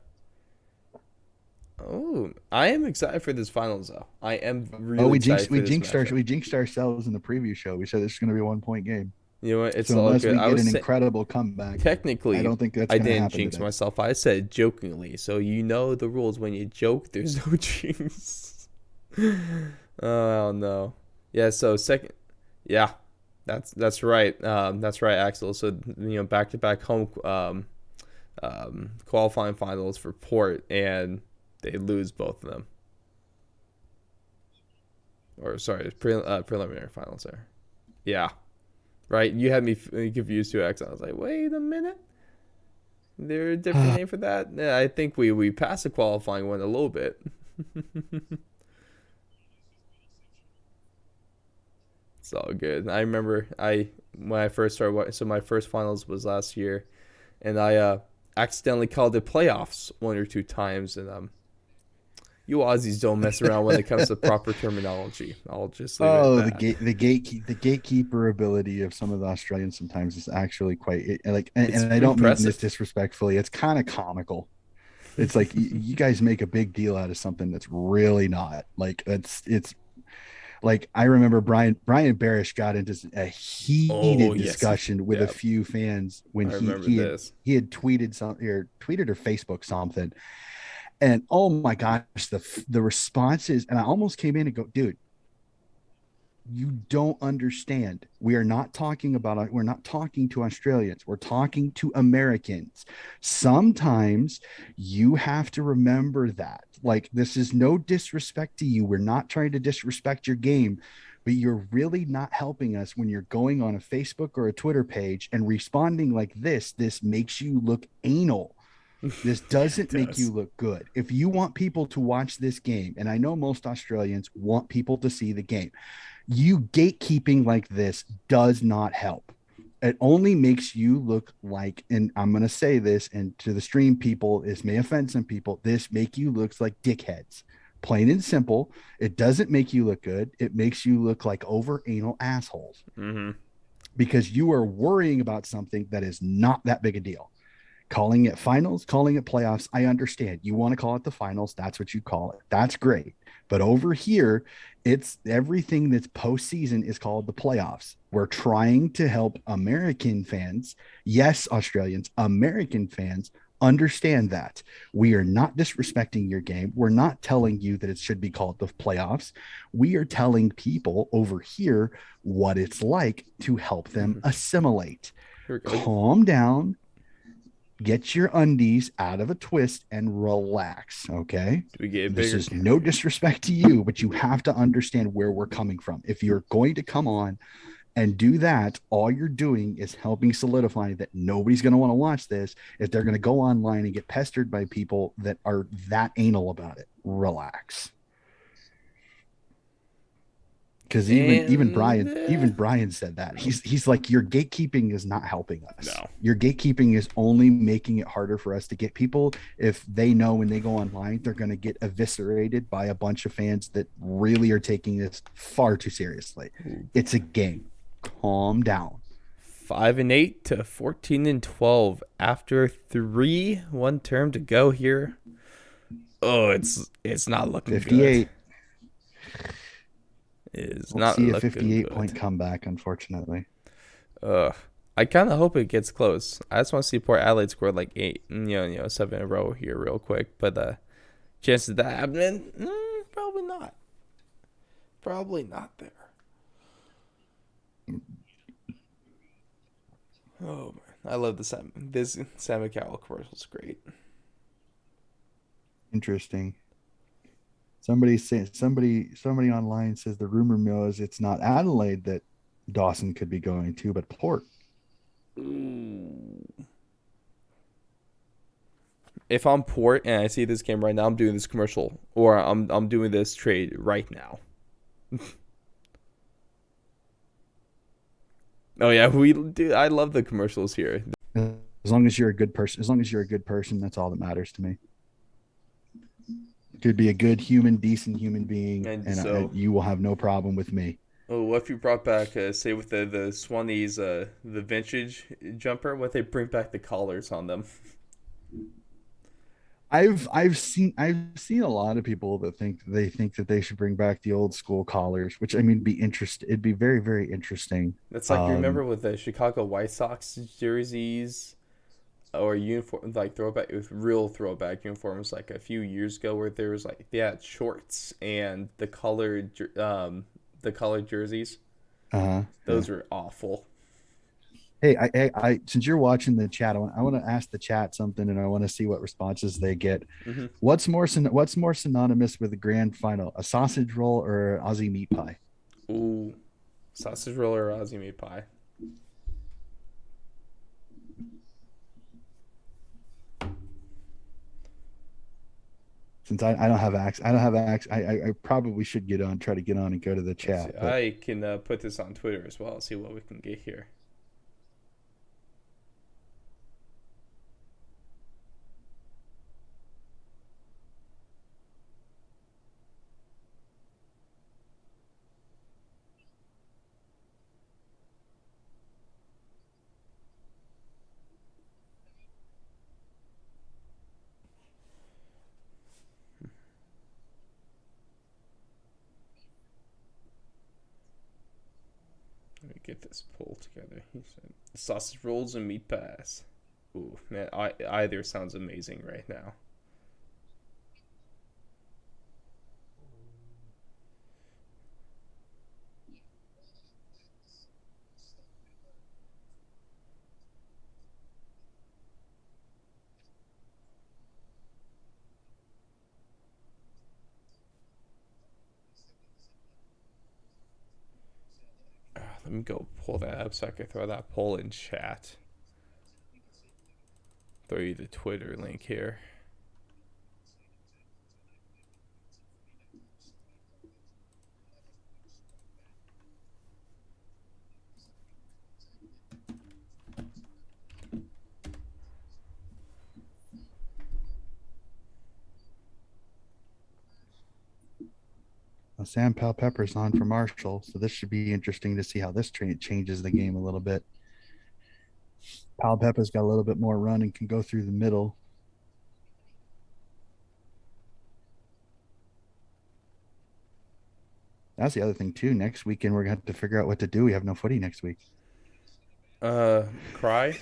oh, I am excited for this finals though. I am Oh, really excited for this matchup. we jinxed ourselves in the preview show. We said this is going to be a 1 point game. You know what? It's So all unless good. we I get was an incredible comeback, I technically don't think that's I going to didn't happen jinx today. myself. I said jokingly. So you know the rules. When you joke, there's no jinx. Oh no. Yeah. So second. Yeah. That's right. That's right, Axel. So back to back home qualifying finals for Port, and they lose both of them. Or sorry, preliminary finals there. Yeah, right? You had me confused too, X. I was like, wait a minute. There a different name for that? Yeah, I think we passed the qualifying one a little bit. It's all good. I remember I when I first started. So my first finals was last year, and I accidentally called it playoffs one or two times, and you Aussies don't mess around when it comes to proper terminology. I'll just leave it at Oh, that. the gatekeeper ability of some of the Australians sometimes is actually quite like, It's and I don't mean this impressive. disrespectfully. It's kind of comical. It's like you guys make a big deal out of something that's really not. Like it's like I remember Brian Barish got into a Oh heated yes, discussion with a yeah, few fans when I remember this. he had tweeted something or tweeted or Facebook something, and oh my gosh, the responses, and I almost came in and go, dude, you don't understand. We're not talking to Australians. We're talking to Americans. Sometimes you have to remember that. Like, this is no disrespect to you. We're not trying to disrespect your game, but you're really not helping us when you're going on a Facebook or a Twitter page and responding like this. This makes you look anal. This Yeah, it doesn't make you does. look good. If you want people to watch this game, and I know most Australians want people to see the game, you gatekeeping like this does not help. It only makes you look like, and I'm going to say this, and to the stream people, this may offend some people, this make you look like dickheads. Plain and simple. It doesn't make you look good. It makes you look like over anal assholes Mm-hmm. because you are worrying about something that is not that big a deal. Calling it finals, calling it playoffs, I understand. You want to call it the finals, that's what you call it. That's great. But over here, it's everything that's postseason is called the playoffs. We're trying to help American fans, yes, Australians, American fans understand that we are not disrespecting your game. We're not telling you that it should be called the playoffs. We are telling people over here what it's like to help them Mm-hmm. assimilate. Here we go. Calm down, get your undies out of a twist and relax. Okay. Do we get a This bigger is no disrespect to you, but you have to understand where we're coming from. If you're going to come on and do that, all you're doing is helping solidify that nobody's going to want to watch this if they're going to go online and get pestered by people that are that anal about it. Relax. Because And even Brian said that he's like, your gatekeeping is not helping us. no. Your gatekeeping is only making it harder for us to get people. If they know when they go online they're going to get eviscerated by a bunch of fans that really are taking this far too seriously. Ooh. It's a game. Calm down. 5-8 to 14-12 after 1 term to go here. Oh, it's not looking good. 58. It is Don't not see a looking 58 good. point comeback, unfortunately. Ugh. I kind of hope it gets close. I just want to see Port Adelaide score like 8, 7 in a row here real quick. But chances of that happening, probably not. Probably not there. Oh man, I love the Sam. This Sam McCowell commercial is great. Interesting. Somebody online says the rumor mill is it's not Adelaide that Dawson could be going to, but Port. Ooh. If I'm Port and I see this game right now, I'm doing this commercial or I'm doing this trade right now. Oh yeah, we do. I love the commercials here. As long as you're a good person, as long as you're a good person, that's all that matters to me. Could be a good human, decent human being, And and so, you will have no problem with me. oh, what if you brought back, say, with the Swanee's the vintage jumper? What if they bring back the collars on them? I've seen a lot of people that think that they should bring back the old school collars, which I mean be interesting. It'd be very, very interesting. That's like you remember Um, with the Chicago White Sox jerseys or uniform like throwback with real throwback uniforms like a few years ago where there was like they had shorts and the colored jerseys. yeah. Those were awful. Hey, since you're watching the chat, I want to ask the chat something, and I want to see what responses they get. Hmm. What's more synonymous with the grand final, a sausage roll or Aussie meat pie? Ooh, sausage roll or Aussie meat pie. Since I don't have access, I don't have access. I probably should get on, try to get on and go to the Let's see. chat, but I can put this on Twitter as well. See what we can get here. Let me get this poll together. He said sausage rolls and meat pies. Ooh, man, either sounds amazing right now. Let me go pull that up so I can throw that poll in chat. Throw you the Twitter link here. Sam Pal Pepper's on for Marshall, so this should be interesting to see how this changes the game a little bit. Pal Pepper's got a little bit more run and can go through the middle. That's the other thing too. Next weekend we're gonna have to figure out what to do. We have no footy next week. Cry.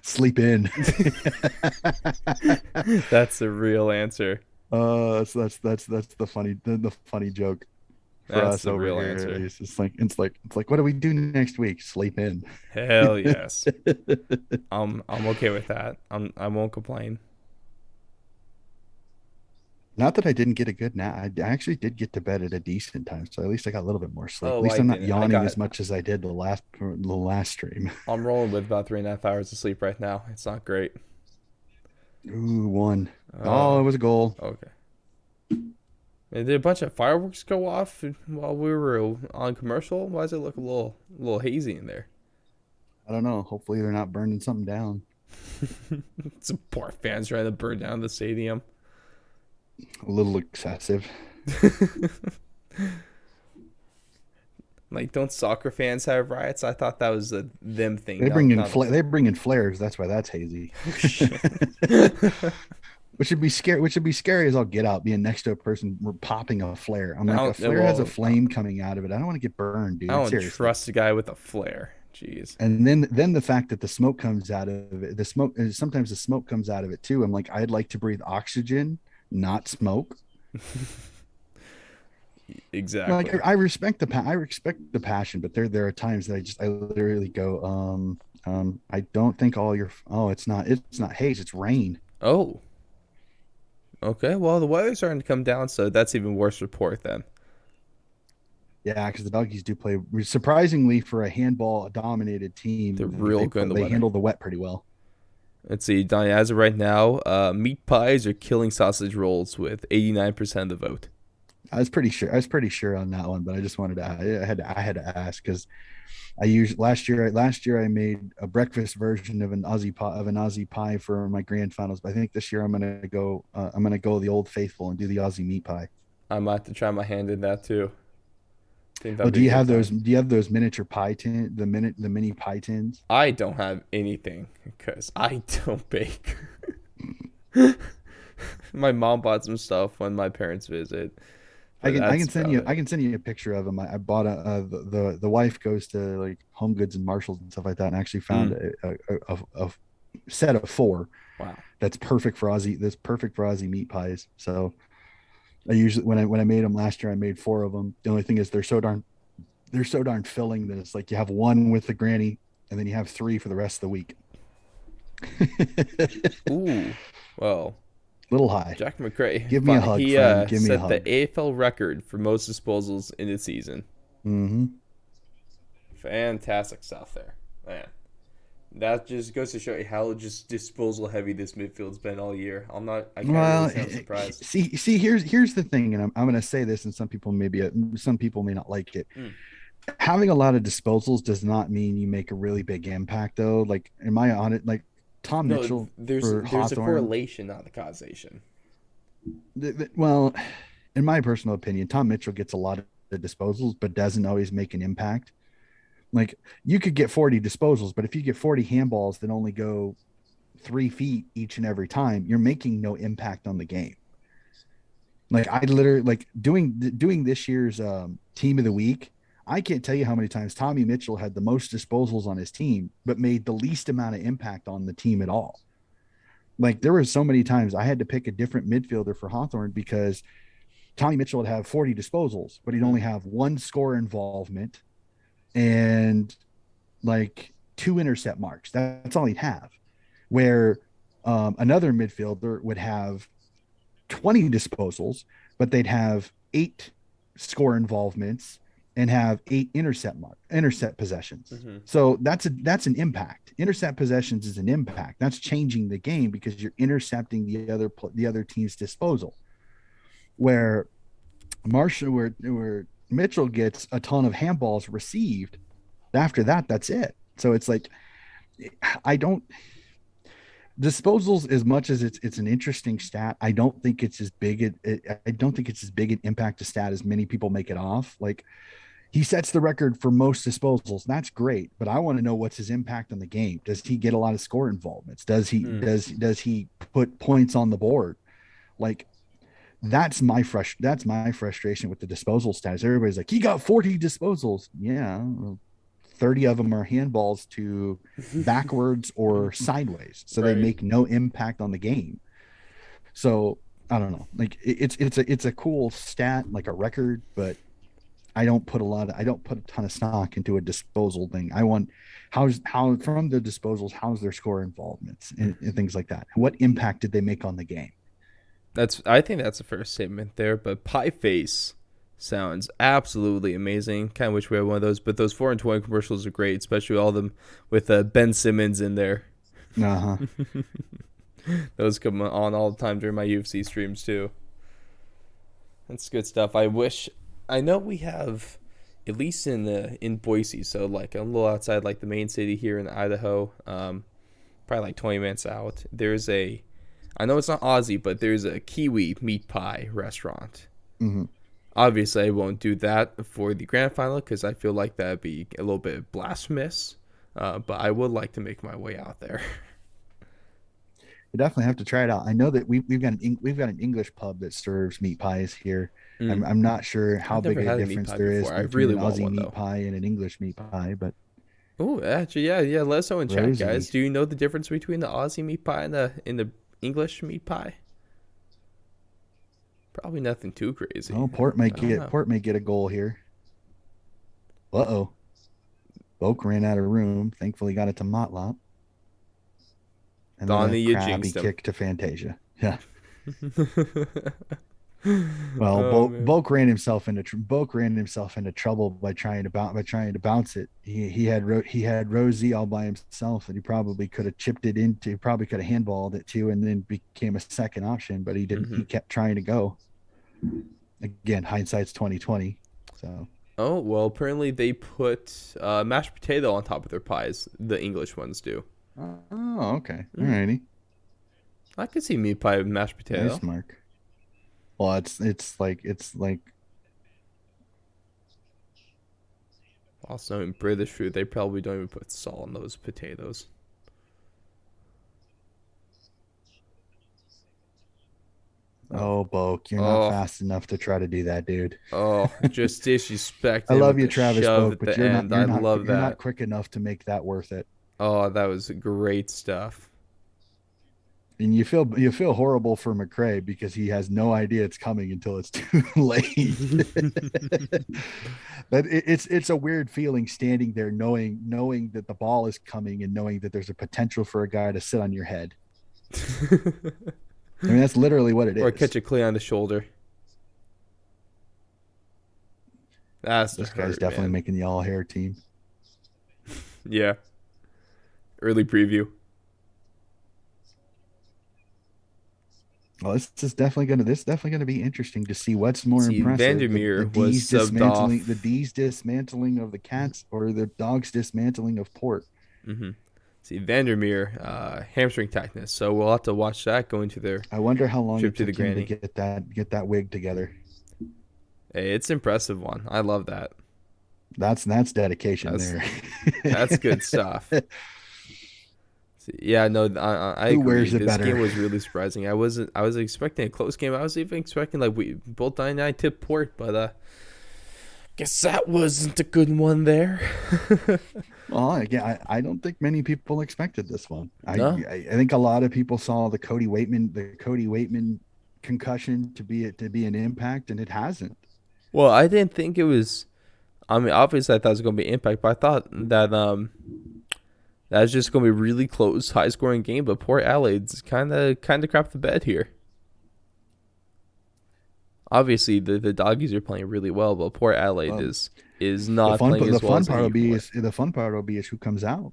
Sleep in. That's the real answer. That's the funny joke for That's us the over real here at answer. least. It's like what do we do next week? Sleep in. Hell yes. I'm okay with that. I won't complain. Not that I didn't get a good nap. I actually did get to bed at a decent time, so at least I got a little bit more sleep. At Oh, least I I'm not didn't. yawning as much as I did the last stream. I'm rolling with about 3.5 hours of sleep right now. It's not great. Ooh, one. Oh, Uh, it was a goal. okay. And did a bunch of fireworks go off while we were on commercial? Why does it look a little hazy in there? I don't know. Hopefully they're not burning something down. Some poor fans trying to burn down the stadium. A little excessive. Like, don't soccer fans have riots? I thought that was a them thing, They bring in not a. they bring in flares. That's why that's hazy. Oh shit. Which would be scary. Which would be scary as I'll get out being next to a person popping a flare. I'm I like, a don't. flare has a Well, flame coming out of it. I don't want to get burned, I dude. don't Seriously. trust a guy with a flare. Jeez. And then the fact that the smoke comes out of it, the smoke sometimes the smoke comes out of it too. I'm like, I'd like to breathe oxygen, not smoke. Like Exactly. I respect I respect the passion, but there are times that I literally go, I don't think all your it's not haze, it's rain. Oh. Okay. Well, the weather's starting to come down, so that's even worse report then. Yeah, because the doggies do play surprisingly for a handball dominated They're team. real good in the They weather. handle the wet pretty well. Let's see, Donnie. As of right now, meat pies are killing sausage rolls with 89% of the vote. I was pretty sure on that one, but I just wanted to I had to ask because I used last year I made a breakfast version of an Aussie pie for my grand finals. But I think this year I'm gonna go the old faithful and do the Aussie meat pie. I might have to try my hand in that too. Think Oh, that'd be a good time. do you have those miniature pie tin the mini pie tins? I don't have anything because I don't bake. My mom bought some stuff when my parents visit, but I that's can send about you it. a picture of them. I bought the wife goes to like Home Goods and Marshalls and stuff like that, and actually found Mm, a set of four wow. that's perfect for Aussie meat pies. So I usually when I made them last year, I made four of them. The only thing is they're so darn filling that it's like you have one with the granny, and then you have three for the rest of the week. Ooh. Well, Little high. Jack McRae, Give me a hug, he friend. Give me a set the hug. AFL record for most disposals in the season. Hmm. Fantastic stuff there, man. That just goes to show you how just disposal heavy this midfield's been all year. I can't really Well, say I'm surprised. see, here's the thing, and I'm going to say this, and some people may not like it. Mm. Having a lot of disposals does not mean you make a really big impact, though. Like, am I on it? Like Tom No, Mitchell for there's a Hawthorne. correlation, not a causation. Well, in my personal opinion, Tom Mitchell gets a lot of the disposals, but doesn't always make an impact. Like you could get 40 disposals, but if you get 40 handballs that only go 3 feet each and every time, you're making no impact on the game. Like I literally like doing this year's team of the week. I can't tell you how many times Tommy Mitchell had the most disposals on his team, but made the least amount of impact on the team at all. Like there were so many times I had to pick a different midfielder for Hawthorne because Tommy Mitchell would have 40 disposals, but he'd Mm-hmm. only have one score involvement and like two intercept marks. That's all he'd have. Where another midfielder would have 20 disposals, but they'd have eight score involvements and have eight intercept possessions. Mm-hmm. So that's an impact. Intercept possessions is an impact. That's changing the game because you're intercepting the other team's disposal. Where where Mitchell gets a ton of handballs received. After that, that's it. So it's like I don't disposals as much as it's an interesting stat. I don't think it's as big. I don't think it's as big an impact to stat as many people make it off. Like he sets the record for most disposals. That's great, but I want to know what's his impact on the game. Does he get a lot of score involvements? Mm. Does he put points on the board? Like that's my frustration with the disposal stats. Everybody's like, he got 40 disposals. Yeah, well, 30 of them are handballs to backwards or sideways. So they Right. make no impact on the game. So I don't know. Like it's a cool stat, like a record, but I don't put a ton of stock into a disposal thing. I want how from the disposals, how's their score involvements and things like that. What impact did they make on the game? I think that's the first statement there. But Pie Face sounds absolutely amazing. Kind of wish we had one of those. But those 4 and 20 commercials are great, especially all of them with Ben Simmons in there. Uh-huh. Those come on all the time during my UFC streams too. That's good stuff. I know we have at least in Boise, so like a little outside like the main city here in Idaho, probably like 20 minutes out. I know it's not Aussie, but there's a Kiwi meat pie restaurant. Mm-hmm. Obviously, I won't do that for the grand final because I feel like that'd be a little bit blasphemous. But I would like to make my way out there. You definitely have to try it out. I know that we've got an English pub that serves meat pies here. Mm. I'm not sure how I've big never of a had a meat difference pie there is before. I between really an want Aussie one meat though. pie and an English meat pie, but Oh, actually, yeah. Let us know in chat, guys. Rosie, Do you know the difference between the Aussie meat pie and the English meat pie? Probably nothing too crazy. oh, I don't know. Port may get a goal here. Uh-oh. Boak ran out of room. Thankfully got it to Motlop. And then a Donnie, you crappy jinxed him. kick to Fantasia. Yeah. Well, Oh man. Boak ran himself into trouble by trying to bounce it. He had Rosie all by himself, and he probably could have chipped it into. Probably could have handballed it too, and then became a second option. But he didn't. Mm-hmm. He kept trying to go. Again, hindsight's 2020. So Oh well, apparently they put mashed potato on top of their pies. The English ones do. oh, okay, Mm. alrighty, I could see meat pie with mashed potato. nice mark. Well, it's like Also, in British food, they probably don't even put salt on those potatoes. Oh, oh, Boak, you're not oh, fast enough to try to do that, dude. oh! Just I disrespecting love with you, the Travis shove Boak, at but the end. I love you're not that. quick enough to make that worth it. Oh, that was great stuff. And you feel horrible for McRae because he has no idea it's coming until it's too late. But it's a weird feeling standing there knowing that the ball is coming and knowing that there's a potential for a guy to sit on your head. I mean, that's literally what it Or catch is. a clay on the shoulder. That's to This guy's hurt, definitely man. making the all hair team. Yeah. Early preview. Well, this is definitely gonna be interesting to see what's more See, impressive: the Vandermeer was D's subbed dismantling off. of the Cats, or the Dogs dismantling of Port. Mm-hmm. See, Vandermeer, hamstring tightness. So we'll have to watch that going to their I wonder how long trip it to the took him to granny. get that wig together. Hey, it's impressive one. I love that. That's dedication That's there. that's good stuff. Yeah, no, I Who agree. wears it This game better? was really surprising. I was expecting a close game. I was even expecting like we both 99 tip Port, but guess that wasn't a good one there. Well, again, I don't think many people expected this one. No. I think a lot of people saw the Cody Waitman concussion to be an impact, and it hasn't. Well, I didn't think it was. I mean, obviously I thought it was gonna be impact, but I thought that that was just gonna be a really close, high scoring game. But poor Adelaide's kind of crapped the bed here. Obviously, the doggies are playing really well, but poor Adelaide Um, is not playing as well as they were. the fun part will be is who comes out.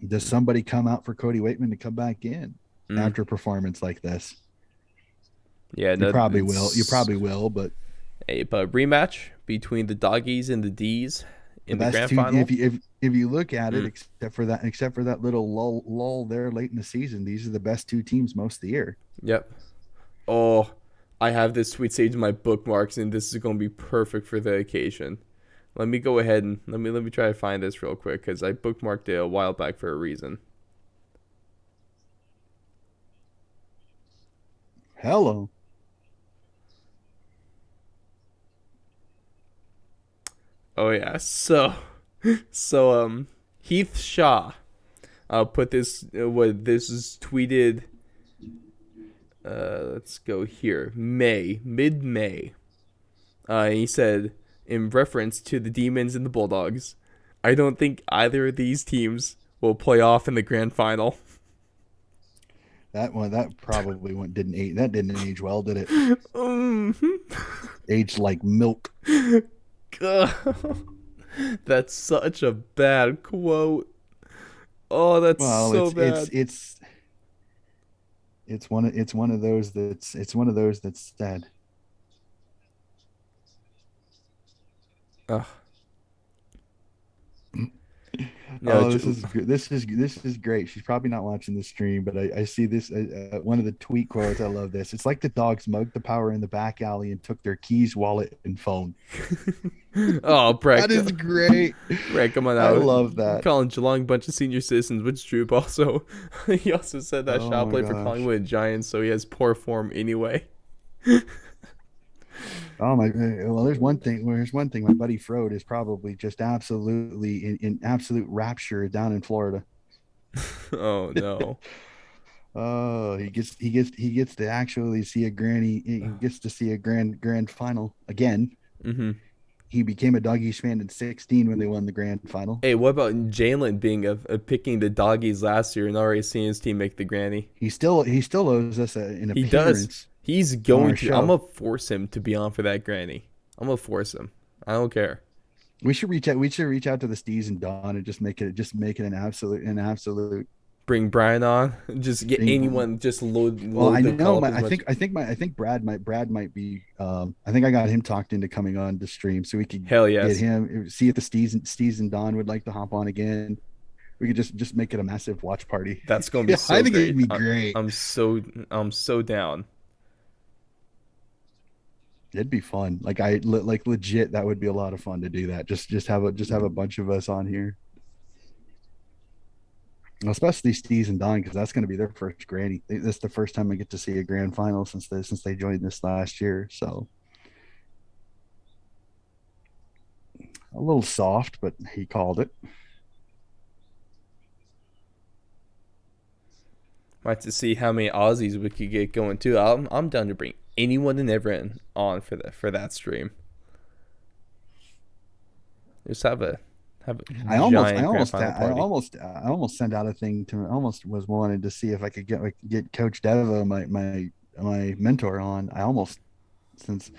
Does somebody come out for Cody Waitman to come back in Mm. after a performance like this? Yeah, You no, probably will. You it's probably will, but rematch between the doggies and the D's the in the best grand two. final. If you look at it, Mm. except for that little lull there late in the season, these are the best two teams most of the year. Yep. Oh, I have this tweet saved in my bookmarks, and this is going to be perfect for the occasion. Let me go ahead and let me try to find this real quick because I bookmarked it a while back for a reason. Hello. Oh yeah, so Heath Shaw put this what this is tweeted. Let's go here. Mid May. He said in reference to the Demons and the Bulldogs, I don't think either of these teams will play off in the grand final. That probably went didn't age that didn't age well, did it? Mm-hmm. Aged like milk. That's such a bad quote. Oh, that's Well, so bad. it's one of those it's one of those that's sad. Ugh. No, Oh, this is good. This is great. She's probably not watching the stream, but I see this one of the tweet quotes. I love this. It's like the dogs mugged the power in the back alley and took their keys, wallet, and phone. oh, That Breck. is great. Breck, come on I out. love that. Calling Geelong a bunch of senior citizens, which is true. But also, he also said that Oh Shaw my played for gosh. Collingwood Giants, so he has poor form anyway. Oh my. Well, there's one thing. Well, there's one thing. My buddy Frode is probably just absolutely in absolute rapture down in Florida. oh no. Oh, he gets to actually see a granny. He gets to see a grand final again. Mm-hmm. He became a doggies fan in 16 when they won the grand final. Hey, what about Jalen being a picking the doggies last year and already seeing his team make the granny? He still owes us an He does. appearance He's on going our to. I'm show. gonna force him to be on for that granny. I'm gonna force him. I don't care. We should reach out. We should reach out to the Stees and Don and just make it an absolute Bring Brian on. Just get thing. anyone. Just Well, load I the call know up as much. I think Brad might be. I think I got him talked into coming on the stream, so we could Hell get yes. him. See if the Stees and Don would like to hop on again. We could just make it a massive watch party. That's gonna be Yeah, I so think it'd great. be great. I'm so I'm so down. It'd be fun. Like legit. That would be a lot of fun to do that. Just have a bunch of us on here, especially Steez and Don, because that's going to be their first granny. This is the first time I get to see a grand final since they joined this last year. So a little soft, but he called it. Might to see how many Aussies we could get going too. I'm down to bring anyone and everyone on for that stream. Just have a giant grand final party. I almost sent out a thing to. I almost was wanted to see if I could get Coach Devo, my mentor, on. I almost since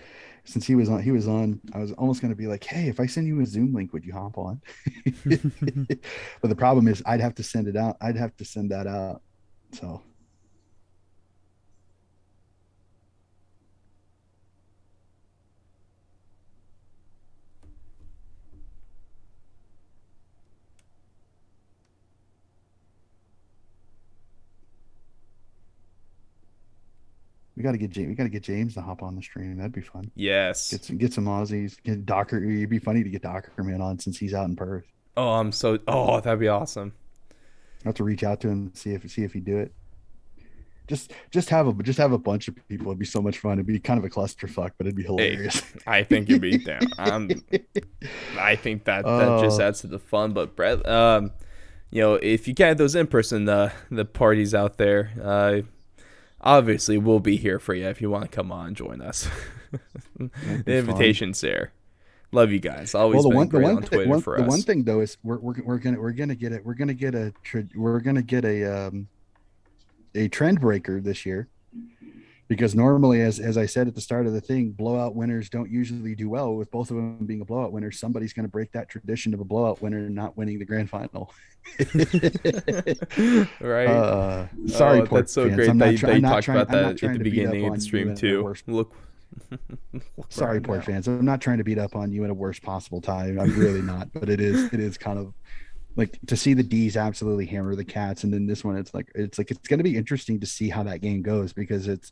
since he was on. I was almost going to be like, hey, if I send you a Zoom link, would you hop on? But the problem is, I'd have to send it out. I'd have to send that out. So we got to get James to hop on the stream. That'd be fun. Yes. Get some Aussies. Get Docker. It'd be funny to get Docker Man on since he's out in Perth. Oh, I'm so. Oh, that'd be awesome. I have to reach out to him and see if he'd do it. Just have a bunch of people. It'd be so much fun. It'd be kind of a clusterfuck, but it'd be Hey, hilarious. I think you'd be down. I think that just Oh, adds to the fun. But Brett, if you can't have those in person the parties out there, obviously we'll be here for you if you want to come on and join us. that'd The be fun. invitation's there. Love you guys. Well, Always been great on Twitter for the one us. thing though is we're gonna get it. We're gonna get a trend breaker this year because normally, as I said at the start of the thing, blowout winners don't usually do well. With both of them being a blowout winner, somebody's going to break that tradition of a blowout winner not winning the grand final. Right? Sorry, Oh, Port that's so fans. great that I'm you not talked trying. about I'm not that at trying the to beat up beginning of the on you stream in a too. worse. Look where Sorry, I'm Port now. fans. I'm not trying to beat up on you in a worst possible time. I'm really not. But it is kind of like to see the D's absolutely hammer the Cats, and then this one, it's going to be interesting to see how that game goes because it's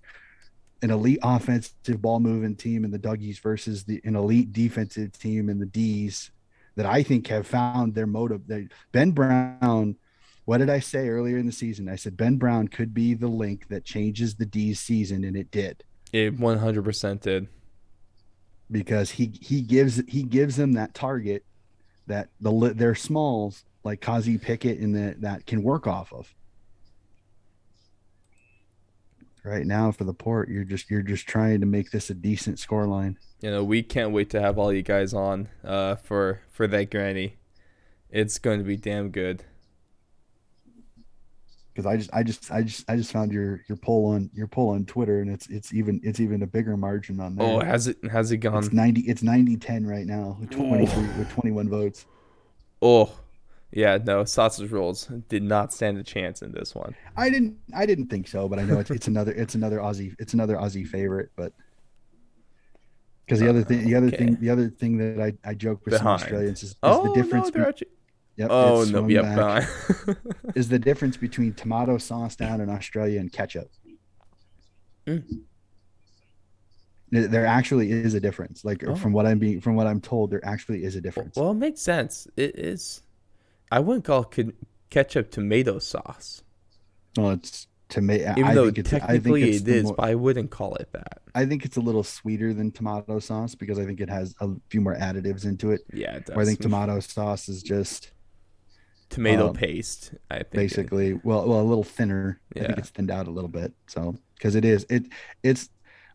an elite offensive ball moving team in the Duggies versus an elite defensive team in the D's that I think have found their motive. Ben Brown, what did I say earlier in the season? I said Ben Brown could be the link that changes the D's season, and it did It 100% did. because he gives them that target that their smalls like Kazi Pickett and that can work off of. Right now for the Port, you're just trying to make this a decent score line. We can't wait to have all you guys on for that granny. It's going to be damn good. Because I just found your poll on Twitter, and it's even a bigger margin on Oh, there. has it It's gone? 90-10 right now with Ooh. 21 votes. Oh, yeah, no, sausage rolls did not stand a chance in this one. I didn't think so, but I know it's another Aussie favorite. But because Okay. the other thing that I joke with some Behind. Australians is the Oh no, difference. they're actually. Yep, it's Oh no, swung yep, back. behind. Is the difference between tomato sauce down in Australia and ketchup. Mm. There actually is a difference. Like Oh, from what I'm told, there actually is a difference. well, it makes sense. It is. I wouldn't call ketchup tomato sauce, Well, it's to me. even I though think technically it's it the is, more. but I wouldn't call it that. I think it's a little sweeter than tomato sauce because I think it has a few more additives into it. Yeah, it Where I does. think tomato sauce is just Tomato uh, paste. I think. basically a little thinner. I think Yeah. it's thinned out a little bit. So because it's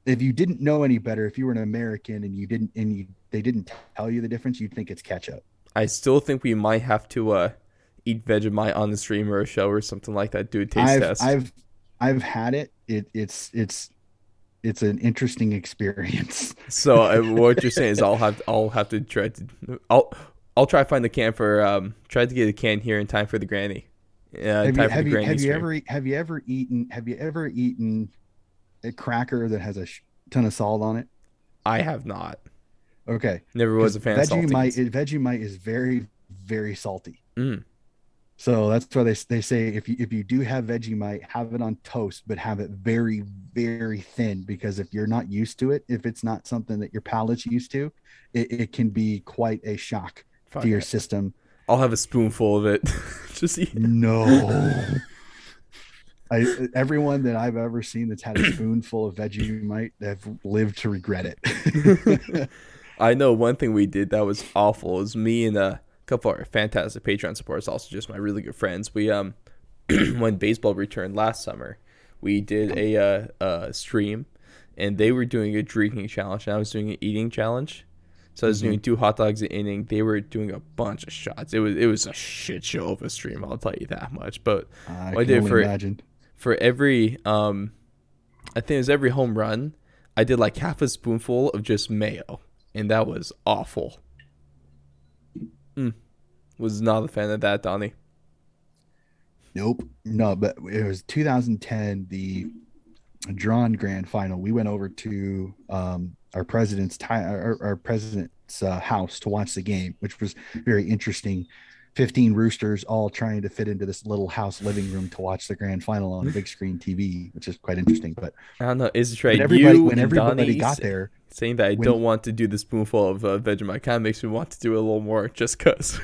if you didn't know any better, if you were an American and you didn't and you they didn't tell you the difference, you'd think it's ketchup. I still think we might have to eat Vegemite on the stream or a show or something like that. Do a taste I've test. I've I've had it. It's an interesting experience. So what you're saying is I'll have to try to I'll try to find the can for try to get a can here in time for the granny. In Have you time for the have you granny have you stream. ever eaten a cracker that has a ton of salt on it? I have not. Okay, Never was because a fan of saltiness. Vegemite is very salty. Mm. So that's why they say if you do have Vegemite, have it on toast, but have it very very thin because if you're not used to it, if it's not something that your palate's used to, it can be quite a shock to Fuck your it. system. I'll have a spoonful of it. Just eat. No, everyone that I've ever seen that's had a spoonful of Vegemite have lived to regret it. I know one thing we did that was awful is me and a couple of our fantastic Patreon supporters, also just my really good friends. We when baseball returned last summer, we did a stream, and they were doing a drinking challenge, and I was doing an eating challenge. So I was Mm-hmm. doing 2 hot dogs an inning. They were doing a bunch of shots. It was a shit show of a stream. I'll tell you that much. But I what I can did only imagine. for every I think it was every home run, I did like half a spoonful of just mayo, and that was awful. Mm, was not a fan of that, Donnie. Nope. No, but it was 2010, the drawn grand final. We went over to our president's house to watch the game, which was very interesting. 15 roosters all trying to fit into this little house living room to watch the grand final on a big screen TV, which is quite interesting. But I don't know. Is it when right? everybody You when and everybody Donnie got there, saying that I don't when want to do the spoonful of Vegemite kind of makes me want to do it a little more just because.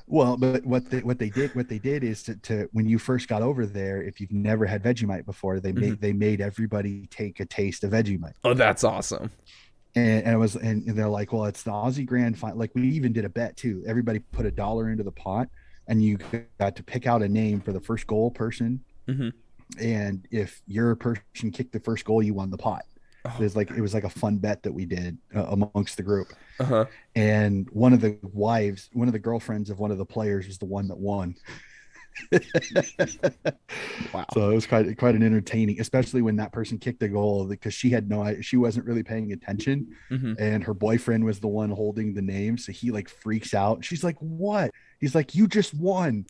well, but what they did is to when you first got over there, if you've never had Vegemite before, they made everybody take a taste of Vegemite. Oh, that's awesome. And they're like, well, it's the Aussie Grand Final. Like we even did a bet too. Everybody put $1 into the pot, and you got to pick out a name for the first goal person. Hmm. And if your person kicked the first goal, you won the pot. Oh, It was like a fun bet that we did amongst the group. uh huh. And one of the girlfriends of one of the players was the one that won. Wow. So it was quite an entertaining, especially when that person kicked the goal because she wasn't really paying attention, Hmm. and her boyfriend was the one holding the name. So he like freaks out. She's like, "What?" He's like, "You just won."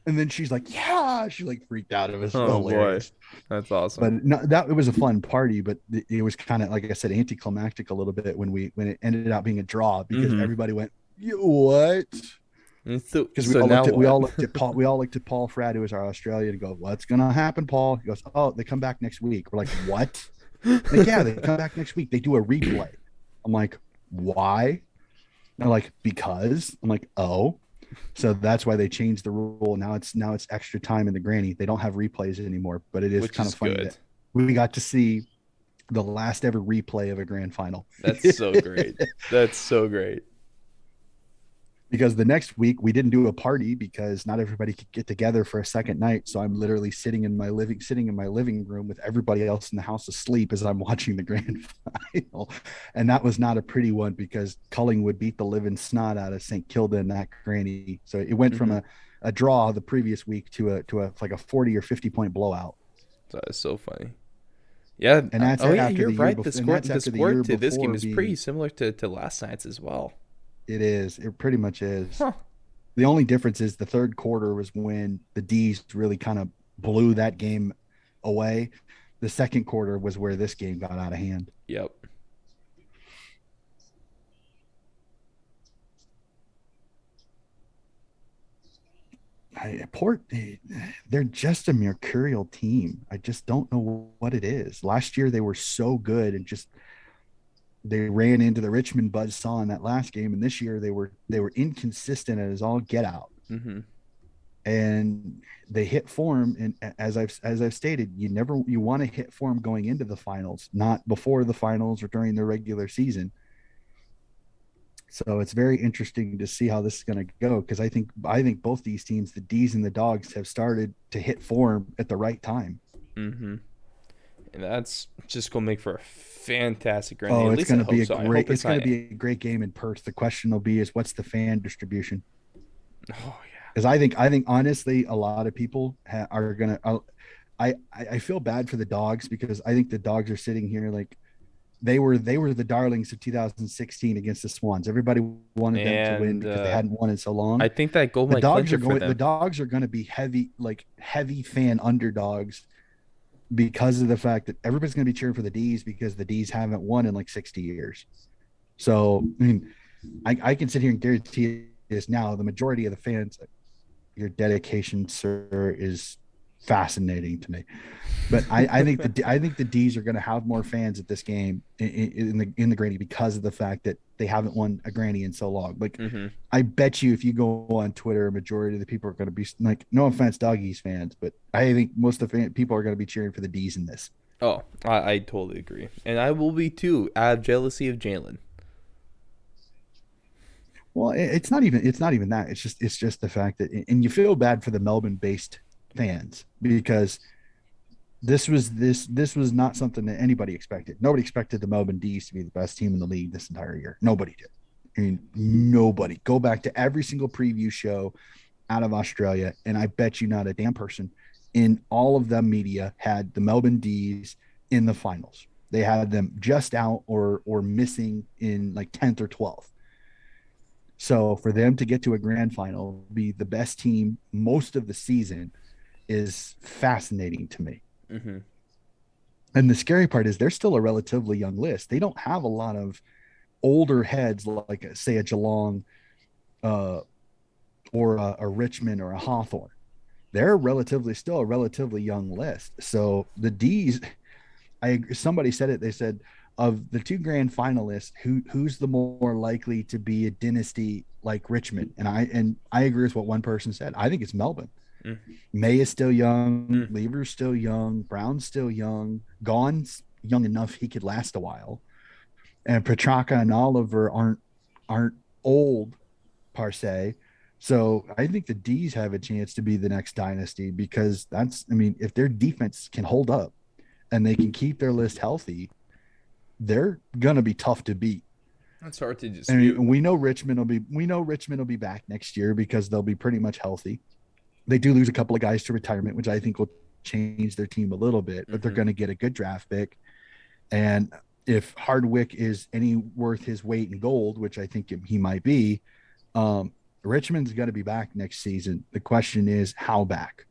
And then she's like, "Yeah." She like freaked out. It was Oh boy, hilarious. that's awesome. But no, that it was a fun party, but it was kind of like I said, anticlimactic a little bit when it ended up being a draw because Hmm. everybody went, "What?" And so Because so now what? we all looked at Paul Fradd, who was our Australian, to go, "What's gonna happen, Paul?" He goes, "Oh, they come back next week." We're like, "What?" Like, yeah, they come back next week. They do a replay. I'm like, "Why?" And they're like, "Because." I'm like, "Oh." So that's why they changed the rule. Now it's extra time in the granny. They don't have replays anymore, but it is Which kind is of funny good. that we got to see the last ever replay of a grand final. That's so great. That's so great. Because the next week we didn't do a party because not everybody could get together for a second night. So I'm literally sitting in my living room with everybody else in the house asleep as I'm watching the grand final. And that was not a pretty one because Collingwood beat the living snot out of St. Kilda in that granny. So it went from Hmm. a draw the previous week to a like a 40 or 50 point blowout. That is so funny. Yeah. And that's Oh yeah, after you're the year right. before, and that's The after the score year to this game before is pretty being similar to last night's as well. it pretty much is. Huh. The only difference is the third quarter was when the D's really kind of blew that game away. The second quarter was where this game got out of hand. Yep. Port, they're just a mercurial team. I just don't know what it is. Last year they were so good and just they ran into the Richmond buzzsaw in that last game, and this year they were inconsistent as all get out. Hmm. And they hit form, and as I've stated, you want to hit form going into the finals, not before the finals or during the regular season. So it's very interesting to see how this is going to go because I think both these teams, the D's and the Dogs, have started to hit form at the right time. Hmm. And that's just gonna make for a fantastic grenade. Oh, At least I hope so. I hope it's it's going not. to be a great game in Perth. The question will be is what's the fan distribution? Oh yeah. Because I think honestly, a lot of people are gonna. I feel bad for the Dogs because I think the Dogs are sitting here like they were the darlings of 2016 against the Swans. Everybody wanted them to win And because they hadn't won in so long. I think that goal The might dogs clinch are it for going. The them. dogs are going to be heavy fan underdogs because of the fact that everybody's going to be cheering for the D's because the D's haven't won in like 60 years. So I mean, I can sit here and guarantee this now. The majority of the fans, your dedication, sir, is fascinating to me. But I think the D's are going to have more fans at this game in the granny because of the fact that they haven't won a granny in so long. Like Hmm. I bet you if you go on Twitter, a majority of the people are going to be like, no offense, Doggies fans, but I think most of the people are going to be cheering for the D's in this. Oh, I totally agree, and I will be too. Out of jealousy of Jalen. Well, it's not even that. It's just the fact that, and you feel bad for the Melbourne based fans because this was not something that anybody expected. Nobody expected the Melbourne D's to be the best team in the league this entire year. Nobody did. I mean, nobody. Go back to every single preview show out of Australia, and I bet you not a damn person in all of them media had the Melbourne D's in the finals. They had them just out or missing in like 10th or 12th. So for them to get to a grand final, be the best team most of the season is fascinating to me. Mm-hmm. And the scary part is they're still a relatively young list. They don't have a lot of older heads like say a Geelong uh, or a Richmond or a Hawthorne. They're relatively still a relatively young list. So the D's, somebody said it. They said of the two grand finalists, who's the more likely to be a dynasty like Richmond? And I agree with what one person said. I think it's Melbourne. Mm-hmm. May is still young, Mm. Lever's still young, Brown's still young, Gawn's young enough he could last a while, and Petraka and Oliver aren't old per se. So I think the D's have a chance to be the next dynasty because I mean, if their defense can hold up and they can keep their list healthy, they're gonna be tough to beat. That's hard to I dispute. mean, we know Richmond will be back next year because they'll be pretty much healthy. They do lose a couple of guys to retirement, which I think will change their team a little bit, but they're Mm-hmm. going to get a good draft pick. And if Hardwick is any worth his weight in gold, which I think he might be, um, Richmond's got to be back next season. The question is, how back?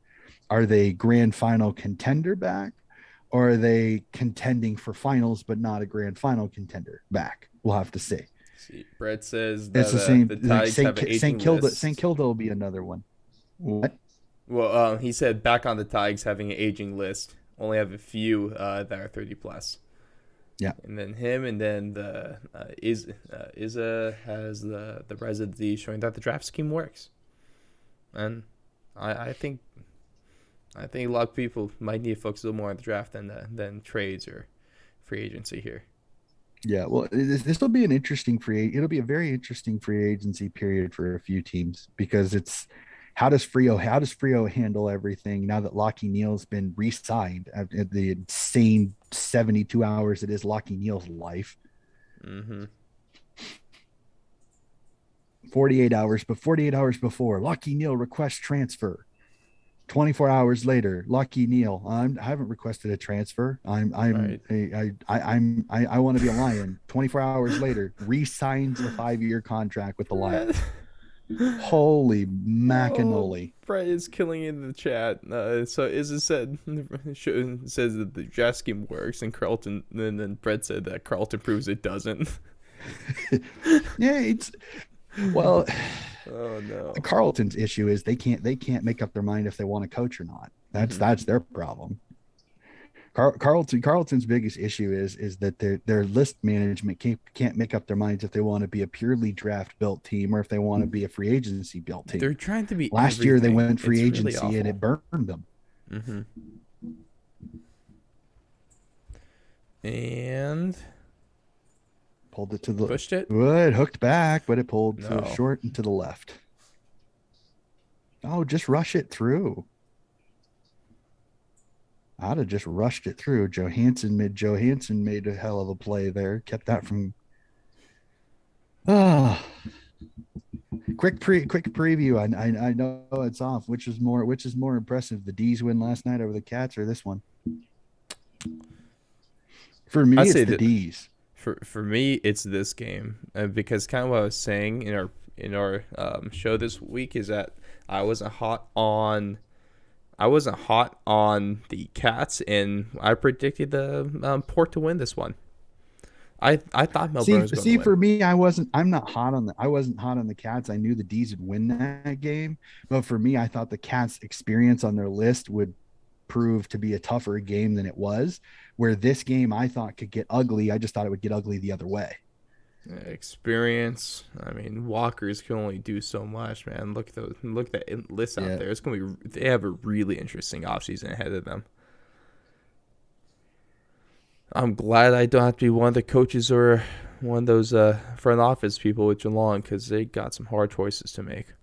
Are they grand final contender back? Or are they contending for finals, but not a grand final contender back? We'll have to see. See, Brett says It's that the same. the Like Tigers have an aging St. list. Kilda will be another one. What? Well, he said back on the Tigers having an aging list. Only have a few that are 30 plus. Yeah. And then him, and then the Isa has the residency showing that the draft scheme works. And I think a lot of people might need to focus a little more on the draft than trades or free agency here. Yeah, well, this will be an interesting it'll be a very interesting free agency period for a few teams because it's how does Frio handle everything now that Lockie Neal's been re-signed at the insane 72 hours it is Lockie Neal's life. Mm-hmm. 48 hours before Lockie Neal requests transfer. 24 hours later, Lucky Neal, I haven't requested a transfer. Right. I want to be a Lion. 24 hours later, re-signs a 5-year contract with the Lions. Holy Oh, macanoli. Brett is killing in the chat. So Izzy said says that the draft scheme works, and Carlton. And then Brett said that Carlton proves it doesn't. Yeah, it's well, Oh no. Carlton's issue is they can't make up their mind if they want to coach or not. That's Mm-hmm. that's their problem. Carlton's biggest issue is that their list management can't make up their minds if they want to be a purely draft built team or if they want to be a free agency built team. They're trying to be Last year they everything. went free It's really agency and awful. it burned them. Mm-hmm. And Pulled it to the pushed it. it hooked back, but it pulled to the No. short and to the left. Oh, just rush it through. I'd have just rushed it through. Johansson made a hell of a play there. Kept that from ah quick preview. I know it's off. Which is more impressive? The D's win last night over the Cats or this one? For I me, it's say the that D's. for me, it's this game because kind of what I was saying in our show this week is that I wasn't hot on the Cats, and I predicted the Port to win this one. I thought Melbourne was going to See, win. for me, I wasn't. I'm not hot on the. I wasn't hot on the Cats. I knew the D's would win that game, but for me, I thought the Cats' experience on their list would prove to be a tougher game than it was. Where this game I thought could get ugly. I just thought it would get ugly the other way. Experience. I mean, Walkers can only do so much, man. Look at that list out Yeah. there. It's gonna be. They have a really interesting offseason ahead of them. I'm glad I don't have to be one of the coaches or one of those front office people with Geelong because they got some hard choices to make.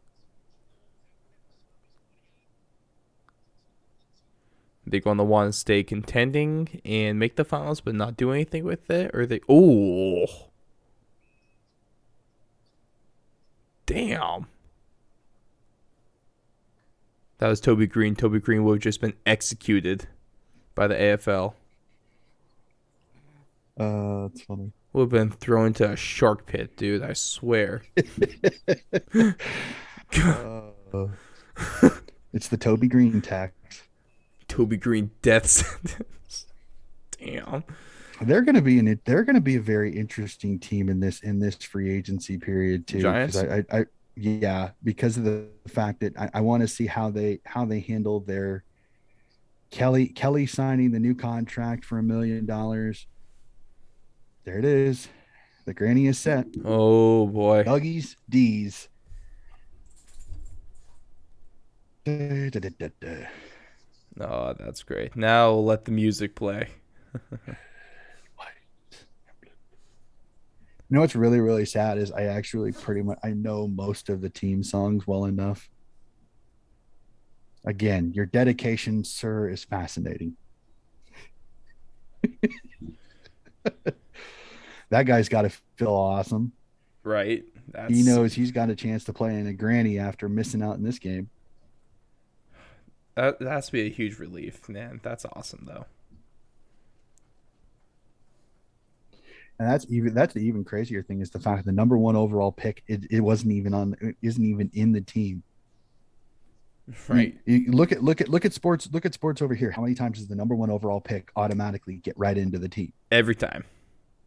They going to want to stay contending and make the finals, but not do anything with it, or they damn. That was Toby Green. Toby Green would have just been executed by the AFL. It's funny. Would have been thrown into a shark pit, dude. I swear. uh, it's the Toby Green tax. Toby Green death sentence. Damn. They're gonna be a very interesting team in this free agency period too. Because Giants. I yeah, because of the fact that I want to see how they handle their Kelly signing the new contract for $1 million. There it is. The granny is set. Oh boy. Dougie's D's. Da, da, da, da, da. Oh, that's great. Now let the music play. You know what's really really sad is I actually pretty much I know most of the team songs well enough. Again, your dedication, sir, is fascinating. That guy's got to feel awesome. Right. He That's knows he's got a chance to play in a granny after missing out in this game. that has to be a huge relief, man. That's awesome though. And that's the even crazier thing is the fact that the number one overall pick it wasn't even on it isn't even in the team. Right. You look at sports over here. How many times does the number one overall pick automatically get right into the team? Every time.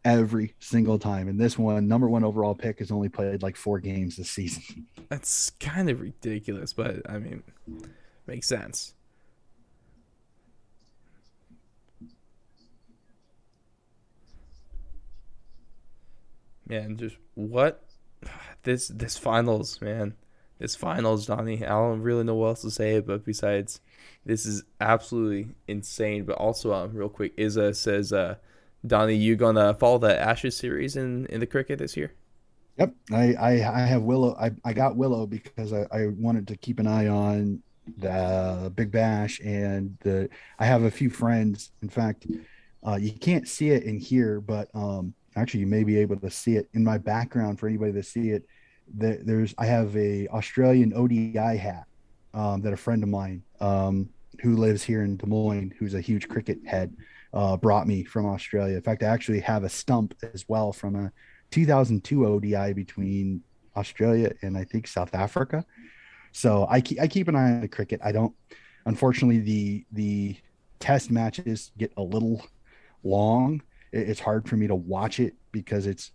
Every single time. And this one, number one overall pick has only played like 4 games this season. That's kind of ridiculous, but I mean, makes sense. Man, just what this finals, man. This finals, Donnie. I don't really know what else to say, but besides, this is absolutely insane. But also, real quick, Izza says, Donnie, you gonna follow the Ashes series in the cricket this year? Yep. I have Willow. I got Willow because I wanted to keep an eye on the Big Bash and the I have a few friends. In fact, you can't see it in here, but actually you may be able to see it in my background for anybody to see it. There's I have a Australian ODI hat that a friend of mine who lives here in Des Moines, who's a huge cricket head, brought me from Australia. In fact, I actually have a stump as well from a 2002 ODI between Australia and I think South Africa. So I keep an eye on the cricket. I don't. Unfortunately, the test matches get a little long. It's hard for me to watch it because it's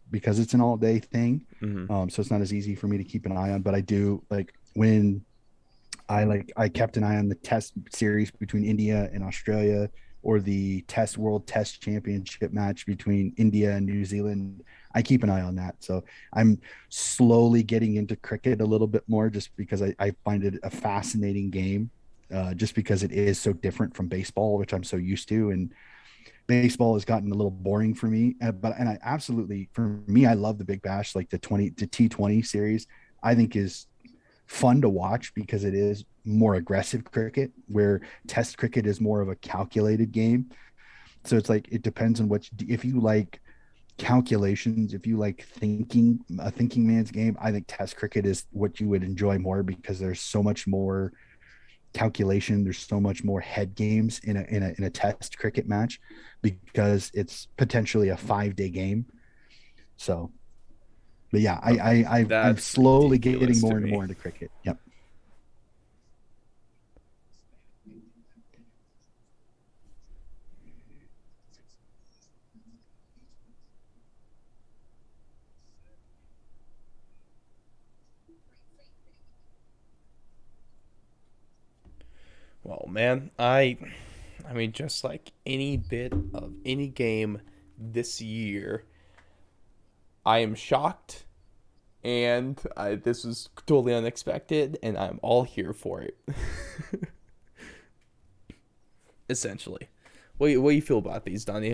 an all day thing. Mm-hmm. So it's not as easy for me to keep an eye on. But I do like when I kept an eye on the test series between India and Australia or the test world test championship match between India and New Zealand. I keep an eye on that. So I'm slowly getting into cricket a little bit more just because I find it a fascinating game. Just because it is so different from baseball, which I'm so used to, and baseball has gotten a little boring for me. But I absolutely, for me, I love the Big Bash, like the T20 series. I think is fun to watch because it is more aggressive cricket, where test cricket is more of a calculated game. So it's like it depends on if you like calculations, if you like a thinking man's game, I think test cricket is what you would enjoy more because there's so much more calculation, there's so much more head games in a test cricket match because it's potentially a 5 day game. So but yeah, I'm That's slowly getting ridiculous to more and me. more into cricket. Yep. Well, man, I mean, just like any bit of any game this year, I am shocked, and this was totally unexpected, and I'm all here for it. Essentially, what do you feel about these, Donnie?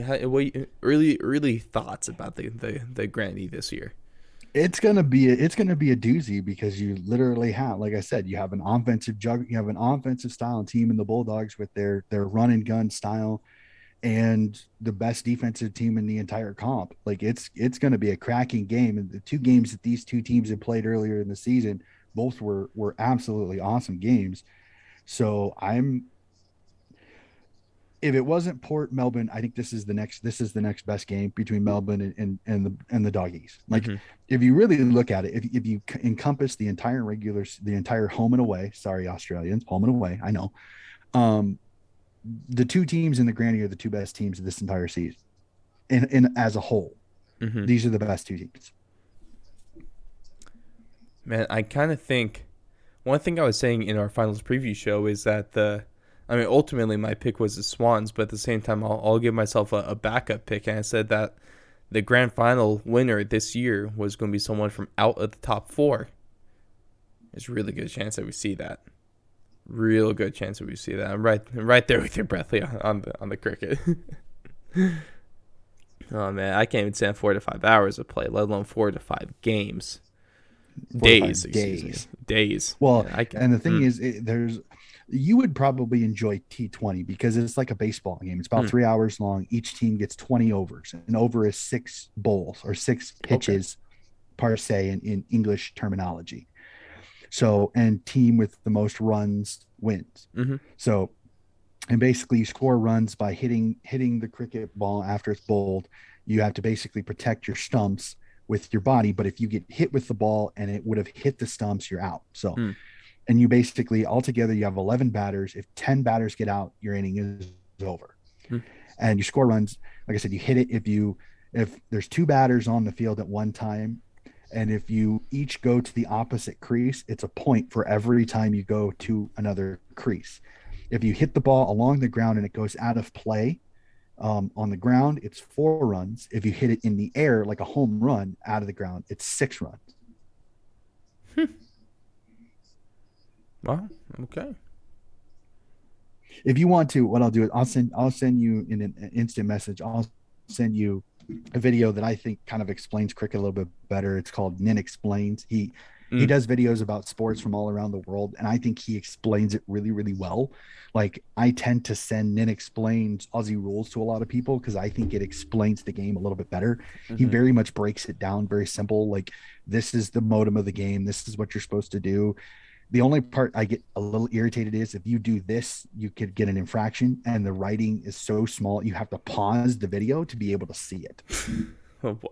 Early thoughts about the Granny this year? It's gonna be a doozy because you literally have, like I said, you have you have an offensive style team in the Bulldogs with their run and gun style and the best defensive team in the entire comp. Like it's gonna be a cracking game. And the 2 games that these 2 teams had played earlier in the season, both were absolutely awesome games. So if it wasn't Port Melbourne, I think this is the next best game between Melbourne and the doggies. Like Mm-hmm. if you really look at it, if you encompass the entire home and away, sorry Australians, home and away, I know. Um, the two teams in the Granny are the two best teams of this entire season, in as a whole. Mm-hmm. These are the best two teams. Man, I kind of think one thing I was saying in our finals preview show is that I mean, ultimately my pick was the Swans, but at the same time, I'll give myself a backup pick, and I said that the grand final winner this year was going to be someone from out of the top four. There's a really good chance that we see that. Real good chance that we see that. I'm right there with you, Breathley, on the cricket. Oh man, I can't even stand 4 to 5 hours of play, let alone 4 to 5 games. 4 to 5 Excuse me, days. days. Well, Man, I can. and the thing is, there's you would probably enjoy T20 because it's like a baseball game. It's about Mm, 3 hours long. Each team gets 20 overs. An over is six bowls or six okay. pitches per se in English terminology. So, and team with the most runs wins. Mm-hmm. So, and basically you score runs by hitting the cricket ball after it's bowled. You have to basically protect your stumps with your body, but if you get hit with the ball and it would have hit the stumps, you're out. So, Mm, and you basically altogether you have 11 batters. If 10 batters get out, your inning is over. mm, And you score runs. Like I said, you hit it if there's two batters on the field at one time, and if you each go to the opposite crease, it's a point for every time you go to another crease. If you hit the ball along the ground and it goes out of play, on the ground, it's 4 runs. If you hit it in the air, like a home run out of the ground, it's 6 runs. well, okay. If you want to, what I'll do is I'll send you in an instant message. I'll send you a video that I think kind of explains cricket a little bit better. It's called Nin Explains. He Mm, does videos about sports from all around the world, and I think he explains it really, really well. Like I tend to send Nin Explains Aussie rules to a lot of people because I think it explains the game a little bit better. He mm-hmm. very much breaks it down, very simple. Like this is the modem of the game. This is what you're supposed to do. The only part I get a little irritated is if you do this, you could get an infraction, and the writing is so small you have to pause the video to be able to see it. Oh boy.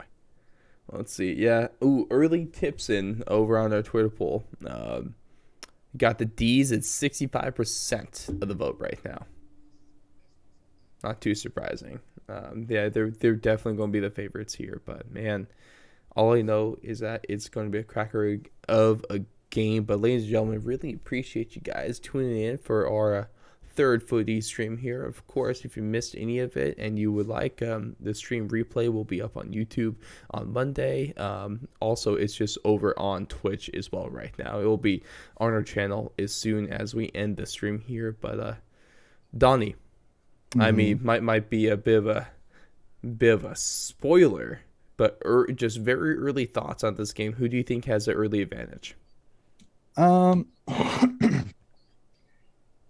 Let's see. Yeah. Ooh, early tips in over on our Twitter poll. Got the D's at 65% of the vote right now. Not too surprising. Yeah, they're definitely going to be the favorites here. But man, all I know is that it's going to be a cracker of a game. But ladies and gentlemen, really appreciate you guys tuning in for our third footy stream here. Of course, if you missed any of it and you would like, the stream replay will be up on YouTube on Monday. Also, it's just over on Twitch as well right now. It will be on our channel as soon as we end the stream here. But Donnie, I Mm-hmm. mean, might be a bit of a spoiler, but just very early thoughts on this game. Who do you think has the early advantage? Um,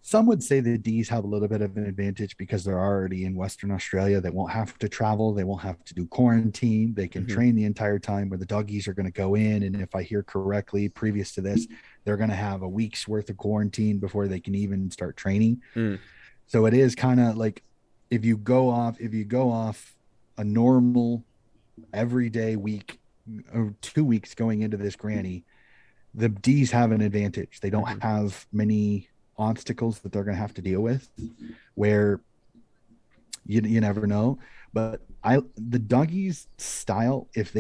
some would say the D's have a little bit of an advantage because they're already in Western Australia. They won't have to travel. They won't have to do quarantine. They can Mm-hmm. train the entire time where the doggies are going to go in. And if I hear correctly, previous to this, they're going to have a week's worth of quarantine before they can even start training. Mm, So it is kind of like if you go off a normal everyday week or 2 weeks going into this granny, the D's have an advantage. They don't mm-hmm. have many obstacles that they're going to have to deal with where you never know. But the doggies style, if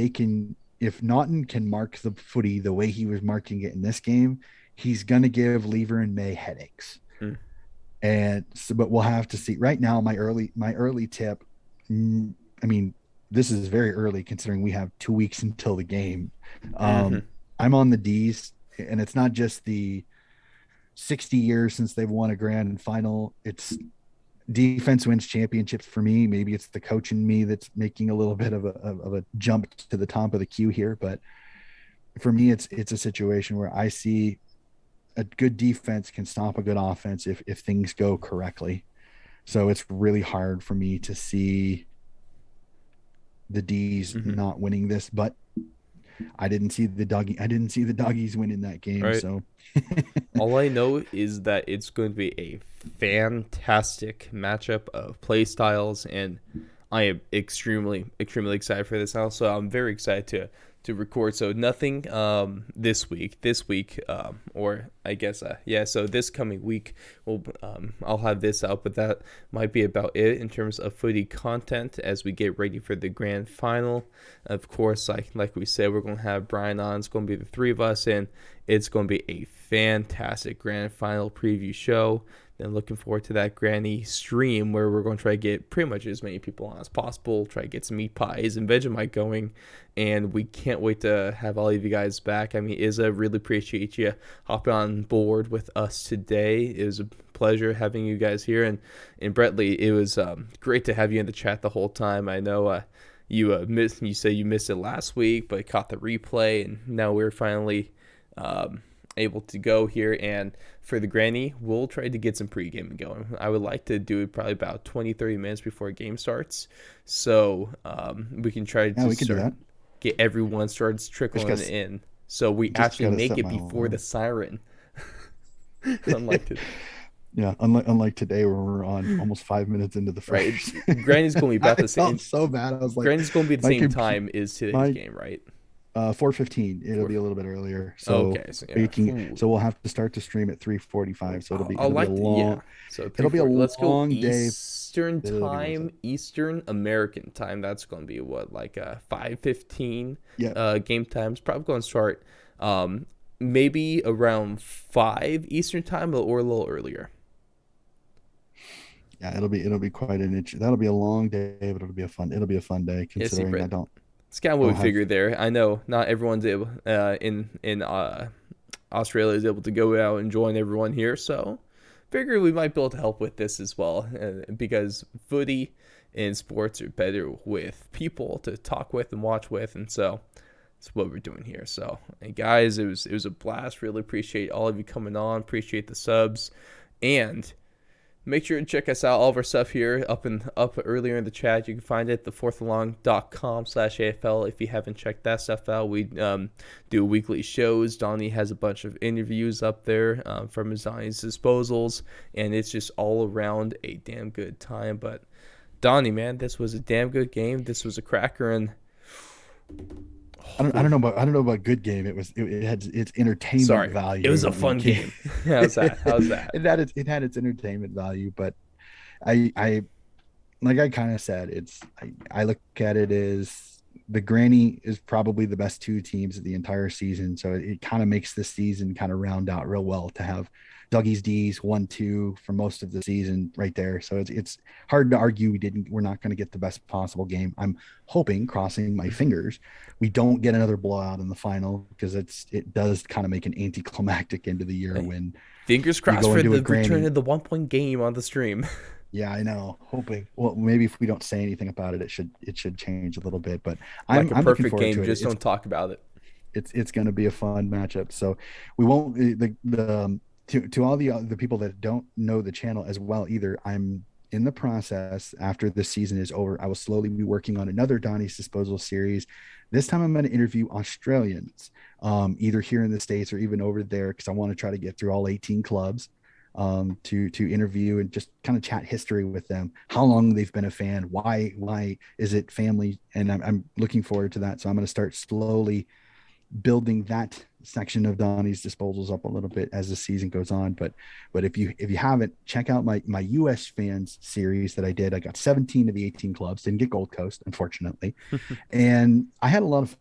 Naughton can mark the footy the way he was marking it in this game, he's going to give Lever and May headaches. Mm, And so, but we'll have to see. Right now, my early tip. I mean, this is very early considering we have 2 weeks until the game. mm-hmm. I'm on the D's, and it's not just the 60 years since they've won a grand final. It's defense wins championships for me. Maybe it's the coach in me that's making a little bit of a jump to the top of the queue here, but for me, it's a situation where I see a good defense can stop a good offense if things go correctly. So it's really hard for me to see the D's Mm-hmm. not winning this. But I didn't see the doggies win in that game. right? So All I know is that it's going to be a fantastic matchup of play styles, and I am extremely excited for this. Also, I'm very excited to record. So nothing this week or I guess yeah. So this coming week, I'll have this out, but that might be about it in terms of footy content as we get ready for the grand final. Of course, like we said, we're gonna have Brian on. It's gonna be the three of us, and it's gonna be a fantastic grand final preview show. Then looking forward to that granny stream where we're going to try to get pretty much as many people on as possible, try to get some meat pies and Vegemite going. And we can't wait to have all of you guys back. I mean, Izza, really appreciate you hopping on board with us today. It was a pleasure having you guys here. And Brettley, it was great to have you in the chat the whole time. I know you said you missed it last week, but caught the replay, and now we're finally able to go here. And for the granny, we'll try to get some pre-gaming going. I would like to do it probably about 20-30 minutes before a game starts, so we can try yeah, to we could do start that. get everyone starts trickling Just in, so we just actually gotta make set it my before the alarm. siren. Unlike to, Yeah, unlike today where we're on almost 5 minutes into the right, first. granny's going to be about I the felt same. so bad. I was like, Granny's going to be the my same computer, time as today's my game, right? 4:15. It'll For be a little bit earlier, so okay, so we yeah. can. Ooh. So we'll have to start the stream at 3:45. So I'll like to, yeah. So three it'll be a four. Let's go long day, Eastern but it'll be worth time, it. Eastern American time. That's going to be what, like 5:15 Yeah, game times. Probably going to start maybe around 5 Eastern time or a little earlier. yeah, it'll be quite an itch. That'll be a long day, but it'll be a fun day Yeah, see, considering Brett. I It's kind of what we don't have. figured there. I know not everyone's able in Australia is able to go out and join everyone here, so figure we might be able to help with this as well, because footy and sports are better with people to talk with and watch with, and so that's what we're doing here. So, hey guys, it was a blast. Really appreciate all of you coming on. Appreciate the subs, and make sure to check us out. All of our stuff here up earlier in the chat. You can find it at thefourthalong.com/AFL if you haven't checked that stuff out. We do weekly shows. Donnie has a bunch of interviews up there from his Donnie's disposals, and it's just all around a damn good time. But Donnie, man, this was a damn good game. This was a cracker, and I don't know about good game. It had its entertainment sorry, it value. was a fun game. How's that? How's that? It had its entertainment value, but I like I kind of said, I look at it as the granny is probably the best two teams of the entire season. So it kind of makes this season kind of round out real well to have Dougie's D's 1-2 for most of the season right there. So it's hard to argue we're not going to get the best possible game. I'm hoping, crossing my fingers, we don't get another blowout in the final, because it does kind of make an anticlimactic end of the year Hey, when fingers you crossed go for into a the return granny. of the 1 point game on the stream. Yeah, I know. Hoping. Well, maybe if we don't say anything about it, it should change a little bit. But Like a I'm looking perfect forward game, to it. just don't talk about it. It's going to be a fun matchup. So we won't to all the people that don't know the channel as well either. I'm in the process, after this season is over, I will slowly be working on another Donnie's Disposal series. This time I'm going to interview Australians, either here in the States or even over there, because I want to try to get through all 18 clubs, to interview and just kind of chat history with them, how long they've been a fan, why is it family, and I'm looking forward to that. So I'm going to start slowly building that section of Donnie's Disposals up a little bit as the season goes on. But if you haven't, check out my US fans series that I did. I got 17 of the 18 clubs, didn't get Gold Coast, unfortunately, and I had a lot of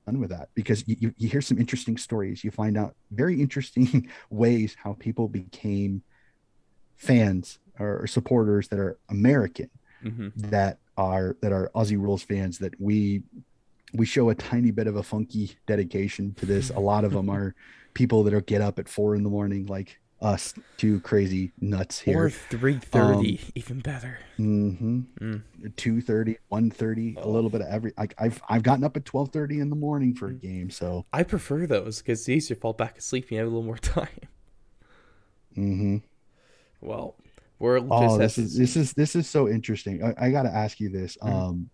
fun with that, because you hear some interesting stories. You find out very interesting ways how people became fans or supporters that are American, Mm-hmm. that are Aussie rules fans, that we show a tiny bit of a funky dedication to this. A lot of them are people that'll get up at 4 a.m, like us, two crazy nuts Or here. 3:30, Um, even better. mm-hmm. Mm. 2:30, 1:30, a Oh. little bit of every. I've gotten up at 12:30 in the morning for a Mm. game. So, I prefer those because it's easier to fall back asleep and you have a little more time. mm-hmm. Well, we're just Oh, have to. this is so interesting. I got to ask you this. Mhm.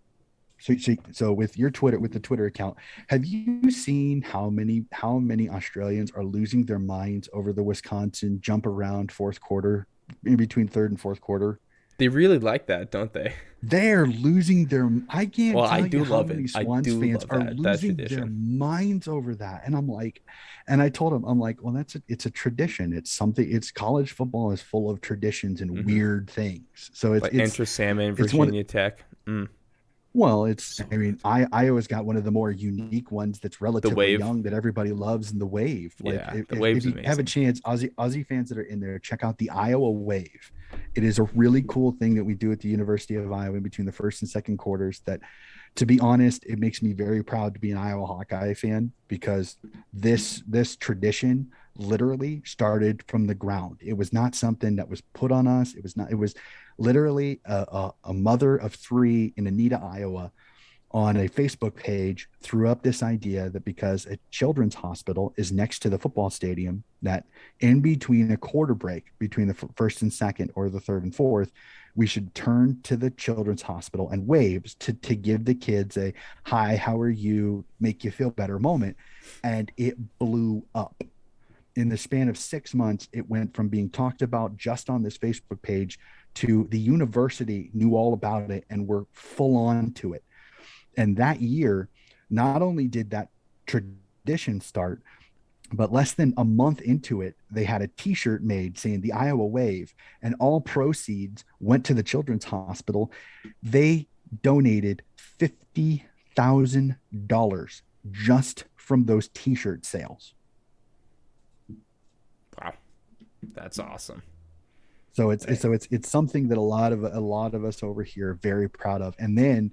So with your Twitter, with the Twitter account, have you seen how many Australians are losing their minds over the Wisconsin jump around fourth quarter, in between third and fourth quarter? They really like that, don't they? They're losing their, I Well, can't I tell you do how love it. many I Swans do fans love are that losing their tradition. minds over that. And I'm like, and I told him, I'm like, well, it's a tradition. It's something, it's college football is full of traditions and Hmm. weird things. So it's Like it's Enter Salmon, it's one. Virginia Tech. Well, it's, So I mean, good. Iowa's got one of the more unique ones that's The relatively Wave. young that everybody loves, in the Wave. Like Yeah, the if Wave's you have a amazing. chance, Aussie fans that are in there, check out the Iowa Wave. It is a really cool thing that we do at the University of Iowa in between the first and second quarters. That, to be honest, it makes me very proud to be an Iowa Hawkeye fan, because this tradition literally started from the ground. It was not something that was put on us. It was not. It was literally a mother of three in Anita, Iowa, on a Facebook page threw up this idea that because a children's hospital is next to the football stadium, that in between a quarter break between the first and second, or the third and fourth, we should turn to the children's hospital and waves to give the kids a hi, how are you, make you feel better moment. And it blew up. In the span of 6 months, it went from being talked about just on this Facebook page to the university knew all about it and were full on to it. And that year, not only did that tradition start, but less than a month into it, they had a T-shirt made saying the Iowa Wave, and all proceeds went to the Children's Hospital. They donated $50,000 just from those T-shirt sales. Wow, that's awesome. So it's Hey, it's something that a lot of us over here are very proud of. And then,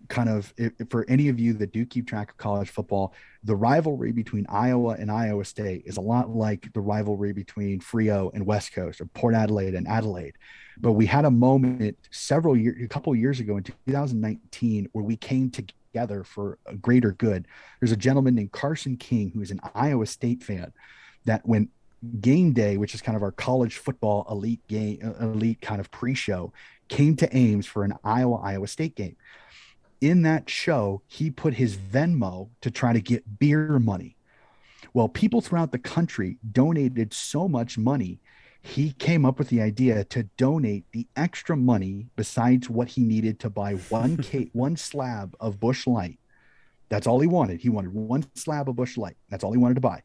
kind of, for any of you that do keep track of college football, the rivalry between Iowa and Iowa State is a lot like the rivalry between Frio and West Coast, or Port Adelaide and Adelaide. But we had a moment a couple of years ago in 2019, where we came together for a greater good. There's a gentleman named Carson King who's an Iowa State fan, that when game day, which is kind of our college football elite kind of pre-show, came to Ames for an Iowa State game. In that show, he put his Venmo to try to get beer money. Well, people throughout the country donated so much money, he came up with the idea to donate the extra money besides what he needed to buy one slab of Bush Light. That's all he wanted. He wanted one slab of Bush Light. That's all he wanted to buy.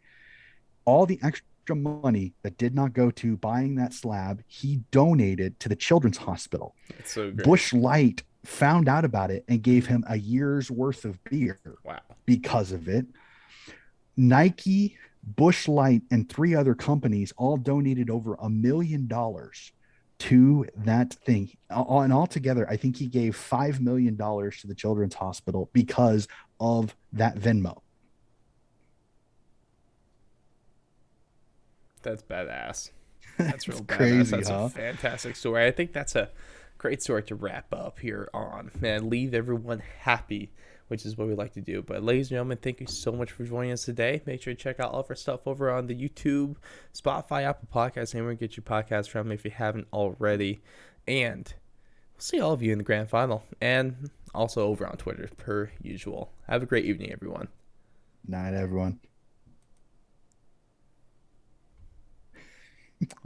All the extra money that did not go to buying that slab, he donated to the Children's Hospital. that's so great. Bush Light found out about it and gave him a year's worth of beer Wow. because of it. Nike, Bush Light, and three other companies all donated over $1 million to that thing. And altogether, I think he gave $5 million to the Children's Hospital because of that Venmo. That's badass. That's It's real badass. crazy, That's a huh? fantastic story. I think that's a great story to wrap up here on. Man, leave everyone happy, which is what we like to do. But ladies and gentlemen, thank you so much for joining us today. Make sure to check out all of our stuff over on the YouTube, Spotify, Apple Podcasts, anywhere you get your podcast from if you haven't already. And we'll see all of you in the grand final and also over on Twitter per usual. Have a great evening, everyone. Night, everyone.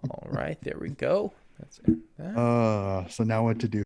All right, there we go. That's it. So now what to do?